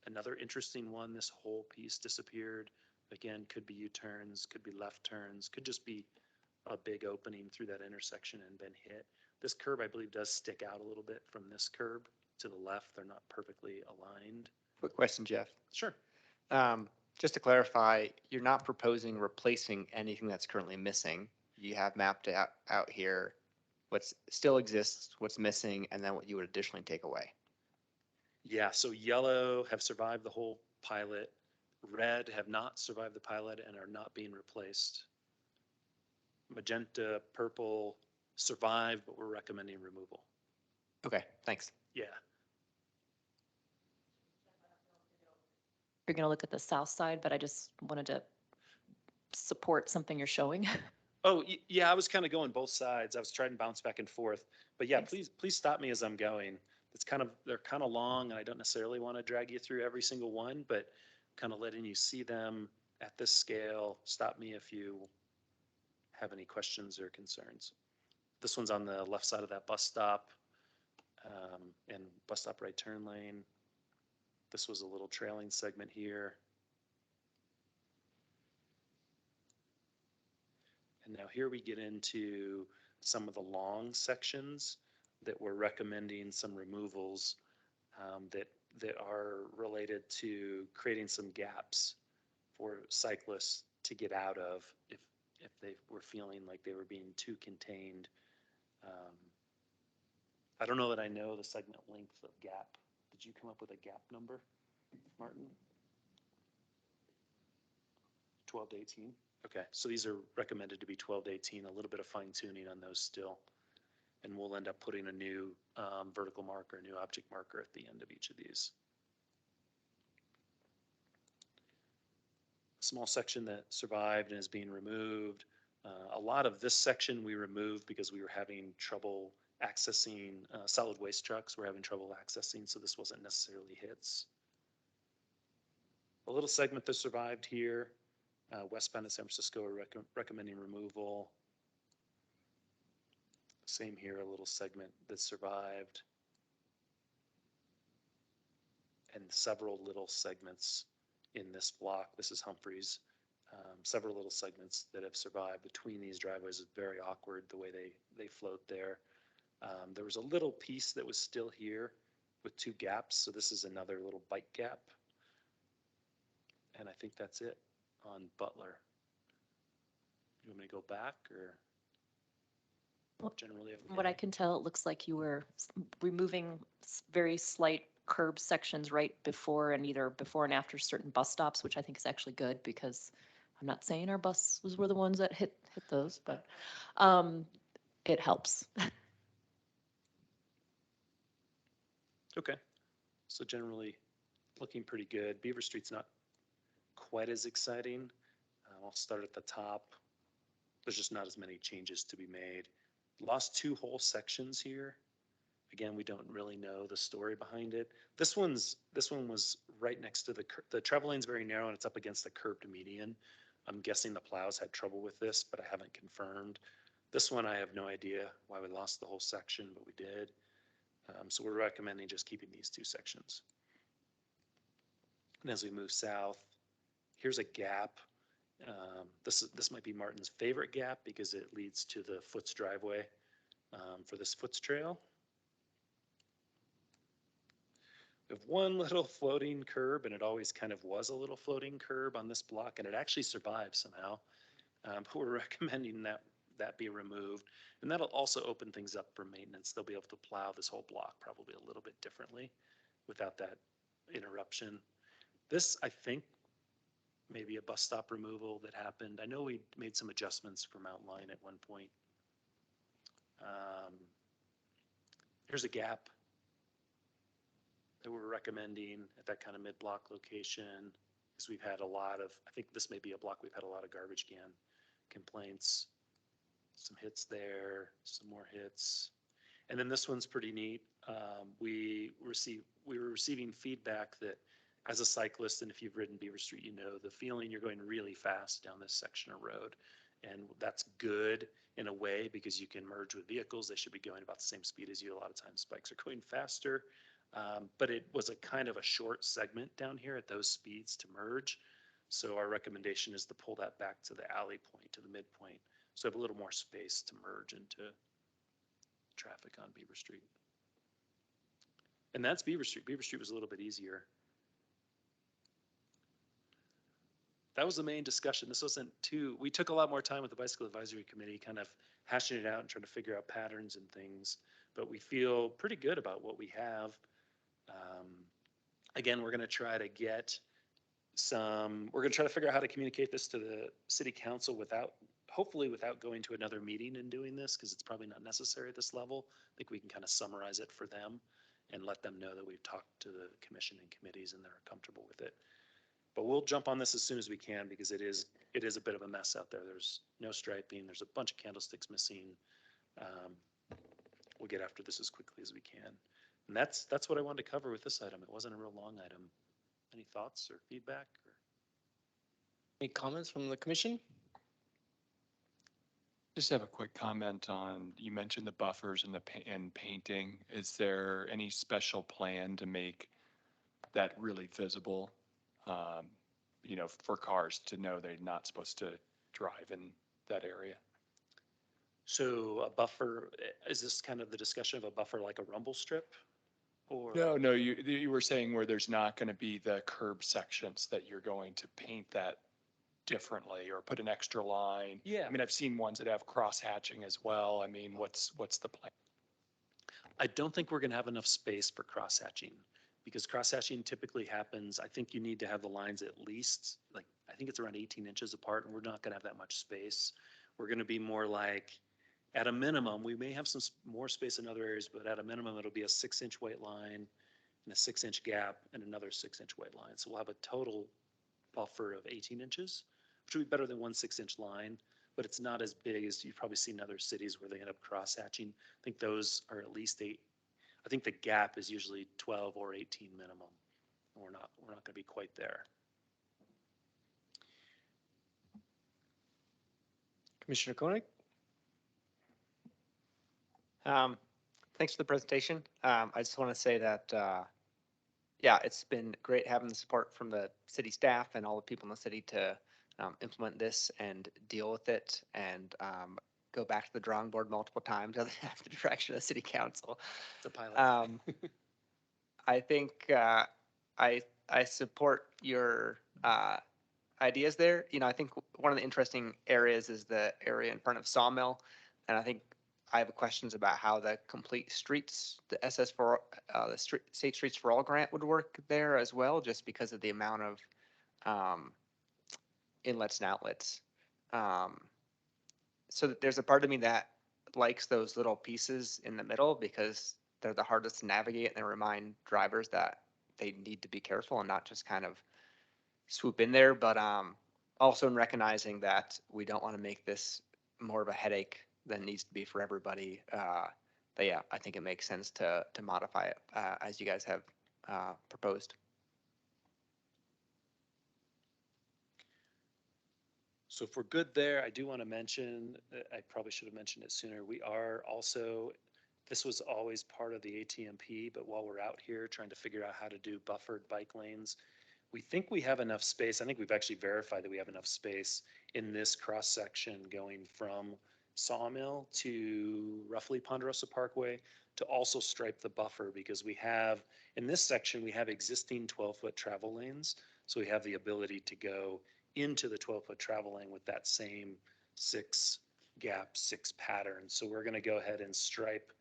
Another interesting one, this whole piece disappeared. Again, could be U-turns, could be left turns, could just be a big opening through that intersection and been hit. This curb, I believe, does stick out a little bit from this curb to the left. They're not perfectly aligned. Quick question, Jeff. Sure. Just to clarify, you're not proposing replacing anything that's currently missing. You have mapped out here what still exists, what's missing, and then what you would additionally take away. Yeah, so yellow have survived the whole pilot. Red have not survived the pilot and are not being replaced. Magenta, purple survived, but we're recommending removal. Okay, thanks. Yeah. You're going to look at the south side, but I just wanted to support something you're showing. Oh, yeah, I was kind of going both sides. I was trying to bounce back and forth. But yeah, Thanks. please stop me as I'm going. They're kind of long, and I don't necessarily want to drag you through every single one, but kind of letting you see them at this scale. Stop me if you have any questions or concerns. This one's on the left side of that bus stop, and bus stop right turn lane. This was a little trailing segment here. And now here we get into some of the long sections that we're recommending some removals that are related to creating some gaps for cyclists to get out of if they were feeling like they were being too contained. I don't know that I know the segment length of gap. Did you come up with a gap number, Martin? 12 to 18? Okay, so these are recommended to be 12 to 18, a little bit of fine tuning on those still. And we'll end up putting a new vertical marker, a new object marker at the end of each of these. small section that survived and is being removed. A lot of this section we removed because we were having trouble accessing solid waste trucks. We're having trouble accessing, so this wasn't necessarily hits. A little segment that survived here, westbound of San Francisco, are recommending removal. Same here, a little segment that survived. And several little segments in this block. This is Humphreys. Several little segments that have survived between these driveways. Is very awkward the way they float there. There was a little piece that was still here with two gaps. So this is another little bike gap. And I think that's it on Butler. You want me to go back or generally? From what I can tell, it looks like you were removing very slight curb sections right before and either before and after certain bus stops, which I think is actually good because I'm not saying our buses were the ones that hit those, but it helps. Okay. So generally looking pretty good. Beaver Street's not quite as exciting. I'll start at the top. There's just not as many changes to be made. Lost two whole sections here. Again, we don't really know the story behind it. This one was right next to the travel lane's very narrow and it's up against the curbed median. I'm guessing the plows had trouble with this, but I haven't confirmed. This one, I have no idea why we lost the whole section, but we did. So we're recommending just keeping these two sections. And as we move south, here's a gap. This might be Martin's favorite gap because it leads to the Foots driveway for this Foots trail. We have one little floating curb, and it always kind of was a little floating curb on this block, and it actually survived somehow. But we're recommending that be removed, and that'll also open things up for maintenance. They'll be able to plow this whole block probably a little bit differently without that interruption. This, I think, maybe a bus stop removal that happened. I know we made some adjustments for Mount Line at one point. Here's a gap that we're recommending at that kind of mid-block location, because we've had a lot of, I think this may be a block we've had a lot of garbage can complaints. Some hits there, some more hits. And then this one's pretty neat. We were receiving feedback that as a cyclist, and if you've ridden Beaver Street, you know the feeling you're going really fast down this section of road. And that's good in a way because you can merge with vehicles. They should be going about the same speed as you. A lot of times bikes are going faster. But it was a kind of a short segment down here at those speeds to merge. So our recommendation is to pull that back to the alley point, to the midpoint. So have a little more space to merge into traffic on Beaver Street. And that's Beaver Street. Beaver Street was a little bit easier. That was the main discussion. This wasn't too, we took a lot more time with the Bicycle Advisory Committee kind of hashing it out and trying to figure out patterns and things, but we feel pretty good about what we have. Again, we're going to try to get we're going to try to figure out how to communicate this to the city council hopefully without going to another meeting and doing this, because it's probably not necessary at this level. I think we can kind of summarize it for them and let them know that we've talked to the commission and committees and they're comfortable with it. But we'll jump on this as soon as we can because it is a bit of a mess out there. There's no striping. There's a bunch of candlesticks missing. We'll get after this as quickly as we can. And that's what I wanted to cover with this item. It wasn't a real long item. Any thoughts or feedback? Any comments from the commission? Just have a quick comment on, you mentioned the buffers and and painting. Is there any special plan to make that really visible? For cars to know they're not supposed to drive in that area? So a buffer, is this kind of the discussion of a buffer like a rumble strip? Or No, you were saying where there's not going to be the curb sections that you're going to paint that differently or put an extra line. Yeah. I mean, I've seen ones that have cross hatching as well. I mean, what's the plan? I don't think we're going to have enough space for cross hatching because cross hatching typically happens. I think you need to have the lines at least, like, I think it's around 18 inches apart, and we're not going to have that much space. We're going to be more like, at a minimum, we may have some more space in other areas, but at a minimum, it'll be a 6-inch white line and a 6-inch gap and another 6-inch white line. So we'll have a total buffer of 18 inches, which would be better than 1 6-inch line, but it's not as big as you've probably seen in other cities where they end up cross-hatching. I think those are at least 8. I think the gap is usually 12 or 18 minimum. We're not going to be quite there. Commissioner Koenig? Thanks for the presentation. I just want to say that, yeah, it's been great having the support from the city staff and all the people in the city to implement this and deal with it and go back to the drawing board multiple times other than the direction of the city council. It's a pilot. I think I support your ideas there. You know, I think one of the interesting areas is the area in front of Sawmill, and I think I have questions about how the complete streets, the SS4, the State Streets for All grant would work there as well, just because of the amount of inlets and outlets. So that there's a part of me that likes those little pieces in the middle because they're the hardest to navigate and they remind drivers that they need to be careful and not just kind of swoop in there. But also in recognizing that we don't want to make this more of a headache than it needs to be for everybody. But yeah, I think it makes sense to modify it as you guys have proposed. So if we're good there, I do want to mention, I probably should have mentioned it sooner. We are also, this was always part of the ATMP, but while we're out here trying to figure out how to do buffered bike lanes, we think we have enough space. I think we've actually verified that we have enough space in this cross section going from Sawmill to roughly Ponderosa Parkway to also stripe the buffer, because we have, in this section, we have existing 12-foot travel lanes. So we have the ability to go into the 12-foot travel lane with that same 6 gap, 6 pattern. So we're going to go ahead and stripe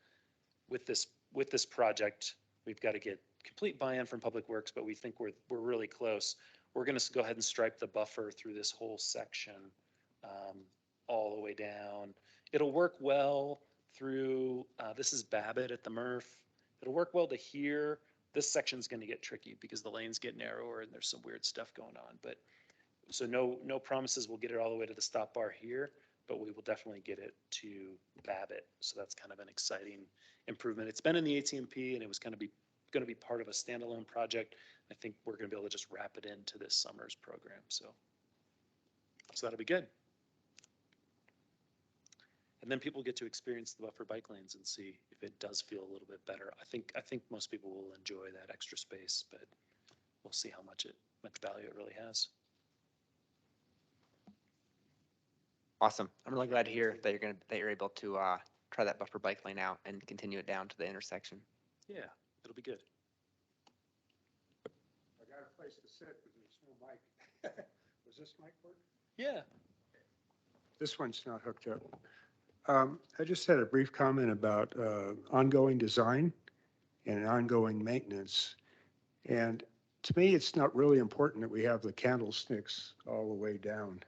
with this project. We've got to get complete buy-in from Public Works, but we think we're really close. We're going to go ahead and stripe the buffer through this whole section all the way down. It'll work well through, this is Babbitt at the Murph. It'll work well to here. This section's going to get tricky because the lanes get narrower and there's some weird stuff going on. But so no promises we'll get it all the way to the stop bar here, but we will definitely get it to Babbitt. So that's kind of an exciting improvement. It's been in the ATMP and it was going to be part of a standalone project. I think we're going to be able to just wrap it into this summer's program. So that'll be good. And then people get to experience the buffer bike lanes and see if it does feel a little bit better. I think most people will enjoy that extra space, but we'll see how much value it really has. Awesome. I'm really glad to hear that you're able to try that buffer bike lane out and continue it down to the intersection. Yeah, it'll be good. I got a place to sit, but there's no mic. Was this mic work? Yeah. This one's not hooked up. I just had a brief comment about ongoing design and ongoing maintenance. And to me, it's not really important that we have the candlesticks all the way down.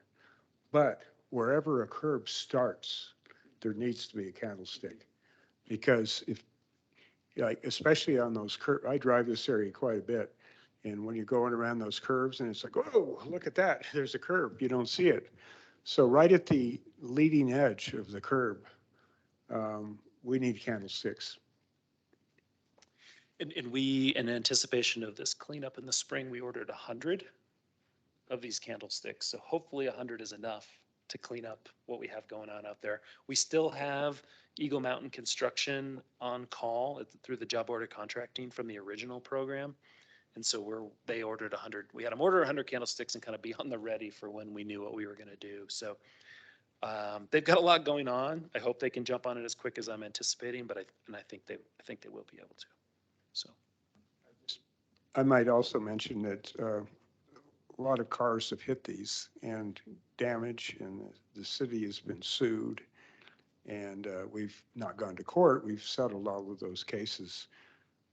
But wherever a curb starts, there needs to be a candlestick. Because if, like, especially on those curves, I drive this area quite a bit. And when you're going around those curves and it's like, oh, look at that, there's a curb, you don't see it. So right at the leading edge of the curb, we need candlesticks. And we, in anticipation of this cleanup in the spring, we ordered 100 of these candlesticks. So hopefully 100 is enough to clean up what we have going on out there. We still have Eagle Mountain Construction on call through the job order contracting from the original program. And so they ordered 100. We had them order 100 candlesticks and kind of be on the ready for when we knew what we were going to do. So they've got a lot going on. I hope they can jump on it as quick as I'm anticipating, but I think they will be able to. So I might also mention that a lot of cars have hit these and damage, and the city has been sued, and we've not gone to court. We've settled all of those cases,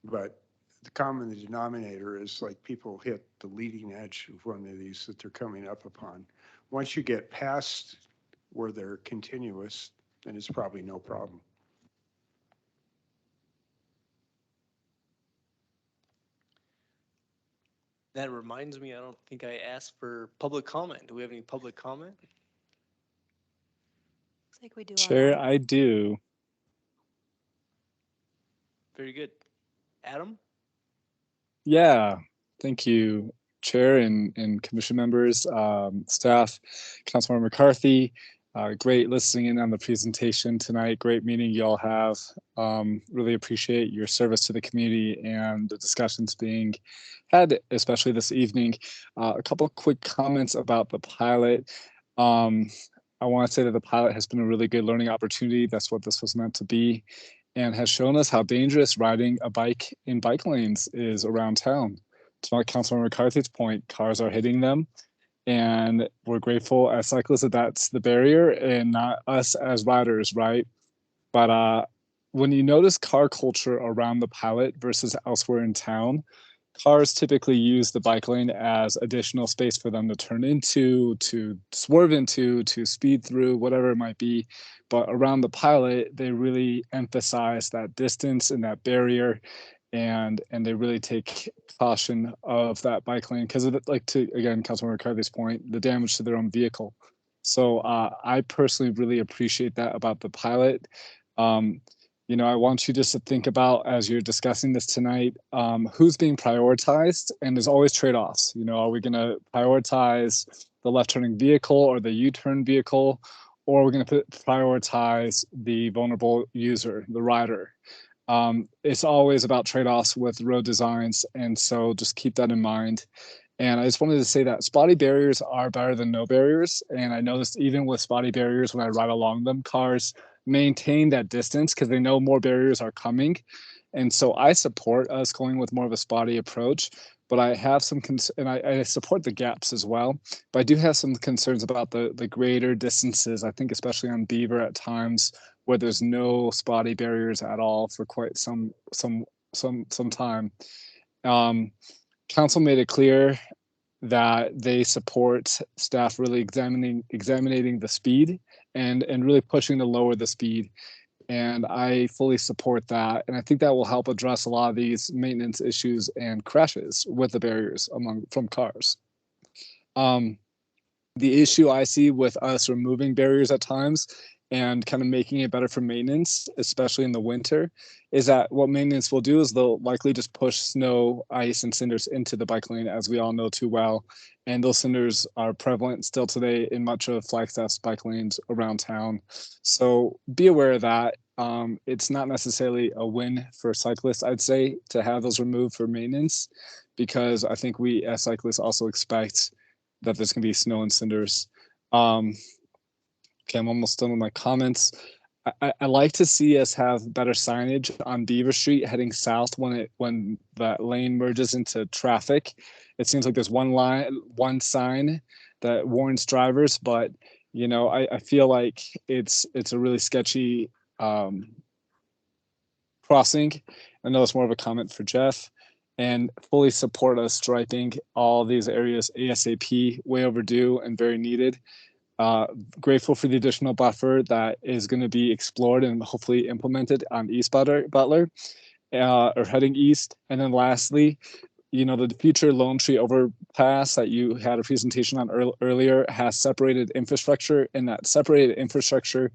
but the common denominator is like people hit the leading edge of one of these that they're coming up upon. Once you get past where they're continuous, then it's probably no problem. That reminds me, I don't think I asked for public comment. Do we have any public comment? Looks like we do Chair, online. I do. Very good. Adam? Yeah, thank you, Chair and Commission members, staff, Councilmember McCarthy. Great listening in on the presentation tonight. Great meeting you all have. Really appreciate your service to the community and the discussions being had, especially this evening. A couple quick comments about the pilot. I want to say that the pilot has been a really good learning opportunity. That's what this was meant to be, and has shown us how dangerous riding a bike in bike lanes is around town. To my Councilman McCarthy's point, cars are hitting them, and we're grateful as cyclists that that's the barrier and not us as riders, right? But when you notice car culture around the pilot versus elsewhere in town, cars typically use the bike lane as additional space for them to turn into, to swerve into, to speed through, whatever it might be. But around the pilot, they really emphasize that distance and that barrier, and they really take caution of that bike lane because of it, like, to again Councilmember McCarthy's point, the damage to their own vehicle. So I personally really appreciate that about the pilot. Um, I want you just to think about as you're discussing this tonight, who's being prioritized, and there's always trade-offs. Are we going to prioritize the left-turning vehicle or the U-turn vehicle, or are we going to prioritize the vulnerable user, the rider? It's always about trade-offs with road designs, and so just keep that in mind. And I just wanted to say that spotty barriers are better than no barriers. And I noticed even with spotty barriers, when I ride along them, cars maintain that distance because they know more barriers are coming. And so I support us going with more of a spotty approach, but I have some and I support the gaps as well. But I do have some concerns about the greater distances. I think especially on Beaver at times where there's no spotty barriers at all for quite some time. Council made it clear that they support staff really examining the speed and really pushing to lower the speed. And I fully support that. And I think that will help address a lot of these maintenance issues and crashes with the barriers from cars. The issue I see with us removing barriers at times and kind of making it better for maintenance, especially in the winter, is that what maintenance will do is they'll likely just push snow, ice, and cinders into the bike lane, as we all know too well. And those cinders are prevalent still today in much of Flagstaff's bike lanes around town. So be aware of that. It's not necessarily a win for cyclists, I'd say, to have those removed for maintenance, because I think we as cyclists also expect that there's going to be snow and cinders. Okay, I'm almost done with my comments. I like to see us have better signage on Beaver Street heading south when that lane merges into traffic. It seems like there's one sign that warns drivers, but I feel like it's a really sketchy crossing. I know it's more of a comment for Jeff, and fully support us striping all these areas ASAP, way overdue and very needed. Grateful for the additional buffer that is going to be explored and hopefully implemented on East Butler, or heading east. And then lastly, the future Lone Tree overpass that you had a presentation on earlier has separated infrastructure, and that separated infrastructure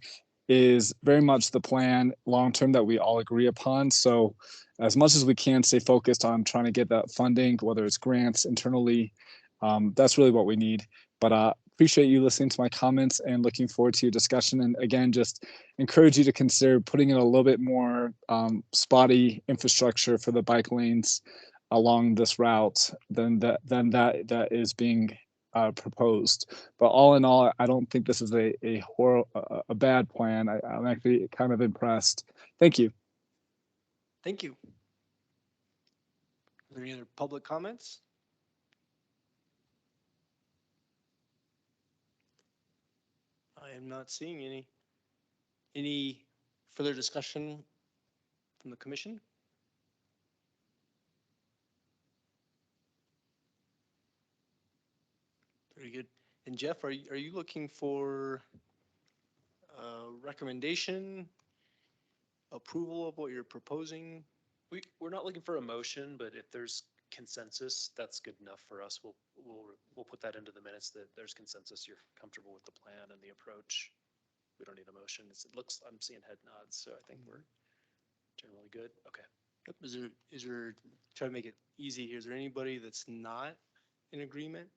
is very much the plan long-term that we all agree upon. So as much as we can, stay focused on trying to get that funding, whether it's grants internally, that's really what we need. But appreciate you listening to my comments and looking forward to your discussion. And again, just encourage you to consider putting in a little bit more spotty infrastructure for the bike lanes along this route than that is being proposed. But all in all, I don't think this is a bad plan. I'm actually kind of impressed. Thank you. Thank you. Are there any other public comments? I am not seeing any. Any further discussion from the commission? Very good. And Jeff, are you looking for recommendation, approval of what you're proposing We're not looking for a motion, but if there's consensus, that's good enough for us. We'll put that into the minutes that there's consensus. You're comfortable with the plan and the approach. We don't need a motion. It looks, I'm seeing head nods, so I think we're generally good. Okay. Yep. Is there, try to make it easy here, is there anybody that's not in agreement?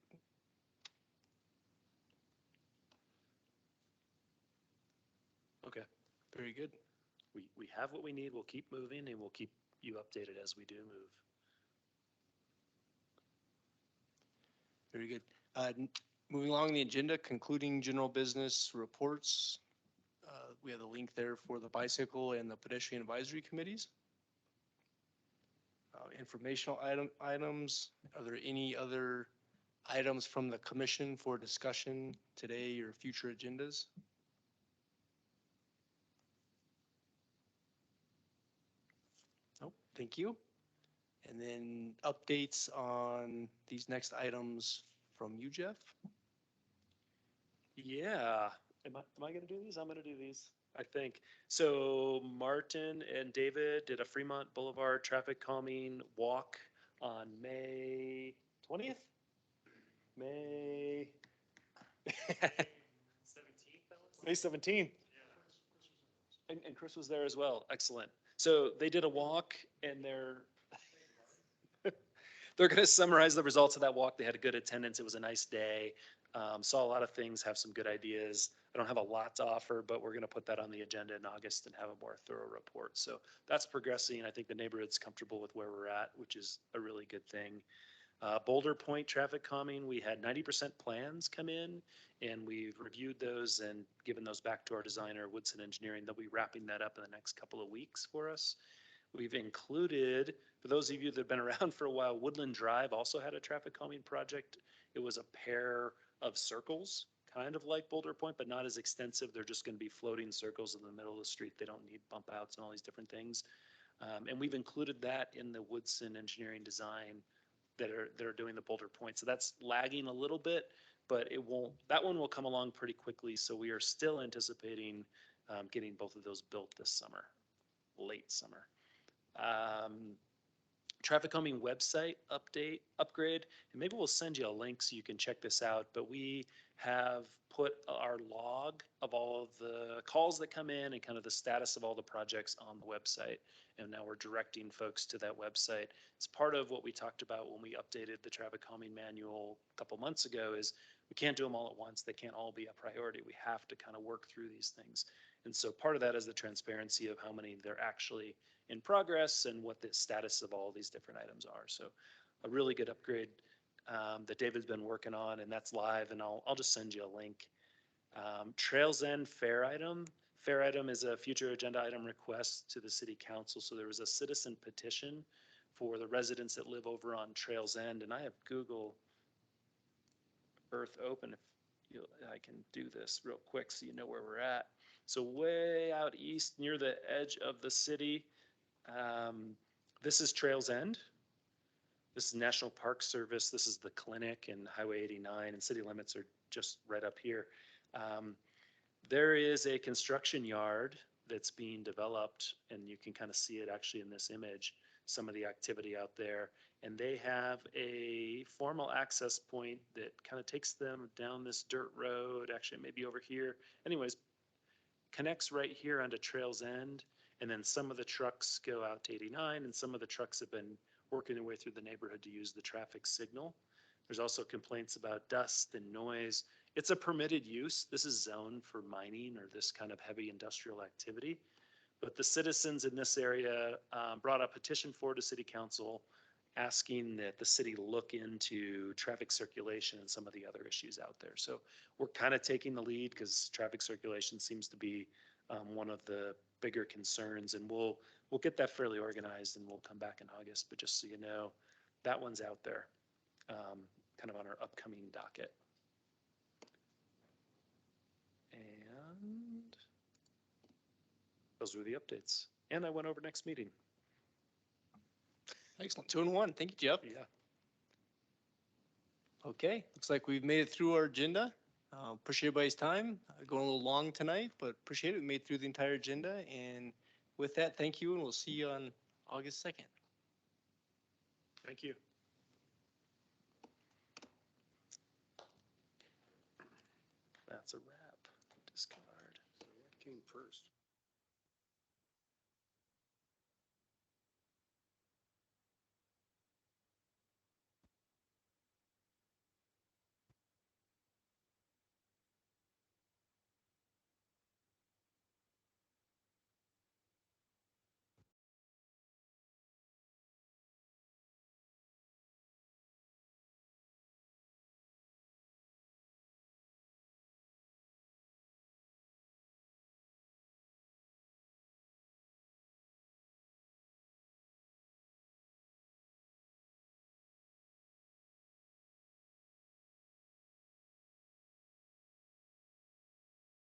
Okay. Very good. We have what we need. We'll keep moving and we'll keep you updated as we do move. Very good. Moving along the agenda, concluding general business reports. We have the link there for the bicycle and the pedestrian advisory committees. Informational items. Are there any other items from the commission for discussion today or future agendas? Nope, thank you. And then updates on these next items from you, Jeff? Yeah. Am I going to do these? I'm going to do these, I think. So Martin and David did a Fremont Boulevard traffic calming walk on May 20th? May 17th. And Chris was there as well. Excellent. So they did a walk and they're going to summarize the results of that walk. They had a good attendance. It was a nice day. Saw a lot of things, have some good ideas. I don't have a lot to offer, but we're going to put that on the agenda in August and have a more thorough report. So that's progressing. I think the neighborhood's comfortable with where we're at, which is a really good thing. Boulder Point traffic calming, we had 90% plans come in and we've reviewed those and given those back to our designer, Woodson Engineering. They'll be wrapping that up in the next couple of weeks for us. We've included, for those of you that have been around for a while, Woodland Drive also had a traffic calming project. It was a pair of circles, kind of like Boulder Point, but not as extensive. They're just going to be floating circles in the middle of the street. They don't need bump outs and all these different things. And we've included that in the Woodson Engineering design that are doing the Boulder Point. So that's lagging a little bit, but that one will come along pretty quickly. So we are still anticipating getting both of those built this summer, late summer. Traffic calming website upgrade, and maybe we'll send you a link so you can check this out, but we have put our log of all of the calls that come in and kind of the status of all the projects on the website. And now we're directing folks to that website. It's part of what we talked about when we updated the traffic calming manual a couple months ago is we can't do them all at once. They can't all be a priority. We have to kind of work through these things. And so part of that is the transparency of how many they're actually in progress and what the status of all these different items are. So a really good upgrade that David's been working on, and that's live, and I'll just send you a link. Trails End Fair Item. Fair Item is a future agenda item request to the City Council. So there was a citizen petition for the residents that live over on Trails End, and I have Google Earth open if I can do this real quick so you know where we're at. So way out east near the edge of the city, this is Trails End. This is National Park Service. This is the clinic and Highway 89, and city limits are just right up here. There is a construction yard that's being developed, and you can kind of see it actually in this image, some of the activity out there. And they have a formal access point that kind of takes them down this dirt road, actually maybe over here. Anyways, connects right here onto Trails End. And then some of the trucks go out to 89, and some of the trucks have been working their way through the neighborhood to use the traffic signal. There's also complaints about dust and noise. It's a permitted use. This is zoned for mining or this kind of heavy industrial activity. But the citizens in this area brought a petition forward to City Council asking that the city look into traffic circulation and some of the other issues out there. So we're kind of taking the lead because traffic circulation seems to be one of the bigger concerns, and we'll get that fairly organized and we'll come back in August. But just so you know, that one's out there, kind of on our upcoming docket. And those were the updates. And I went over next meeting. Excellent. 2 and 1. Thank you, Jeff. Yeah. Okay, looks like we've made it through our agenda. Appreciate everybody's time. Going a little long tonight, but appreciate it. We made it through the entire agenda. And with that, thank you, and we'll see you on August 2nd. Thank you. That's a wrap. Discard. What came first?